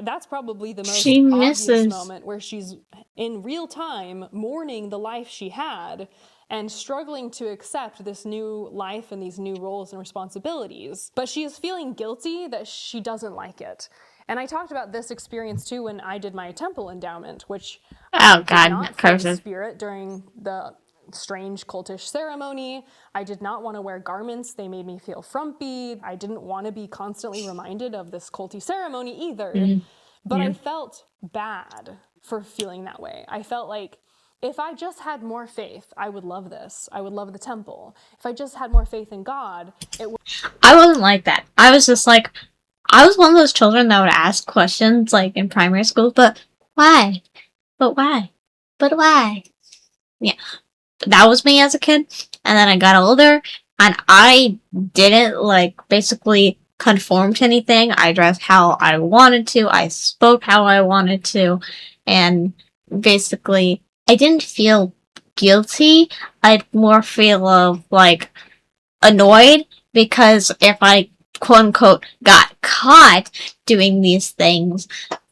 that's probably the most obvious moment where she's in real time mourning the life she had and struggling to accept this new life and these new roles and responsibilities. But she is feeling guilty that she doesn't like it. And I talked about this experience too when I did my temple endowment, which I did not feel the spirit during the strange cultish ceremony. I did not want to wear garments. They made me feel frumpy. I didn't want to be constantly reminded of this culty ceremony either. But I felt bad for feeling that way. I felt like if I just had more faith, I would love this. I would love the temple. If I just had more faith in God, it would... I wasn't like that. I was just like, I was one of those children that would ask questions like in primary school, but why? But why? But why? Yeah. That was me as a kid. And then I got older and I didn't basically conform to anything. I dressed how I wanted to. I spoke how I wanted to. And basically, I didn't feel guilty. I'd more feel of annoyed, because if I quote unquote got caught doing these things,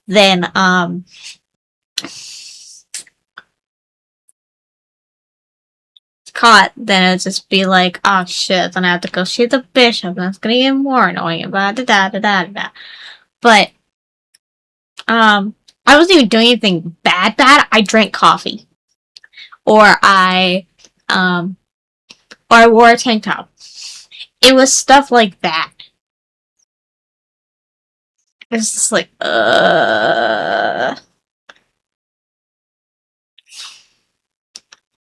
then it'd just be like, oh shit, then I have to go see the bishop, and that's gonna get more annoying. Blah, da, da, da, da, da. But I wasn't even doing anything bad. I drank coffee, or I wore a tank top. It was stuff like that. It's just like,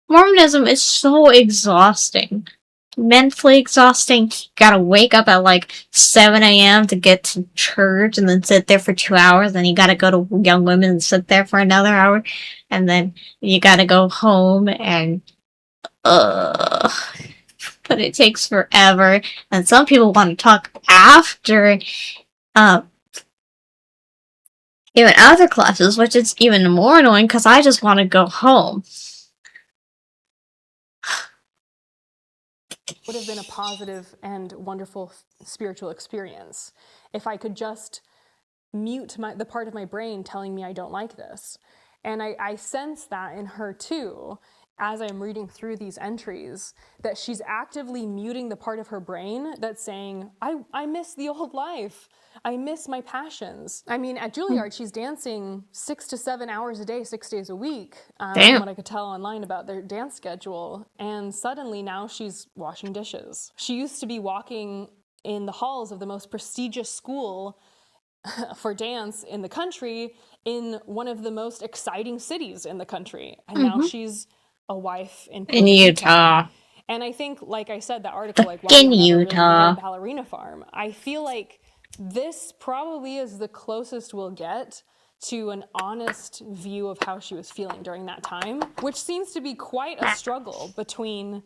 Mormonism is so exhausting. Mentally exhausting. You gotta wake up at 7 a.m. to get to church and then sit there for 2 hours. Then you gotta go to Young Women and sit there for another hour. And then you gotta go home and, but it takes forever. And some people want to talk after, even other classes, which is even more annoying because I just want to go home. Would have been a positive and wonderful spiritual experience if I could just mute the part of my brain telling me I don't like this. And I sense that in her too, as I'm reading through these entries, that she's actively muting the part of her brain that's saying, I miss the old life. I miss my passions. I mean, at Juilliard, she's dancing 6 to 7 hours a day, 6 days a week, from what I could tell online about their dance schedule. And suddenly now she's washing dishes. She used to be walking in the halls of the most prestigious school for dance in the country, in one of the most exciting cities in the country. And now she's a wife in Utah. And I think, like I said, that article, like, why you'll never really need a ballerina farm. I feel like this probably is the closest we'll get to an honest view of how she was feeling during that time, which seems to be quite a struggle between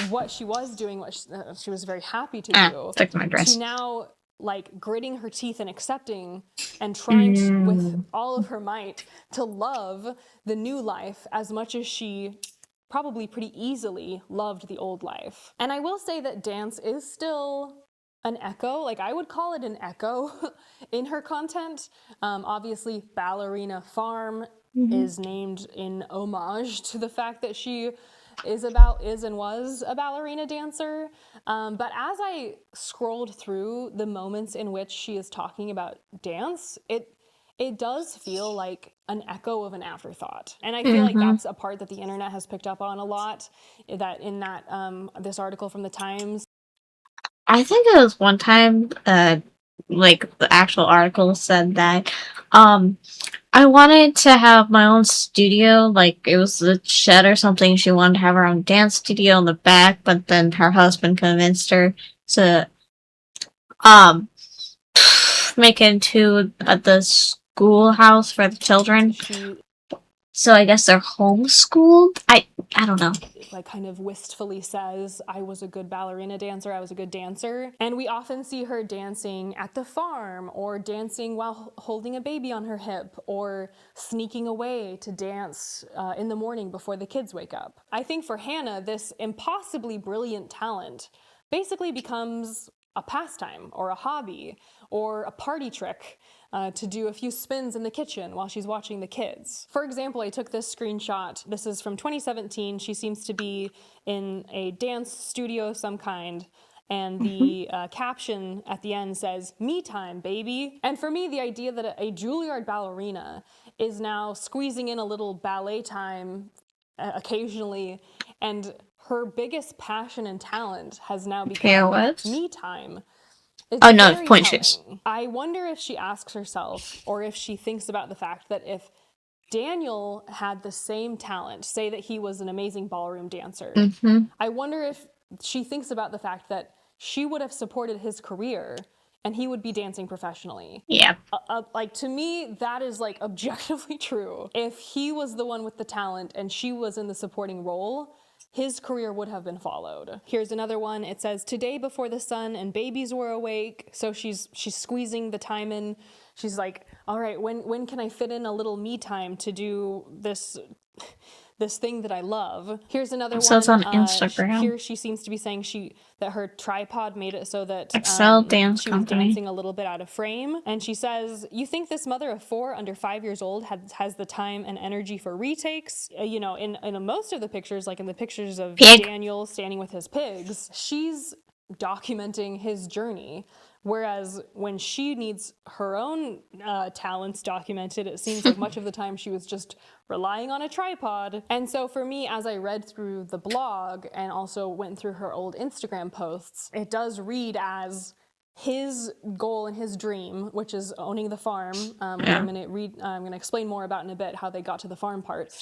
what she was doing, what she was very happy to do, to now like gritting her teeth and accepting and trying to, with all of her might, to love the new life as much as she probably pretty easily loved the old life. And I will say that dance is still an echo, like I would call it an echo in her content. Obviously, Ballerina Farm is named in homage to the fact that she is and was a ballerina dancer. But as I scrolled through the moments in which she is talking about dance, it does feel like an echo of an afterthought. And I feel like that's a part that the internet has picked up on a lot, that in that this article from the Times. I think it was one time, like the actual article said that, I wanted to have my own studio, like it was a shed or something. She wanted to have her own dance studio in the back, but then her husband convinced her to, make it into the schoolhouse for the children. So I guess they're homeschooled. I don't know. Like kind of wistfully says, I was a good ballerina dancer, I was a good dancer. And we often see her dancing at the farm, or dancing while holding a baby on her hip, or sneaking away to dance in the morning before the kids wake up. I think for Hannah, this impossibly brilliant talent basically becomes a pastime or a hobby or a party trick to do a few spins in the kitchen while she's watching the kids. For example, I took this screenshot. This is from 2017. She seems to be in a dance studio of some kind, and the caption at the end says, "Me time, baby." And for me, the idea that a Juilliard ballerina is now squeezing in a little ballet time occasionally, and her biggest passion and talent has now become me time. It's point telling. I wonder if she asks herself, or if she thinks about the fact that if Daniel had the same talent, say that he was an amazing ballroom dancer, I wonder if she thinks about the fact that she would have supported his career and he would be dancing professionally. Yeah. Like, to me, that is like objectively true. If he was the one with the talent and she was in the supporting role, his career would have been followed. Here's another one. It says, "Today before the sun and babies were awake." So she's squeezing the time in. She's like, all right, when can I fit in a little me time to do this thing that I love? Here's another one. It's on Instagram. Here she seems to be saying that her tripod made it so that she was dancing a little bit out of frame. And she says, "You think this mother of 4 under 5 years old has the time and energy for retakes?" In most of the pictures, like in the pictures of Daniel standing with his pigs, she's documenting his journey. Whereas when she needs her own talents documented, it seems like much of the time she was just relying on a tripod. And so for me, as I read through the blog and also went through her old Instagram posts, it does read as his goal and his dream, which is owning the farm, which I'm going to explain more about in a bit, how they got to the farm part,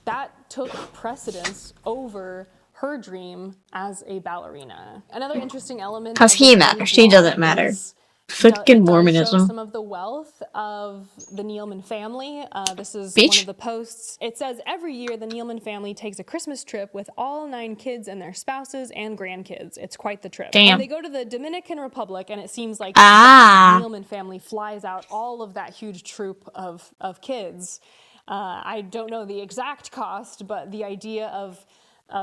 that took precedence over her dream as a ballerina. Another interesting element, because he matters, she doesn't matter. Freaking Mormonism. Show some of the wealth of the Nealman family. This is one of the posts. It says, "Every year the Nealman family takes a Christmas trip with all 9 kids and their spouses and grandkids. It's quite the trip." Damn. And they go to the Dominican Republic, and it seems like the Nealman family flies out all of that huge troop of kids. I don't know the exact cost, but the idea of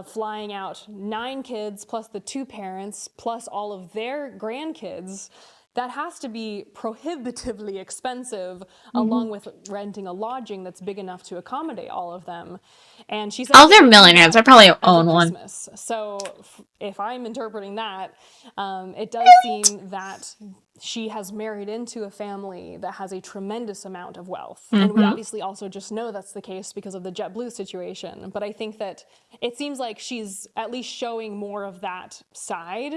flying out 9 kids plus the 2 parents plus all of their grandkids that has to be prohibitively expensive, along with renting a lodging that's big enough to accommodate all of them. And she said, oh, they're millionaires. They probably own one. So if I'm interpreting that, it does seem that she has married into a family that has a tremendous amount of wealth. And we obviously also just know that's the case because of the JetBlue situation. But I think that it seems like she's at least showing more of that side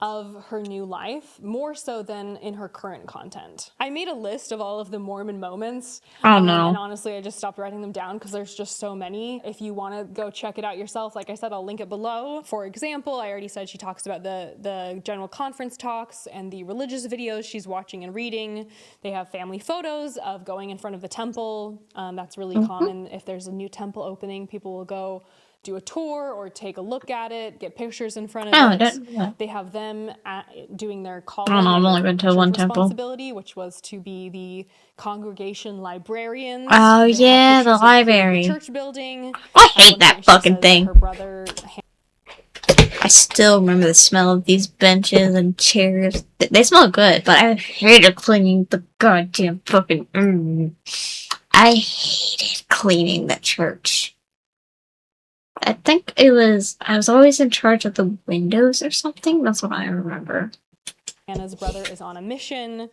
of her new life, more so than in her current content. I made a list of all of the Mormon moments. Oh, no. And honestly, I just stopped writing them down because there's just so many. If you want to go check it out yourself, like I said, I'll link it below. For example, I already said she talks about the general conference talks and the religious videos she's watching and reading. They have family photos of going in front of the temple. That's really common. If there's a new temple opening, people will go do a tour or take a look at it, get pictures in front of it. They have them doing their calling. I don't know, I've only been to one temple. Responsibility, which was to be the congregation librarians. Oh, yeah, the library. The church building. I hate that fucking thing. Her brother. I still remember the smell of these benches and chairs. They smell good, but I hated cleaning the goddamn fucking. I hated cleaning the church. I think I was always in charge of the windows or something. That's what I remember. Hannah's brother is on a mission.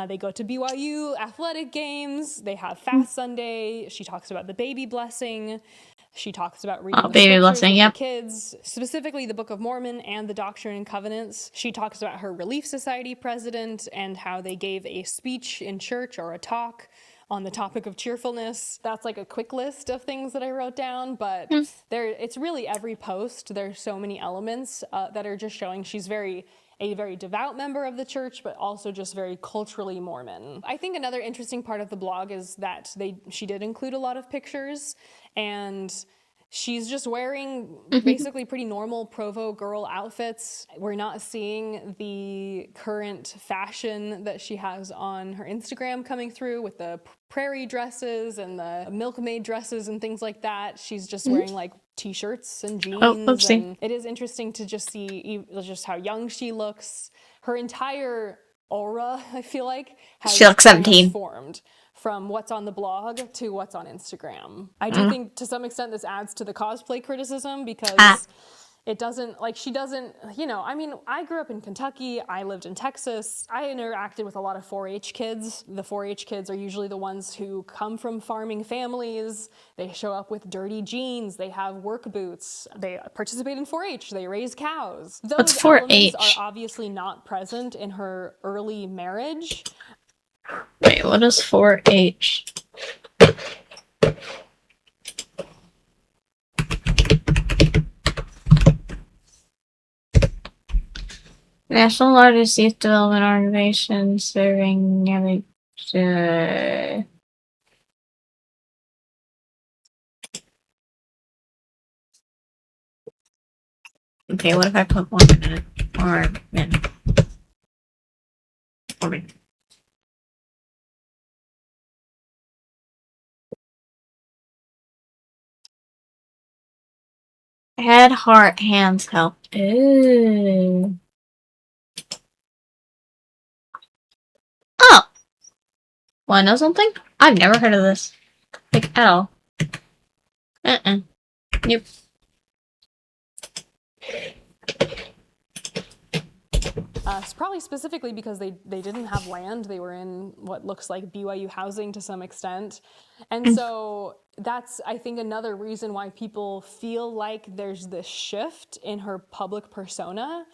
They go to BYU athletic games. They have Fast Sunday. She talks about the baby blessing. She talks about reading the baby blessing, with the kids, specifically the Book of Mormon and the Doctrine and Covenants. She talks about her Relief Society president and how they gave a speech in church or a talk on the topic of cheerfulness. That's like a quick list of things that I wrote down, but it's really every post. There's so many elements that are just showing she's a very devout member of the church, but also just very culturally Mormon. I think another interesting part of the blog is that she did include a lot of pictures, and she's just wearing basically pretty normal Provo girl outfits. We're not seeing the current fashion that she has on her Instagram coming through with the prairie dresses and the milkmaid dresses and things like that. She's just wearing like t-shirts and jeans. And it is interesting to just see just how young she looks. Her entire aura, I feel like, has she looks 17. Formed from what's on the blog to what's on Instagram. I do think to some extent this adds to the cosplay criticism because it doesn't, like, she doesn't, I mean, I grew up in Kentucky, I lived in Texas, I interacted with a lot of 4-H kids. The 4-H kids are usually the ones who come from farming families. They show up with dirty jeans, they have work boots, they participate in 4-H, they raise cows. Those elements are obviously not present in her early marriage. Wait, what is 4-H? National largest youth development organization serving nearly. Okay, what if I put 1 minute or minute? 1 minute. Head, heart, hands, help. Ooh. Oh! Wanna know something? I've never heard of this. Like, at all. Nope. It's probably specifically because they didn't have land. They were in what looks like BYU housing to some extent. And so that's, I think, another reason why people feel like there's this shift in her public persona.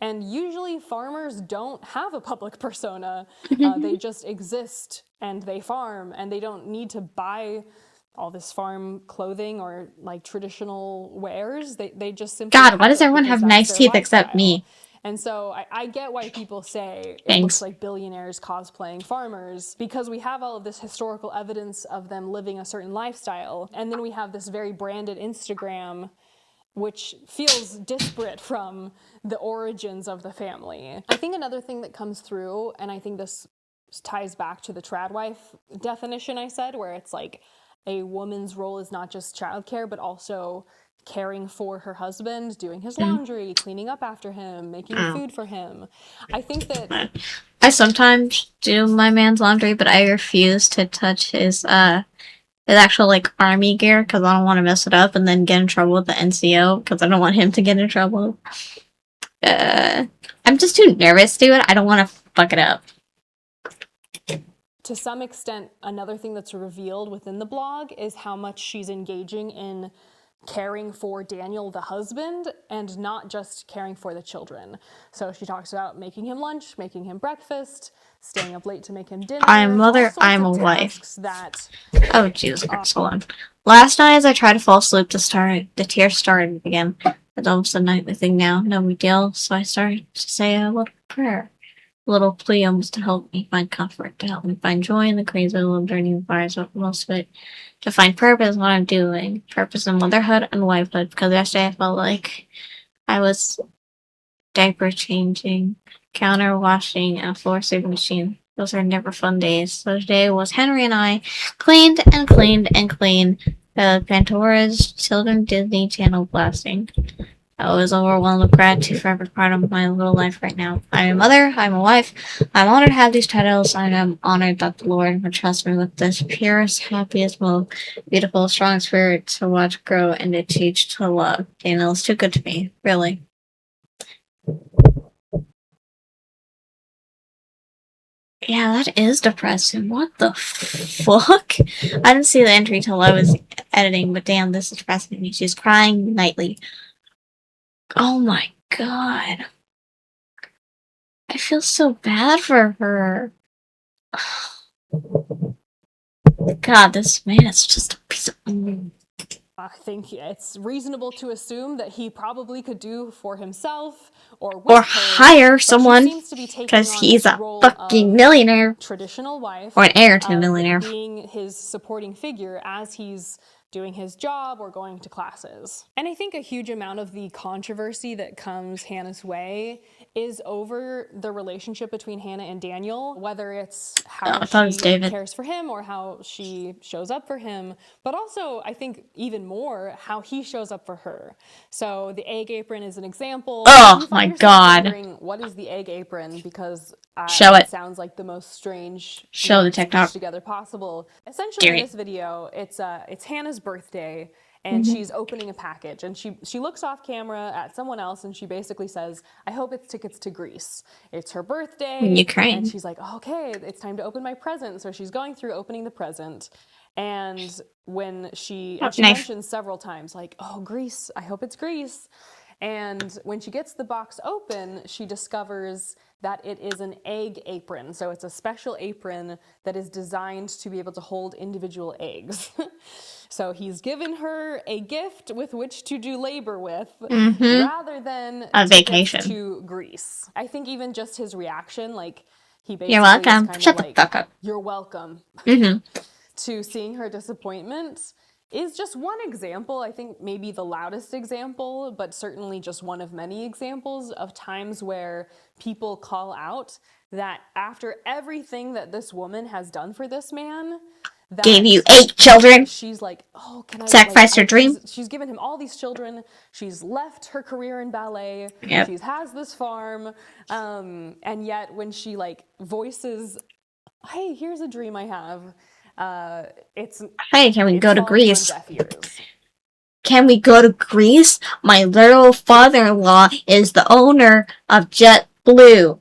And usually farmers don't have a public persona. They just exist and they farm and they don't need to buy all this farm clothing or like traditional wares. They just simply God, why does everyone have nice teeth except me? And so I get why people say Thanks. It looks like billionaires cosplaying farmers, because we have all of this historical evidence of them living a certain lifestyle. And then we have this very branded Instagram, which feels disparate from the origins of the family. I think another thing that comes through, and I think this ties back to the TradWife definition I said, where it's like a woman's role is not just childcare, but also caring for her husband, doing his laundry, cleaning up after him, making food for him. I think that I sometimes do my man's laundry, but I refuse to touch his actual like army gear because I don't want to mess it up and then get in trouble with the NCO because I don't want him to get in trouble. I'm just too nervous to do it. I don't want to fuck it up. To some extent, another thing that's revealed within the blog is how much she's engaging in caring for Daniel, the husband, and not just caring for the children. So she talks about making him lunch, making him breakfast, staying up late to make him dinner. I'm a mother, I'm a wife. That oh, Jesus Christ, hold on. Last night as I tried to fall asleep, the tears started again. It's almost a nightly thing now, no big deal. So I started to say a little prayer. A little plea almost to help me find comfort, to help me find joy in the crazy little journey of fires, but most of it to find purpose in what I'm doing. Purpose in motherhood and wifehood, because yesterday I felt like I was diaper changing, counter washing, and a floor sweeping machine. Those are never fun days. So today was Henry and I cleaned and cleaned and cleaned Pandora's Children Disney Channel blasting. I was overwhelmed with gratitude for every part of my little life right now. I'm a mother, I'm a wife, I'm honored to have these titles, and I'm honored that the Lord would trust me with this purest, happiest, most beautiful, strong spirit to watch grow and to teach to love. Daniel is too good to me, really. Yeah, that is depressing. What the fuck? I didn't see the entry till I was editing, but damn, this is depressing me. She's crying nightly. Oh my god. I feel so bad for her. God, this man is just a piece of... I think it's reasonable to assume that he probably could do for himself or hire someone because he's a fucking millionaire, traditional wife, or an heir to a millionaire, being his supporting figure as he's doing his job or going to classes. And I think a huge amount of the controversy that comes Hannah's way is over the relationship between Hannah and Daniel, whether it's how she cares for him or how she shows up for him, but also I think even more how he shows up for her. So the egg apron is an example. Oh my god. Wondering, what is the egg apron? Because it sounds like the most strange the TikTok together possible. Essentially, in this video, it's Hannah's birthday, and she's opening a package, and she looks off camera at someone else, and she basically says, "I hope it's tickets to Greece." It's her birthday, Ukraine, and she's like, oh, "Okay, it's time to open my present." So she's going through opening the present, and when she mentions several times, like, "Oh, Greece, I hope it's Greece." And when she gets the box open, she discovers that it is an egg apron. So it's a special apron that is designed to be able to hold individual eggs. So he's given her a gift with which to do labor with, rather than a vacation to Greece. I think even just his reaction, like, he basically "You're welcome. Shut the fuck up. You're welcome." To seeing her disappointment is just one example, I think maybe the loudest example, but certainly just one of many examples of times where people call out that after everything that this woman has done for this man, that gave you 8 children, she's like, "Oh, can I sacrifice her dream?" She's given him all these children. She's left her career in ballet. Yep. She has this farm, and yet when she like voices, "Hey, here's a dream I have," "Hey, can we go to Greece? Can we go to Greece? My literal father-in-law is the owner of JetBlue.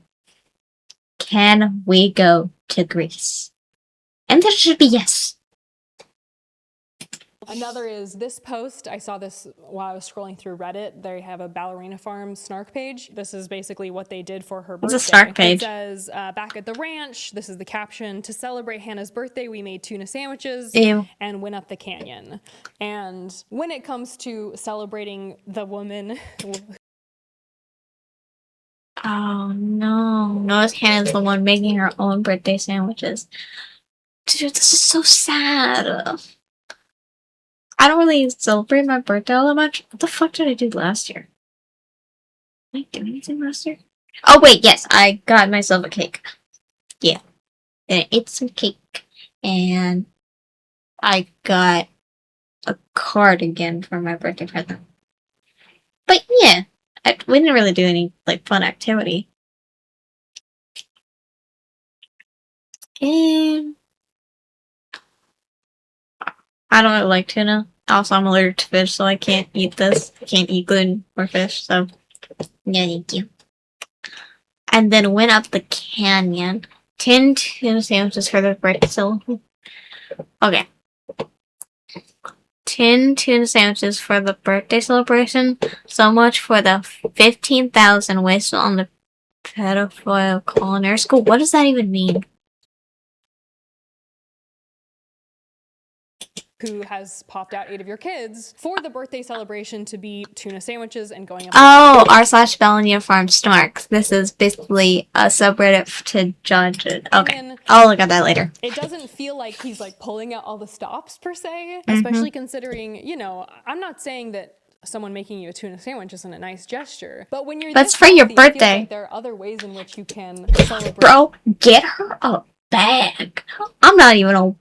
Can we go to Greece?" And there should be yes. Another is this post. I saw this while I was scrolling through Reddit. They have a ballerina farm snark page. This is basically what they did for her birthday. It's a snark page. It says, "Back at the ranch," this is the caption, "to celebrate Hannah's birthday, we made tuna sandwiches and went up the canyon." And when it comes to celebrating the woman... Oh no. Notice Hannah's the one making her own birthday sandwiches. Dude, this is so sad. I don't really celebrate my birthday all that much. What the fuck did I do last year? Did I do anything last year? Oh wait, yes, I got myself a cake. Yeah. And I ate some cake. And I got a cardigan for my birthday present. But yeah, we didn't really do any like fun activity. And I don't really like tuna. Also, I'm allergic to fish, so I can't eat this. I can't eat gluten or fish, so no thank you. And then went up the canyon. 10 tuna sandwiches for the birthday celebration. Okay. 10 tuna sandwiches for the birthday celebration. So much for the 15,000 wasted on the pedophile culinary school. What does that even mean? Who has popped out 8 of your kids for the birthday celebration to be tuna sandwiches and going up. Oh, r/Bellingham Farm Snarks. This is basically a subreddit to judge it. Okay. I'll look at that later. It doesn't feel like he's like pulling out all the stops per se, especially considering, you know, I'm not saying that someone making you a tuna sandwich isn't a nice gesture, but when you're That's this for your wealthy, I feel birthday. like there are other ways in which you can celebrate. Bro, get her a bag. I'm not even a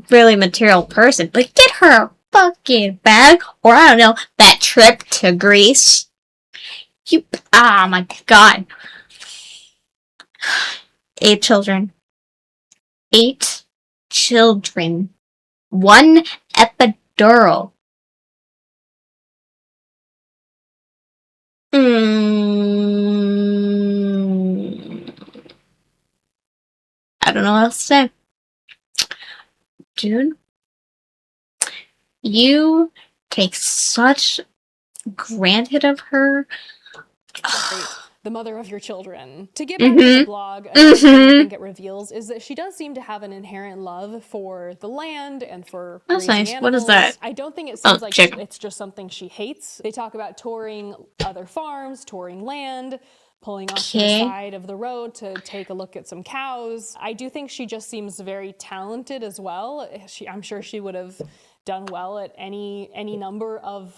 really material person, but get her a fucking bag, or I don't know, that trip to Greece. Oh my god. 8 children. 8 children. 1 epidural. I don't know what else to say. Dude, you take such granted of her. The mother of your children. To get back to the blog, another thing I think it reveals is that she does seem to have an inherent love for the land and for raising nice. animals. What is that? I don't think it seems like chicken. it's just something she hates. They talk about touring other farms, touring land, pulling off to the side of the road to take a look at some cows. I do think she just seems very talented as well. I'm sure she would have done well at any number of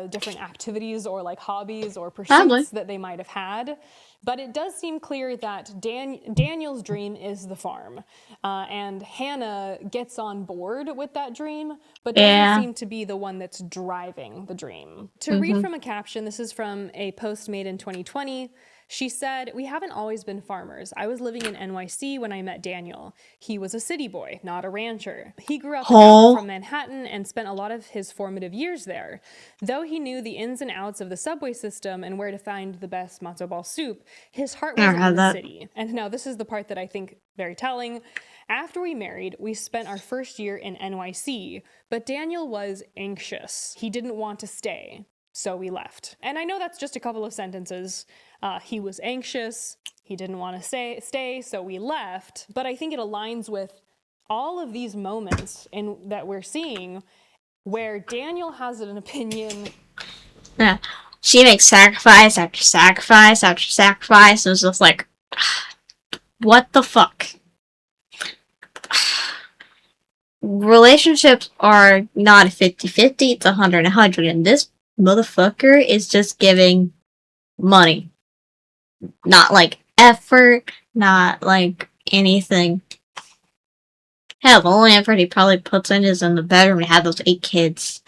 different activities or like hobbies or pursuits that they might have had. But it does seem clear that Daniel's dream is the farm. And Hannah gets on board with that dream, but doesn't seem to be the one that's driving the dream. To read from a caption, this is from a post made in 2020. She said, "We haven't always been farmers. I was living in NYC when I met Daniel. He was a city boy, not a rancher. He grew up an hour from Manhattan and spent a lot of his formative years there. Though he knew the ins and outs of the subway system and where to find the best matzo ball soup, his heart wasn't in the city." And now this is the part that I think very telling. "After we married, we spent our first year in NYC, but Daniel was anxious. He didn't want to stay. So we left." And I know that's just a couple of sentences. He was anxious. He didn't want to stay, so we left. But I think it aligns with all of these moments that we're seeing where Daniel has an opinion. Yeah. She makes sacrifice after sacrifice after sacrifice. It was just like, what the fuck? Relationships are not a 50-50, it's 100-100, and this motherfucker is just giving money. Not like effort, not like anything. Hell, the only effort he probably puts in is in the bedroom to have those 8 kids.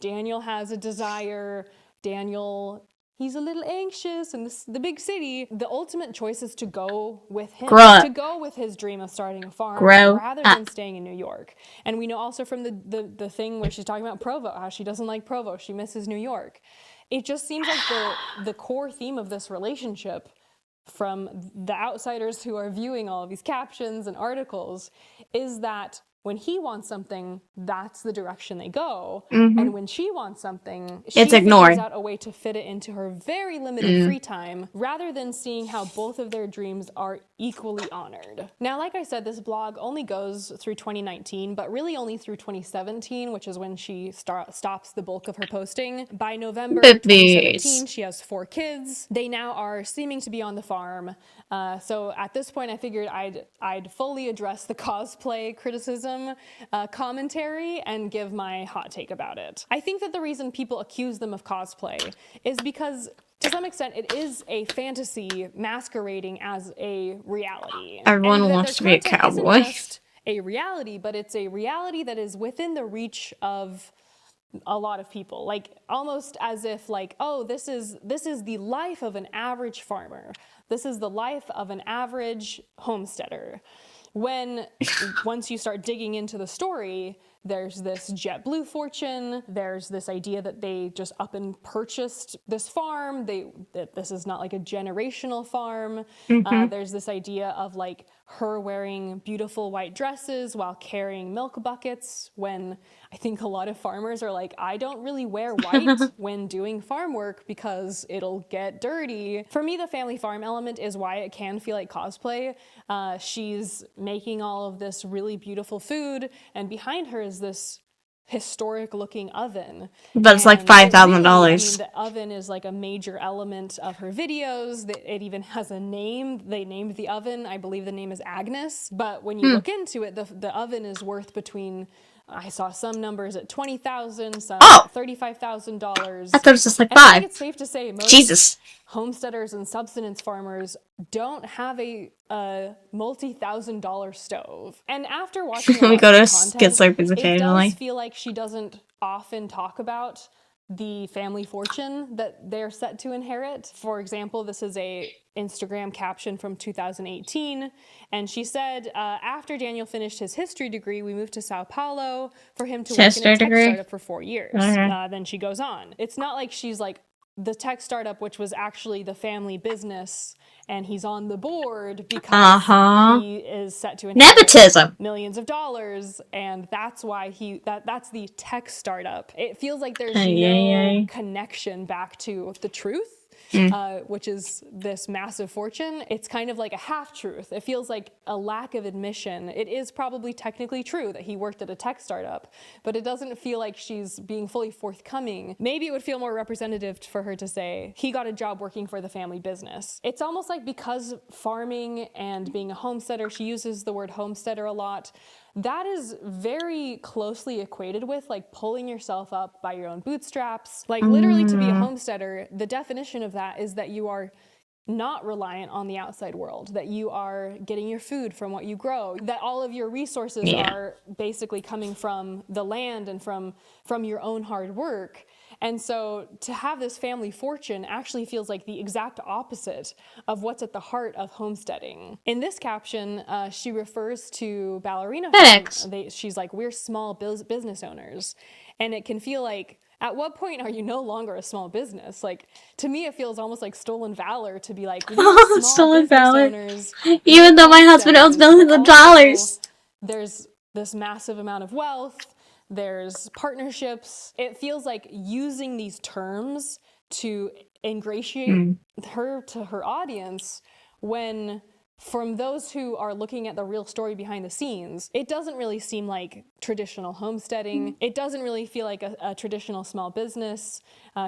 Daniel has a desire. Daniel, he's a little anxious in the big city. The ultimate choice is to go with him. To go with his dream of starting a farm rather than staying in New York. And we know also from the thing where she's talking about Provo, how she doesn't like Provo. She misses New York. It just seems like the core theme of this relationship from the outsiders who are viewing all of these captions and articles is that when he wants something, that's the direction they go. And when she wants something, she figures out a way to fit it into her very limited free time, rather than seeing how both of their dreams are equally honored. Now, like I said, this blog only goes through 2019, but really only through 2017, which is when she stops the bulk of her posting. By November 2017, she has 4 kids. They now are seeming to be on the farm. So at this point, I figured I'd fully address the cosplay criticism commentary and give my hot take about it. I think that the reason people accuse them of cosplay is because, to some extent, it is a fantasy masquerading as a reality. Everyone wants to be a cowboy. Isn't just a reality, but it's a reality that is within the reach of a lot of people, like almost as if like, oh, this is the life of an average farmer. This is the life of an average homesteader. Once you start digging into the story, there's this JetBlue fortune. There's this idea that they just up and purchased this farm. That this is not like a generational farm. There's this idea of like her wearing beautiful white dresses while carrying milk buckets, when I think a lot of farmers are like, I don't really wear white when doing farm work because it'll get dirty. For me, the family farm element is why it can feel like cosplay. She's making all of this really beautiful food, and behind her is this historic looking oven. But it's like $5,000. I mean, the oven is like a major element of her videos. It even has a name. They named the oven, I believe the name is Agnes. But when you look into it, the oven is worth between, I saw some numbers at $20,000, some at $35,000. I thought it was just like and I think $5,000. it's safe to say most Jesus. homesteaders and subsistence farmers don't have a multi-$1,000 stove. And after watching We go to get content, Slurpees it occasionally. does feel like she doesn't often talk about the family fortune that they're set to inherit. For example, this is a Instagram caption from 2018, and she said, after Daniel finished his history degree, we moved to Sao Paulo for him to work in a tech startup for 4 years. Then she goes on. It's not like she's like, the tech startup, which was actually the family business, and he's on the board because he is set to inherit nepotism, millions of dollars, and that's why that's the tech startup. It feels like there's no connection back to the truth. Which is this massive fortune. It's kind of like a half-truth. It feels like a lack of admission. It is probably technically true that he worked at a tech startup, but it doesn't feel like she's being fully forthcoming. Maybe it would feel more representative for her to say, he got a job working for the family business. It's almost like because farming and being a homesteader, she uses the word homesteader a lot, that is very closely equated with like pulling yourself up by your own bootstraps. Like literally to be a homesteader, the definition of that is that you are not reliant on the outside world, that you are getting your food from what you grow, that all of your resources are basically coming from the land and from your own hard work. And so to have this family fortune actually feels like the exact opposite of what's at the heart of homesteading. In this caption, she refers to ballerina farm. She's like, we're small business owners. And it can feel like, at what point are you no longer a small business? Like, to me, it feels almost like stolen valor to be like, we're small business owners. Even though my husband owns millions of dollars. There's this massive amount of wealth. There's partnerships. It feels like using these terms to ingratiate her to her audience, when from those who are looking at the real story behind the scenes, it doesn't really seem like traditional homesteading. It doesn't really feel like a traditional small business.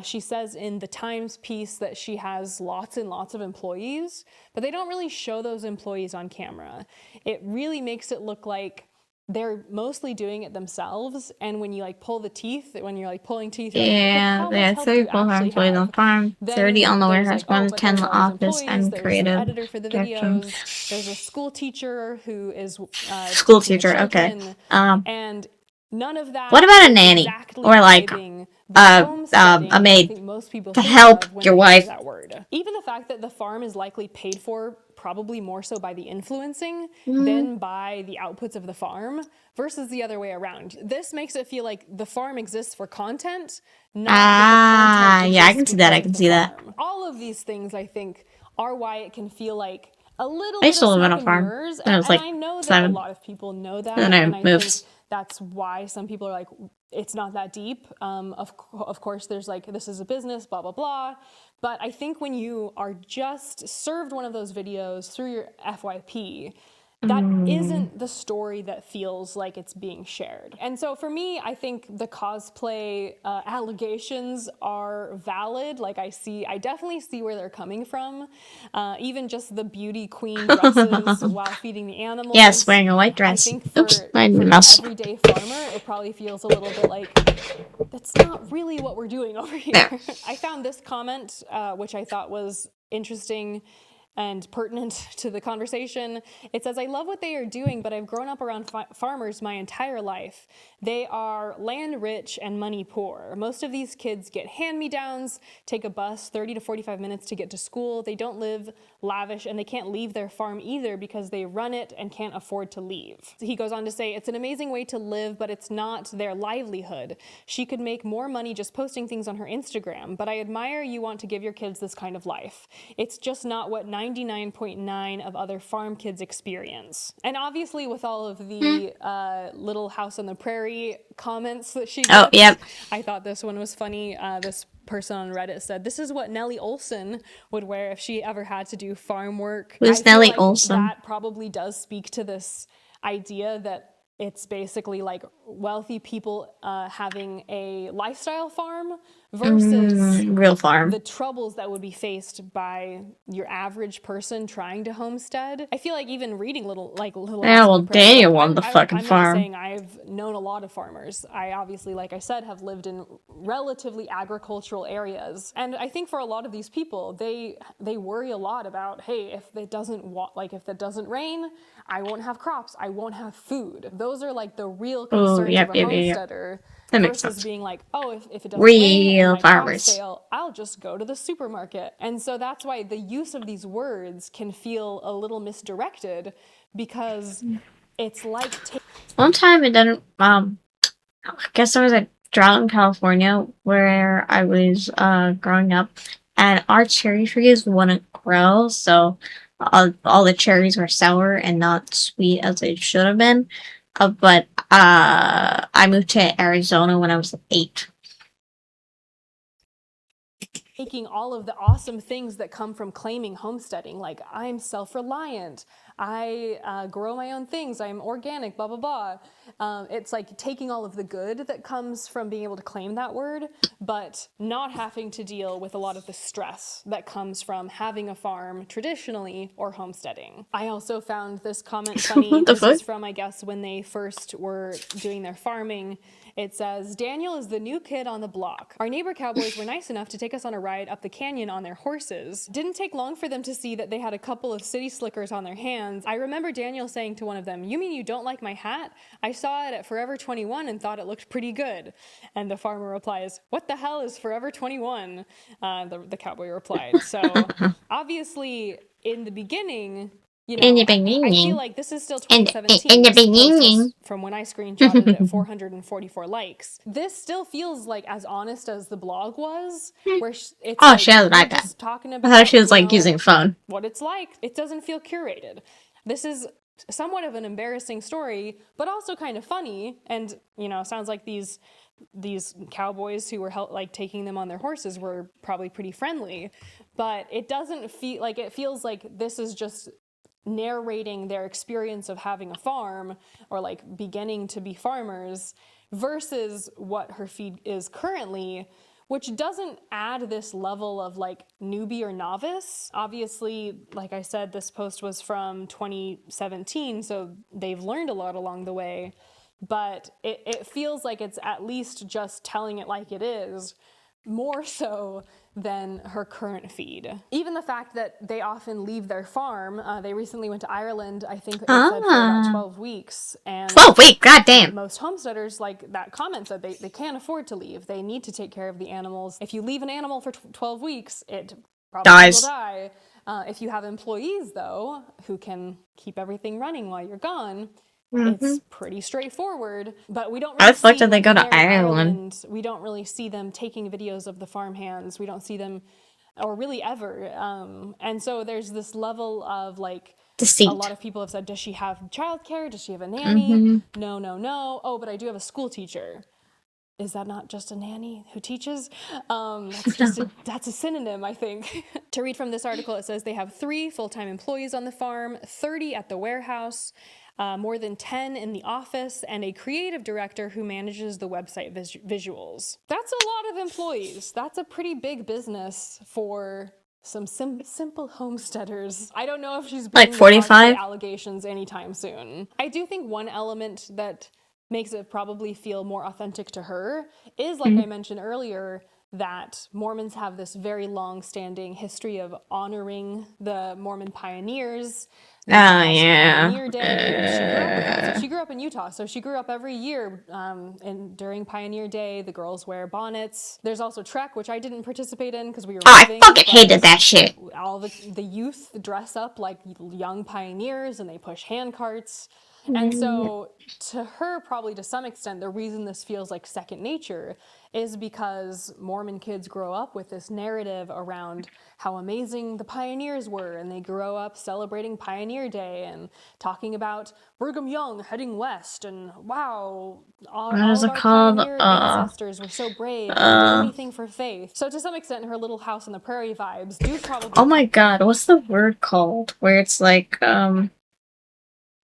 She says in the Times piece that she has lots and lots of employees, but they don't really show those employees on camera. It really makes it look like they're mostly doing it themselves, and when you like pull the teeth, when you're like pulling teeth, you're like, 30 full-time employees on farm, 30 on the warehouse, 10 in the office, and creative editor for the videos. There's a school teacher who is school teacher. Okay. And none of that. What about a nanny or like a maid to help your wife? Even the fact that the farm is likely paid for probably more so by the influencing than by the outputs of the farm versus the other way around. This makes it feel like the farm exists for content, not that the content I can see that. I can see that. All of these things, I think, are why it can feel like a little I bit used to of live on a smoke and farm. mirrors. And I was like I know that 7. a lot of people know that. And then I think moved. that's why some people are like, it's not that deep. Of course, there's like, this is a business, blah, blah, blah. But I think when you are just served one of those videos through your FYP, that isn't the story that feels like it's being shared. And so for me, I think the cosplay allegations are valid. Like I definitely see where they're coming from. Even just the beauty queen dresses while feeding the animals. Yes, wearing a white dress. I think for the everyday farmer, it probably feels a little bit like, that's not really what we're doing over here. I found this comment, which I thought was interesting. and pertinent to the conversation. It says, I love what they are doing, but I've grown up around farmers my entire life. They are land rich and money poor. Most of these kids get hand-me-downs, take a bus 30 to 45 minutes to get to school. They don't live lavish, and they can't leave their farm either because they run it and can't afford to leave. He goes on to say, it's an amazing way to live, but it's not their livelihood. She could make more money just posting things on her Instagram, but I admire you want to give your kids this kind of life. It's just not what 99.9% of other farm kids experience. And obviously with all of the Little House on the Prairie comments that she gets, Oh, yep. I thought this one was funny. This person on Reddit said, this is what Nellie Olson would wear if she ever had to do farm work. Who's Nellie Olson? That probably does speak to this idea that it's basically like wealthy people having a lifestyle farm versus real farm. the troubles that would be faced by your average person trying to homestead. I feel like even reading Little Yeah, House well, on the Prairie, Daniel won the fucking I'm farm. not saying I've known a lot of farmers. I obviously, like I said, have lived in relatively agricultural areas. And I think for a lot of these people, they worry a lot about, hey, if it doesn't rain, I won't have crops, I won't have food. Those are like the real concerns of a homesteader. That makes versus sense. being like, oh, if it doesn't rain and my farmers. crops fail, I'll just go to the supermarket. And so that's why the use of these words can feel a little misdirected, because it's like one time it didn't. I guess there was a drought in California where I was growing up, and our cherry trees wouldn't grow, so all the cherries were sour and not sweet as they should have been. But I moved to Arizona when I was 8. taking all of the awesome things that come from claiming homesteading, like I'm self-reliant, I grow my own things, I'm organic, blah, blah, blah. It's like taking all of the good that comes from being able to claim that word, but not having to deal with a lot of the stress that comes from having a farm traditionally or homesteading. I also found this comment funny. This is from, I guess, when they first were doing their farming. It says, Daniel is the new kid on the block. Our neighbor cowboys were nice enough to take us on a ride up the canyon on their horses. Didn't take long for them to see that they had a couple of city slickers on their hands. I remember Daniel saying to one of them, you mean you don't like my hat? I saw it at Forever 21 and thought it looked pretty good. And the farmer replies, what the hell is Forever 21? The cowboy replied. So obviously in the beginning, you know, I feel like this is still 2017. This post was from when I screenshotted it at 444 likes. This still feels like as honest as the blog was, where it's she like, has an we're iPad. just talking about, I thought she was like using a phone. what it's like. It doesn't feel curated. This is somewhat of an embarrassing story, but also kind of funny. And, you know, sounds like these cowboys who were like taking them on their horses were probably pretty friendly, but it doesn't feel like, it feels like this is just narrating their experience of having a farm or like beginning to be farmers versus what her feed is currently, which doesn't add this level of like newbie or novice. Obviously, like I said, this post was from 2017, so they've learned a lot along the way, but it feels like it's at least just telling it like it is, more so than her current feed. Even the fact that they often leave their farm, they recently went to Ireland, I think it said for about 12 weeks. And 12 weeks, goddamn. Most homesteaders, like that comment said, they can't afford to leave. They need to take care of the animals. If you leave an animal for 12 weeks, it probably will die. If you have employees, though, who can keep everything running while you're gone, it's pretty straightforward, but we don't really see they go to Ireland. We don't really see them taking videos of the farmhands. We don't see them, or really ever. And so there's this level of like, deceit. A lot of people have said, does she have childcare? Does she have a nanny? No. Oh, but I do have a school teacher. Is that not just a nanny who teaches? That's a synonym, I think. To read from this article, it says they have 3 full-time employees on the farm, 30 at the warehouse, more than 10 in the office, and a creative director who manages the website visuals. That's a lot of employees. That's a pretty big business for some simple homesteaders. I don't know if she's bringing like 45 allegations anytime soon. I do think one element that makes it probably feel more authentic to her is, like I mentioned earlier, that Mormons have this very long-standing history of honoring the Mormon pioneers. There's Pioneer Day. She grew up with that. So she grew up in Utah. So she grew up every year, and during Pioneer Day, the girls wear bonnets. There's also Trek, which I didn't participate in because we were moving. I fucking hated that shit. All the youth dress up like young pioneers, and they push hand carts. And so to her, probably to some extent, the reason this feels like second nature is because Mormon kids grow up with this narrative around how amazing the pioneers were, and they grow up celebrating Pioneer Day and talking about Brigham Young heading west, and wow, all of our pioneer ancestors were so brave and they did anything for faith. So to some extent, her Little House on the Prairie vibes do probably oh my god, what's the word called? Where it's like,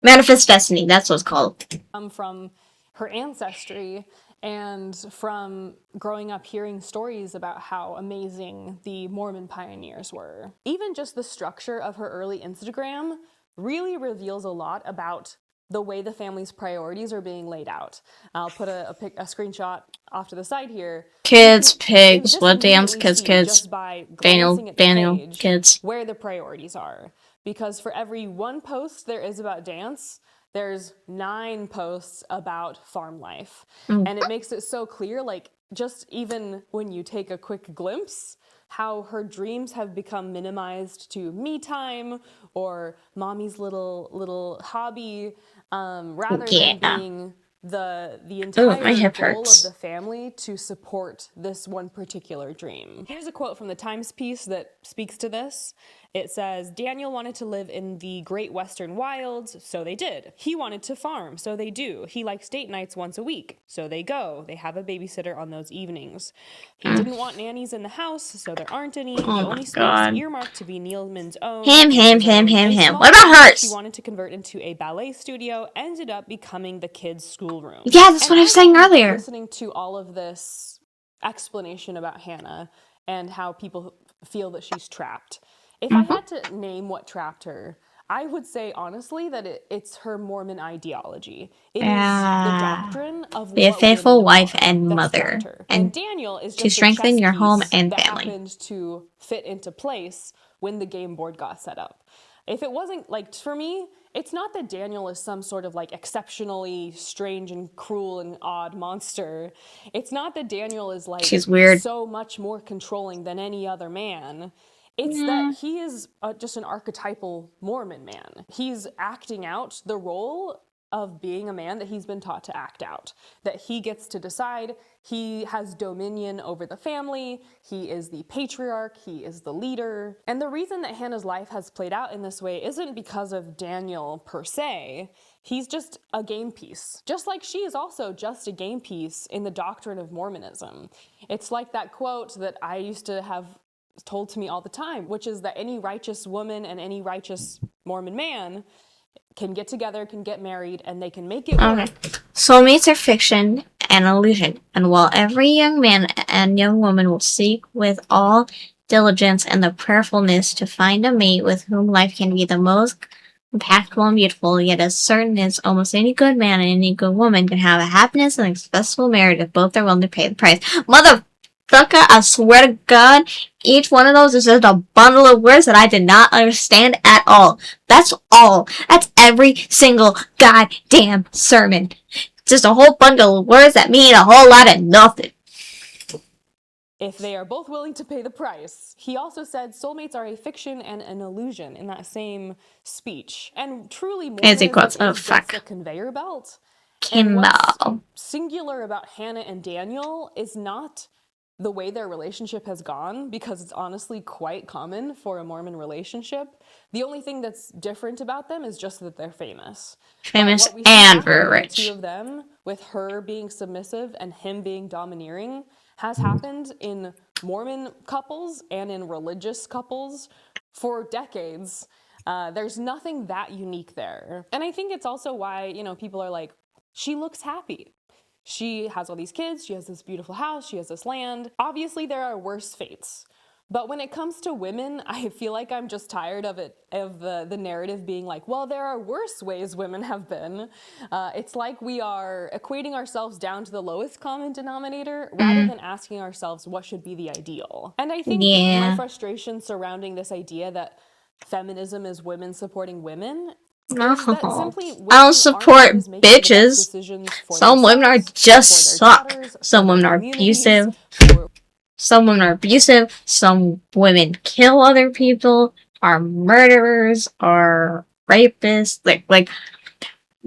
Manifest Destiny, that's what it's called. From her ancestry and from growing up hearing stories about how amazing the Mormon pioneers were. Even just the structure of her early Instagram really reveals a lot about the way the family's priorities are being laid out. I'll put a screenshot off to the side here. Kids, pigs, what dance, kids, just by glancing at the page, kids. Where the priorities are. Because for every one post there is about dance, there's 9 posts about farm life. And it makes it so clear, like, just even when you take a quick glimpse, how her dreams have become minimized to me time or mommy's little hobby, rather than being the entire goal of the family to support this one particular dream. Here's a quote from the Times piece that speaks to this. It says, Daniel wanted to live in the great western wilds, so they did. He wanted to farm, so they do. He likes date nights once a week, so they go. They have a babysitter on those evenings. He didn't want nannies in the house, so there aren't any. The only space earmarked to be Neilman's own. Him. What about hers? She wanted to convert into a ballet studio, ended up becoming the kids' schoolroom. Yeah, that's what I was saying earlier. Listening to all of this explanation about Hannah and how people feel that she's trapped. If I had to name what trapped her, I would say honestly that it's her Mormon ideology. It is the doctrine of be a faithful wife and mother, and Daniel is just to strengthen your home and that family. Happened to fit into place when the game board got set up. If it wasn't, like, for me, it's not that Daniel is some sort of, like, exceptionally strange and cruel and odd monster. It's not that Daniel is, like, she's weird, so much more controlling than any other man. It's that he is just an archetypal Mormon man. He's acting out the role of being a man that he's been taught to act out, that he gets to decide. He has dominion over the family. He is the patriarch. He is the leader. And the reason that Hannah's life has played out in this way isn't because of Daniel per se. He's just a game piece. Just like she is also just a game piece in the doctrine of Mormonism. It's like that quote that I used to have told to me all the time, which is that any righteous woman and any righteous Mormon man can get together, can get married, and they can make it work. Soulmates are fiction and illusion, and while every young man and young woman will seek with all diligence and the prayerfulness to find a mate with whom life can be the most impactful and beautiful, yet as certain as almost any good man and any good woman can have a happiness and a successful marriage if both are willing to pay the price. Motherfucker, I swear to God, each one of those is just a bundle of words that I did not understand at all. That's all. That's every single goddamn sermon. Just a whole bundle of words that mean a whole lot of nothing. If they are both willing to pay the price. He also said soulmates are a fiction and an illusion in that same speech. And truly, Mormonism is just a conveyor belt. And what's singular about Hannah and Daniel is not the way their relationship has gone, because it's honestly quite common for a Mormon relationship. The only thing that's different about them is just that they're famous. Famous and very rich. The two of them, with her being submissive and him being domineering, has happened in Mormon couples and in religious couples for decades. There's nothing that unique there. And I think it's also why, people are like, she looks happy. She has all these kids, she has this beautiful house, she has this land. Obviously, there are worse fates. But when it comes to women, I feel like I'm just tired of the narrative being like, well, there are worse ways women have been. It's like we are equating ourselves down to the lowest common denominator rather than asking ourselves what should be the ideal. And I think my frustration surrounding this idea that feminism is women supporting women is that simply women I'll support aren't always making the best bitches. decisions for Some women are themselves, just for their suck. daughters, Some for women their are communities, abusive. for Some women are abusive. Some women kill other people. Are murderers. Are rapists. Like.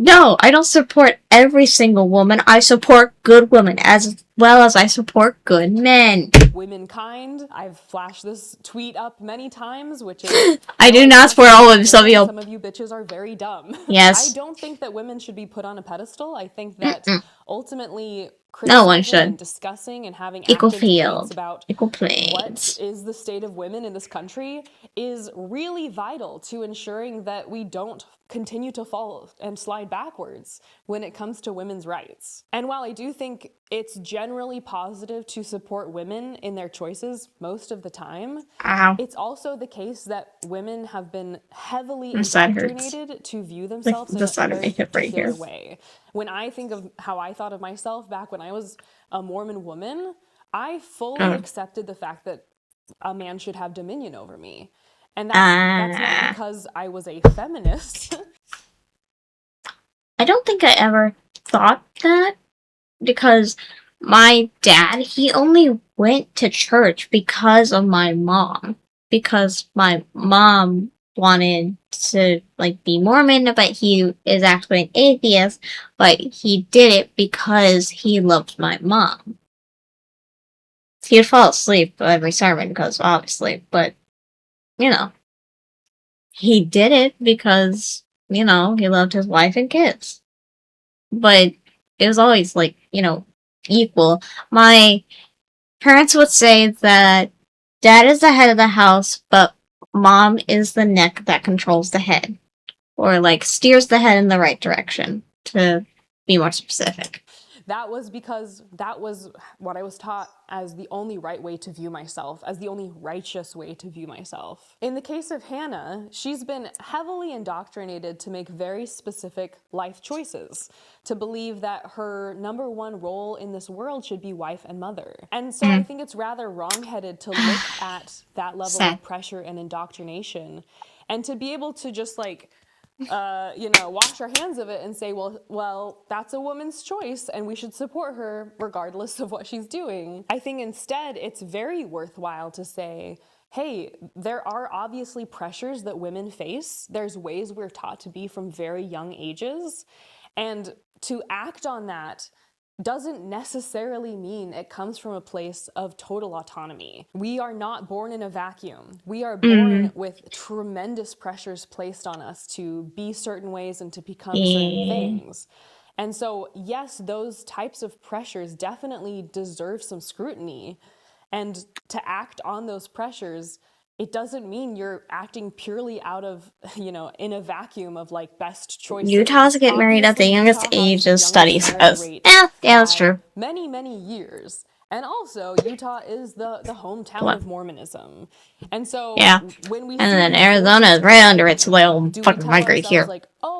No, I don't support every single woman. I support good women as well as I support good men. womankind. I've flashed this tweet up many times, which is I do not support all women. Some of you bitches are very dumb. Yes. I don't think that women should be put on a pedestal. I think that ultimately No one criticizing should. and discussing and having Equal active debates field. about Equal what planes. is the state of women in this country is really vital to ensuring that we don't continue to fall and slide backwards when it comes to women's rights. And while I do think it's generally positive to support women in their choices most of the time, it's also the case that women have been heavily indoctrinated to view themselves in a very particular way. When I think of how I thought of myself back when I was a Mormon woman, I fully accepted the fact that a man should have dominion over me. And that's not because I was a feminist. I don't think I ever thought that because my dad, he only went to church because of my mom. Because my mom wanted to be Mormon, but he is actually an atheist, but he did it because he loved my mom. He would fall asleep every sermon because obviously, but he did it because he loved his wife and kids. But it was always equal. My parents would say that dad is the head of the house, but mom is the neck that controls the head, or steers the head in the right direction, to be more specific. That was because that was what I was taught as the only right way to view myself, as the only righteous way to view myself. In the case of Hannah, she's been heavily indoctrinated to make very specific life choices, to believe that her number one role in this world should be wife and mother. And so I think it's rather wrong-headed to look at that level of pressure and indoctrination and to be able to just wash our hands of it and say, well, that's a woman's choice and we should support her regardless of what she's doing. I think instead it's very worthwhile to say, hey, there are obviously pressures that women face. There's ways we're taught to be from very young ages. And to act on that doesn't necessarily mean it comes from a place of total autonomy. We are not born in a vacuum. We are born with tremendous pressures placed on us to be certain ways and to become certain things. And so, yes, those types of pressures definitely deserve some scrutiny. And to act on those pressures, it doesn't mean you're acting purely out of, in a vacuum of best choices. Utah's get married at the youngest age as study says. Yeah, that's true. Many, many years. And also, Utah is the hometown of Mormonism. And so when we and then Arizona is right under it, so they'll fucking migrate here.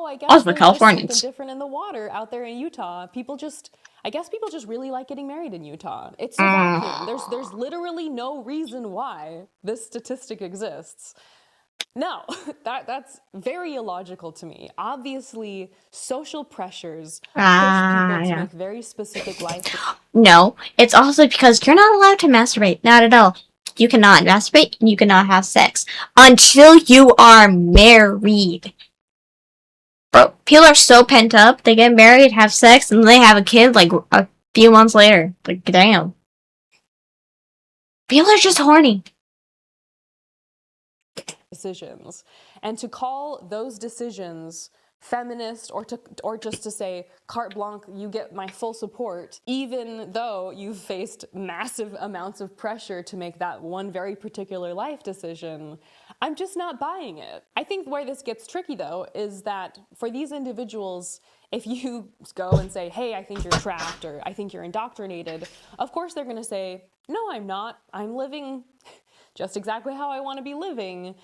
I guess Also, there's Californians. just something different in the water out there in Utah. I guess people just really like getting married in Utah. It's a vacuum. There's literally no reason why this statistic exists. No, that's very illogical to me. Obviously, social pressures push people to make very specific life. No, it's also because you're not allowed to masturbate. Not at all. You cannot masturbate and you cannot have sex until you are married. Bro, people are so pent up. They get married, have sex, and they have a kid a few months later. Damn. People are just horny. Decisions. And to call those decisions feminist or just to say carte blanche, you get my full support, even though you've faced massive amounts of pressure to make that one very particular life decision, I'm just not buying it. I think where this gets tricky though is that for these individuals, if you go and say, hey, I think you're trapped or I think you're indoctrinated, of course they're going to say, no, I'm not. I'm living just exactly how I want to be living.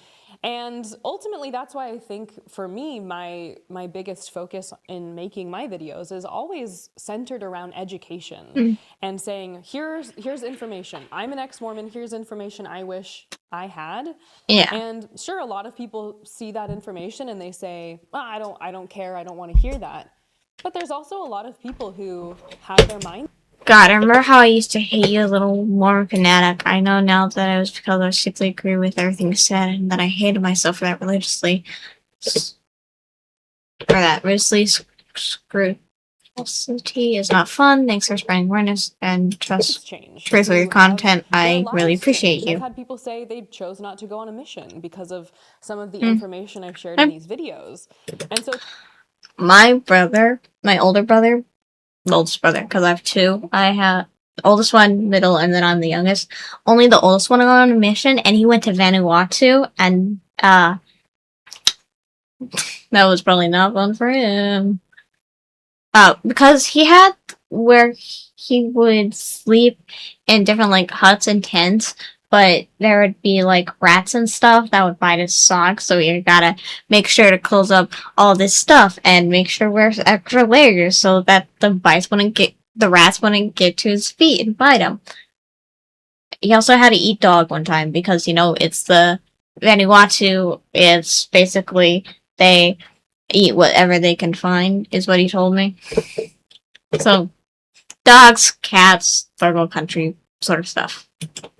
And ultimately, that's why I think for me, my biggest focus in making my videos is always centered around education and saying, here's information. I'm an ex-Mormon. Here's information I wish I had. Yeah. And sure, a lot of people see that information and they say, oh, I don't care. I don't want to hear that. But there's also a lot of people who have their mind. God, I remember how I used to hate you, little Mormon fanatic. I know now that it was because I strictly agree with everything you said, and that I hated myself for that religiously. Or that religiously scrutiny is not fun. Thanks for spreading awareness and truth with your content. I really appreciate you. I've had people say they chose not to go on a mission because of some of the information I've shared in these videos. And so my brother, my older brother, the oldest brother, because I have two. I have the oldest one, middle, and then I'm the youngest. Only the oldest one went on a mission, and he went to Vanuatu, and that was probably not fun for him. Because he had where he would sleep in different like huts and tents, but there would be like rats and stuff that would bite his socks, so you gotta make sure to close up all this stuff and make sure to wear extra layers so that the rats wouldn't get to his feet and bite him. He also had to eat dog one time because it's the Vanuatu. It's basically they eat whatever they can find, is what he told me. So, dogs, cats, third world country sort of stuff.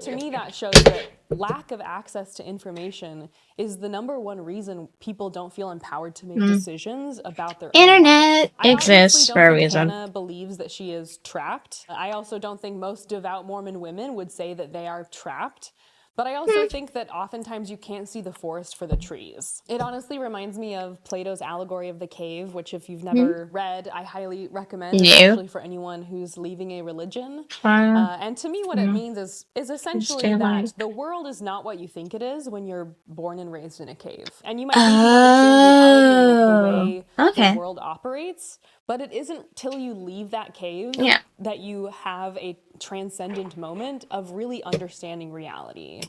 To me, that shows that lack of access to information is the #1 reason people don't feel empowered to make decisions about their internet own life. exists for a reason. Hannah believes that she is trapped. I also don't think most devout Mormon women would say that they are trapped. But I also think that oftentimes you can't see the forest for the trees. It honestly reminds me of Plato's allegory of the cave, which if you've never read, I highly recommend, especially for anyone who's leaving a religion. And to me, what it means is essentially that the world is not what you think it is when you're born and raised in a cave. And you might think you understand reality and the way the world operates, but it isn't till you leave that cave that you have a transcendent moment of really understanding reality.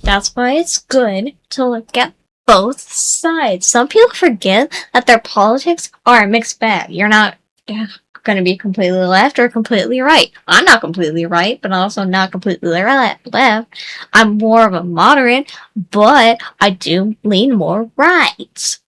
That's why it's good to look at both sides. Some people forget that their politics are a mixed bag. You're not going to be completely left or completely right. I'm not completely right, but also not completely left. I'm more of a moderate, but I do lean more right.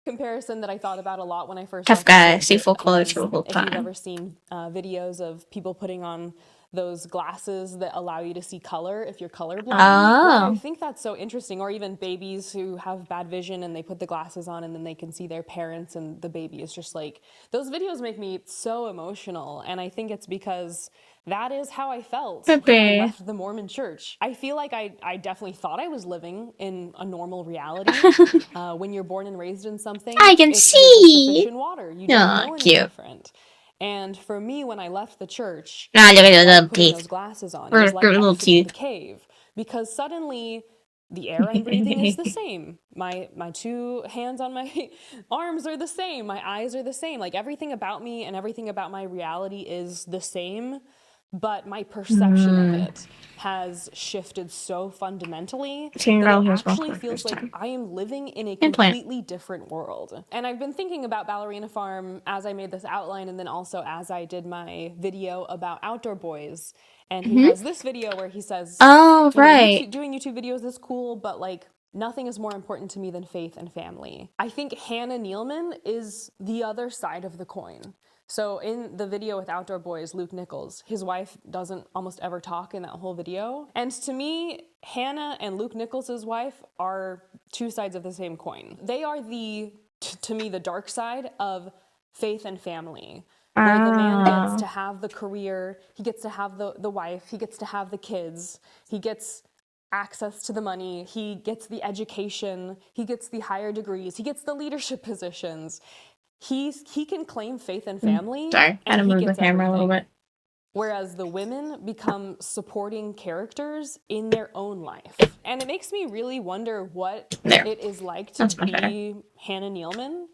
Comparison that I thought about a lot when I first tough guy, see full color the whole time. If you've ever seen videos of people putting on those glasses that allow you to see color if you're colorblind. I think that's so interesting. Or even babies who have bad vision and they put the glasses on and then they can see their parents and the baby is just like, those videos make me so emotional. And I think it's because that is how I felt when I left the Mormon church. I feel like I definitely thought I was living in a normal reality. When you're born and raised in something, I can see sufficient water. You don't know any different. And for me, when I left the church, putting those glasses on, it was like exiting the cave. Because suddenly, the air I'm breathing is the same. My two hands on my arms are the same. My eyes are the same. Like, everything about me and everything about my reality is the same. But my perception of it has shifted so fundamentally that it actually feels like I am living in a completely different world. And I've been thinking about Ballerina Farm as I made this outline and then also as I did my video about Outdoor Boys. And he has this video where he says, doing YouTube videos is cool, but like nothing is more important to me than faith and family. I think Hannah Nealman is the other side of the coin. So in the video with Outdoor Boys, Luke Nichols, his wife doesn't almost ever talk in that whole video. And to me, Hannah and Luke Nichols' wife are two sides of the same coin. They are to me, the dark side of faith and family. Where the man gets to have the career, he gets to have the wife, he gets to have the kids, he gets access to the money, he gets the education, he gets the higher degrees, he gets the leadership positions. He can claim faith and family. Sorry, I had to move the camera a little bit. Whereas the women become supporting characters in their own life. And it makes me really wonder what it is like to be Hannah Nealman.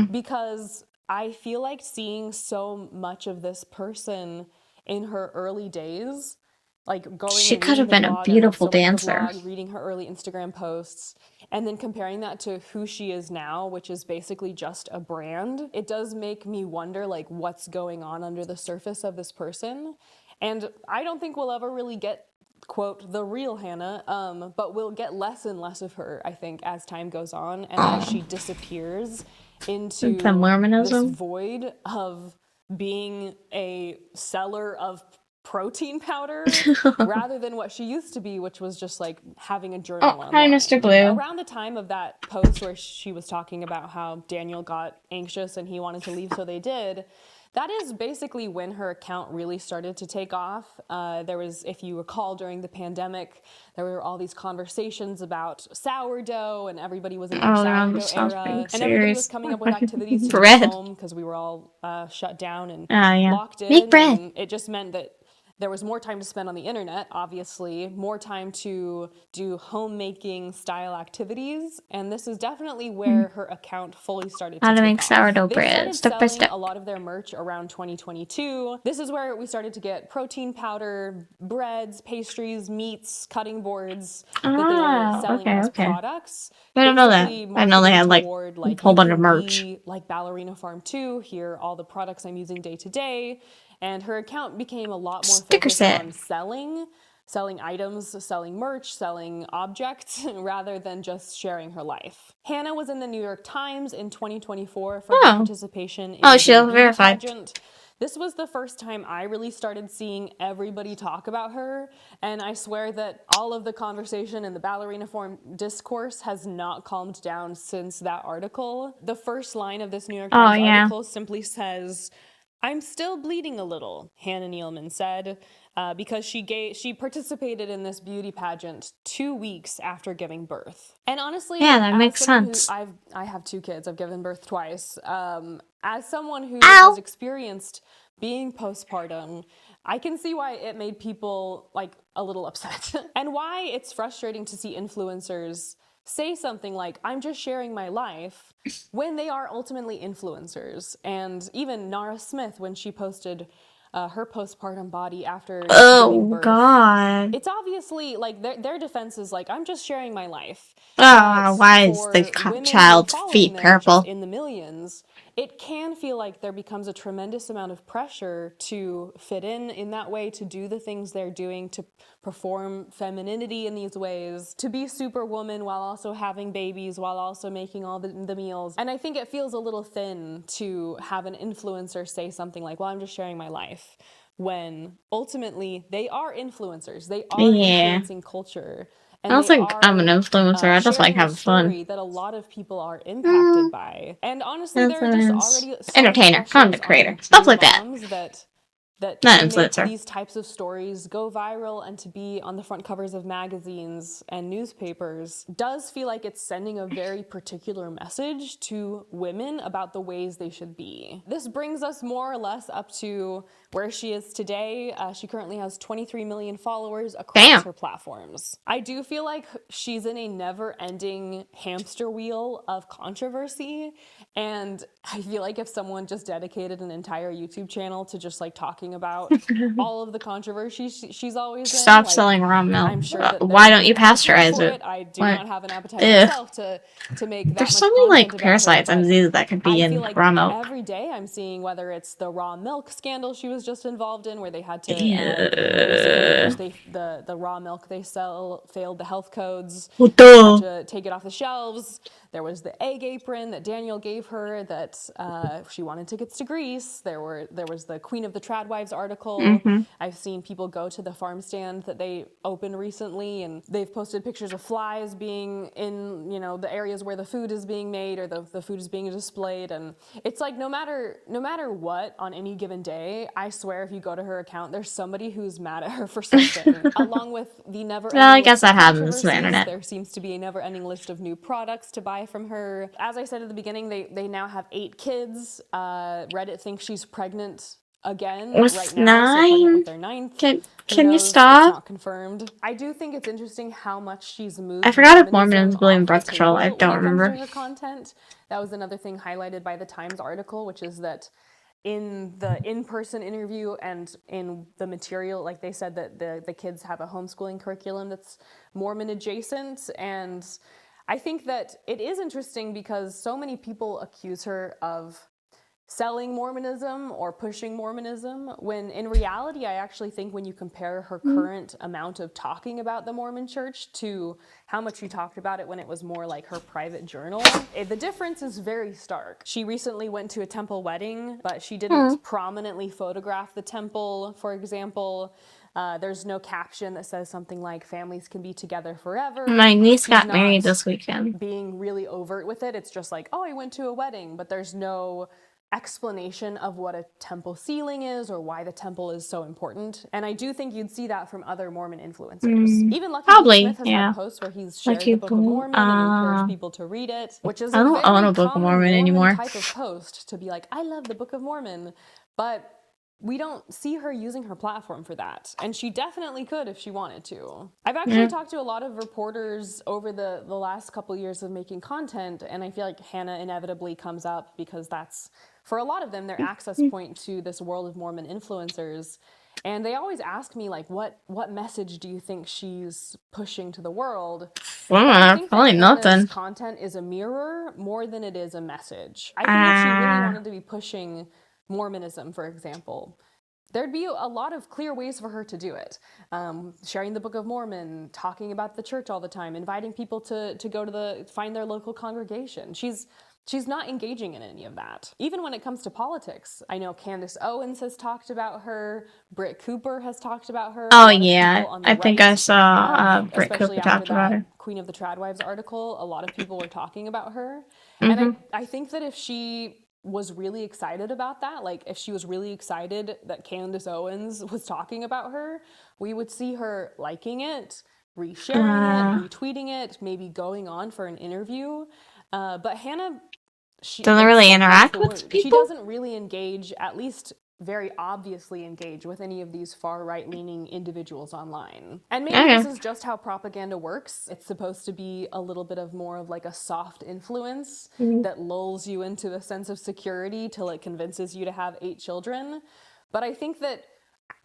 Because I feel like seeing so much of this person in her early days, like going She and could have reading been the a blog. beautiful I love dancer. the blog, reading her early Instagram posts, and then comparing that to who she is now, which is basically just a brand. It does make me wonder, like, what's going on under the surface of this person. And I don't think we'll ever really get, quote, the real Hannah, but we'll get less and less of her, I think, as time goes on and as she disappears into The Mormonism? this void of being a seller of protein powder rather than what she used to be, which was just like having a journal online. Hi, Mr. Blue. Around the time of that post where she was talking about how Daniel got anxious and he wanted to leave, so they did, that is basically when her account really started to take off. There was, if you recall, during the pandemic, there were all these conversations about sourdough, and everybody was in their sourdough era, and everybody was coming up with activities to do at home because we were all shut down and locked in. Make bread. And it just meant that there was more time to spend on the internet, obviously, more time to do homemaking style activities, and this is definitely where her account fully started to How to take make off. sourdough They bread, started step by selling step. a lot of their merch around 2022. This is where we started to get protein powder, breads, pastries, meats, cutting boards that they were selling as products. I don't know that. I know they had like toward, a whole bunch of merch. be like Ballerina Farm 2, here are all the products I'm using day to day. And her account became a lot more focused on selling items, selling merch, selling objects, rather than just sharing her life. Hannah was in the New York Times in 2024 for her participation in the beauty pageant. This was the first time I really started seeing everybody talk about her, and I swear that all of the conversation in the ballerina form discourse has not calmed down since that article. The first line of this New York Times article simply says, "I'm still bleeding a little," Hannah Nealman said, because she participated in this beauty pageant 2 weeks after giving birth. And honestly, that makes sense. I have 2 kids. I've given birth twice. As someone who has experienced being postpartum, I can see why it made people like a little upset and why it's frustrating to see influencers say something like, "I'm just sharing my life," when they are ultimately influencers. And even Nara Smith, when she posted her postpartum body after giving birth, God. it's obviously like their defense is like, "I'm just sharing my life." Why is the child's feet purple? In the millions, it can feel like there becomes a tremendous amount of pressure to fit in that way, to do the things they're doing, to perform femininity in these ways, to be superwoman while also having babies, while also making all the meals. And I think it feels a little thin to have an influencer say something like, "Well, I'm just sharing my life," when ultimately they are influencers. They are influencing culture. And I don't think I'm an influencer. I just like having fun. That a lot of people are impacted by. And honestly, there are just already entertainer, content creator, stuff like that. That not to influencer. Make these types of stories go viral and to be on the front covers of magazines and newspapers does feel like it's sending a very particular message to women about the ways they should be. This brings us more or less up to where she is today. She currently has 23 million followers across her platforms. I do feel like she's in a never-ending hamster wheel of controversy, and I feel like if someone just dedicated an entire YouTube channel to just like talking about all of the controversy she's always in. Stop selling raw milk. I'm sure that why don't you pasteurize it? I do not have an appetite myself to make that There's much so many like content parasites and diseases that could be in like raw milk. Every day I'm seeing whether it's the raw milk scandal she was just involved in, where they had to basically the raw milk they sell failed the health codes, had to take it off the shelves. There was the egg apron that Daniel gave her that she wanted tickets to Greece. There was the Queen of the TradWives article. I've seen people go to the farm stand that they opened recently, and they've posted pictures of flies being in, the areas where the food is being made or the food is being displayed. And it's like no matter what on any given day, I swear if you go to her account, there's somebody who's mad at her for something. Along with the never-ending I guess that happens to the internet. There seems to be a never-ending list of new products to buy from her. As I said at the beginning, they now have 8 kids. Reddit thinks she's pregnant again right now. 9? So pregnant with their 9th. Can you stop? It's not confirmed. I do think it's interesting how much she's moved. I forgot if Mormons believe in birth control. I don't remember. Her content. That was another thing highlighted by the Times article, which is that in the in-person interview and in the material, like they said that the kids have a homeschooling curriculum that's Mormon adjacent. And I think that it is interesting because so many people accuse her of selling Mormonism or pushing Mormonism, when in reality, I actually think when you compare her current amount of talking about the Mormon church to how much she talked about it when it was more like her private journal, the difference is very stark. She recently went to a temple wedding, but she didn't prominently photograph the temple, for example. There's no caption that says something like families can be together forever. My niece She's got not married this weekend. being really overt with it. It's just like, oh, I went to a wedding, but there's no explanation of what a temple ceiling is or why the temple is so important. And I do think you'd see that from other Mormon influencers. Even Lucky Luke Probably, Smith has yeah. had posts where he's shared Lucky the Book of Luke, Mormon and encouraged people to read it, which is I a don't own very a Book of common Mormon anymore. type of post, to be like, I love the Book of Mormon. But we don't see her using her platform for that. And she definitely could if she wanted to. I've actually talked to a lot of reporters over the last couple years of making content, and I feel like Hannah inevitably comes up because that's, for a lot of them, their access point to this world of Mormon influencers. And they always ask me, like, what message do you think she's pushing to the world? I think Probably that Hannah's nothing. content is a mirror more than it is a message. I think if she really wanted to be pushing Mormonism, for example, there'd be a lot of clear ways for her to do it. Sharing the Book of Mormon, talking about the church all the time, inviting people to go to find their local congregation. She's not engaging in any of that. Even when it comes to politics, I know Candace Owens has talked about her, Britt Cooper has talked about her. Oh yeah, I think I saw Britt especially Cooper after talked about her. that Queen of the TradWives article, a lot of people were talking about her. Mm-hmm. And I think that if she was really excited about that, like if she was really excited that Candace Owens was talking about her, we would see her liking it, resharing it, retweeting it, maybe going on for an interview. But Hannah, she doesn't really interact with people. She doesn't really engage, at least very obviously engage, with any of these far right-leaning individuals online. And maybe this is just how propaganda works. It's supposed to be a little bit of more of like a soft influence that lulls you into a sense of security till it convinces you to have 8 children. But I think that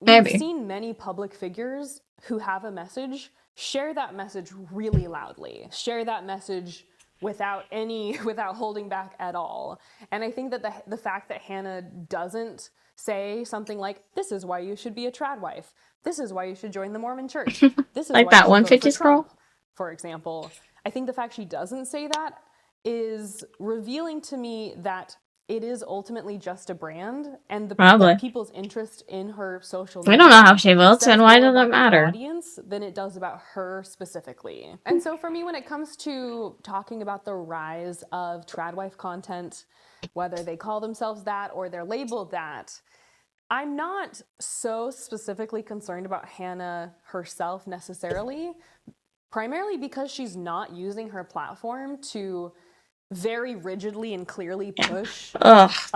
we've seen many public figures who have a message share that message really loudly, share that message without holding back at all. And I think that the fact that Hannah doesn't say something like, this is why you should be a TradWife, this is why you should join the Mormon church, this is like why that you should vote 150 for Trump, scroll, for example, I think the fact she doesn't say that is revealing to me that it is ultimately just a brand, and the people's interest in her social media. We don't know how she votes, and why does it matter? Audience than it does about her specifically. And so for me, when it comes to talking about the rise of TradWife content, whether they call themselves that or they're labeled that, I'm not so specifically concerned about Hannah herself necessarily, primarily because she's not using her platform to very rigidly and clearly push.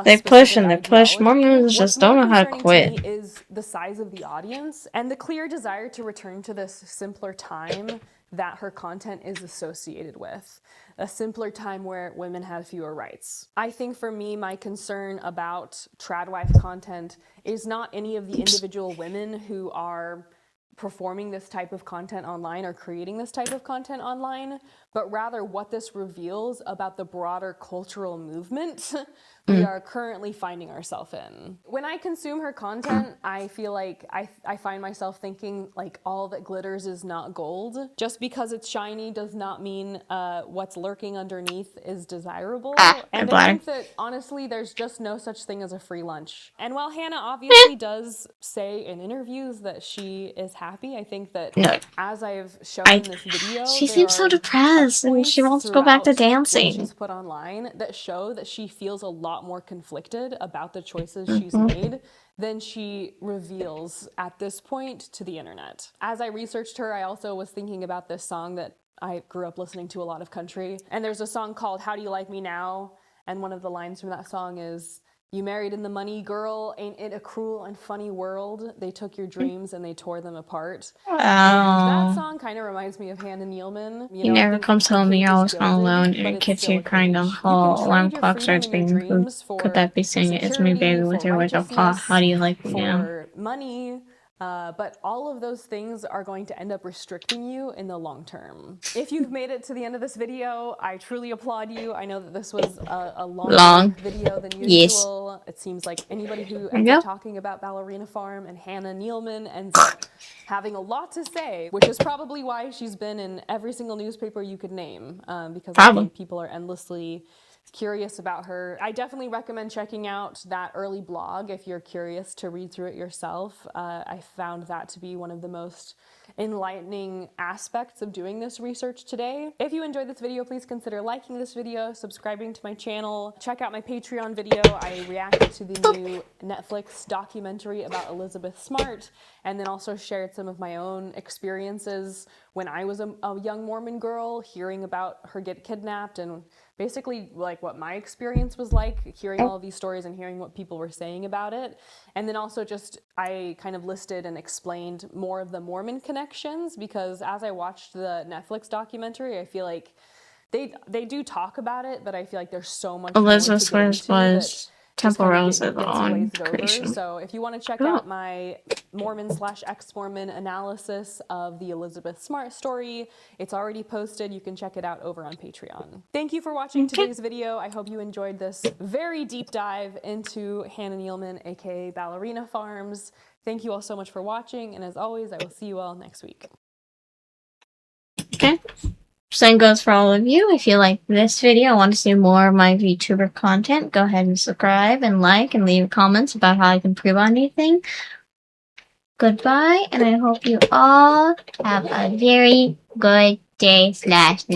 They push and they push. Mormons just don't know how to quit. To me is the size of the audience and the clear desire to return to this simpler time that her content is associated with. A simpler time where women had fewer rights. I think for me, my concern about TradWife content is not any of the individual women who are performing this type of content online or creating this type of content online, but rather what this reveals about the broader cultural movement we are currently finding ourselves in. When I consume her content, I feel like I find myself thinking like all that glitters is not gold. Just because it's shiny does not mean what's lurking underneath is desirable. And I think that honestly, there's just no such thing as a free lunch. And while Hannah obviously does say in interviews that she is happy, I think that as I've shown in this video, she seems so depressed and she wants to go back to dancing. She's put online that show that she feels a lot more conflicted about the choices she's made than she reveals at this point to the internet. As I researched her, I also was thinking about this song that I grew up listening to a lot of country. And there's a song called How Do You Like Me Now? And one of the lines from that song is, You married in the money, girl. Ain't it a cruel and funny world? They took your dreams and they tore them apart. And that song kind of reminds me of Hannah Nealman. He never comes home and you're always home alone and it keeps you crying down the hall. Alarm clock starts being moved. Could that be saying it's me, baby, with your wake up call? How do you like me now? For money. But all of those things are going to end up restricting you in the long term. If you've made it to the end of this video, I truly applaud you. I know that this was a longer video than usual. Yes. It seems like anybody who ends up talking about Ballerina Farm and Hannah Nealman ends up having a lot to say, which is probably why she's been in every single newspaper you could name, because I think people are endlessly curious about her. I definitely recommend checking out that early blog if you're curious to read through it yourself. I found that to be one of the most enlightening aspects of doing this research today. If you enjoyed this video, please consider liking this video, subscribing to my channel, check out my Patreon video. I reacted to the new Netflix documentary about Elizabeth Smart, and then also shared some of my own experiences when I was a young Mormon girl, hearing about her get kidnapped, and basically like what my experience was like, hearing all of these stories and hearing what people were saying about it. And then also just, I kind of listed and explained more of the Mormon connections, because as I watched the Netflix documentary, I feel like they do talk about it, but I feel like there's so much Elizabeth more to get into was Temple Rose gets on glazed over. So if you want to check out my Mormon/Ex-Mormon analysis of the Elizabeth Smart story, it's already posted. You can check it out over on Patreon. Thank you for watching today's video. I hope you enjoyed this very deep dive into Hannah Nealman, aka Ballerina Farms. Thank you all so much for watching, and as always, I will see you all next week. Okay. Same goes for all of you. If you like this video and want to see more of my VTuber content, go ahead and subscribe and like and leave comments about how I can improve on anything. Goodbye, and I hope you all have a very good day/night.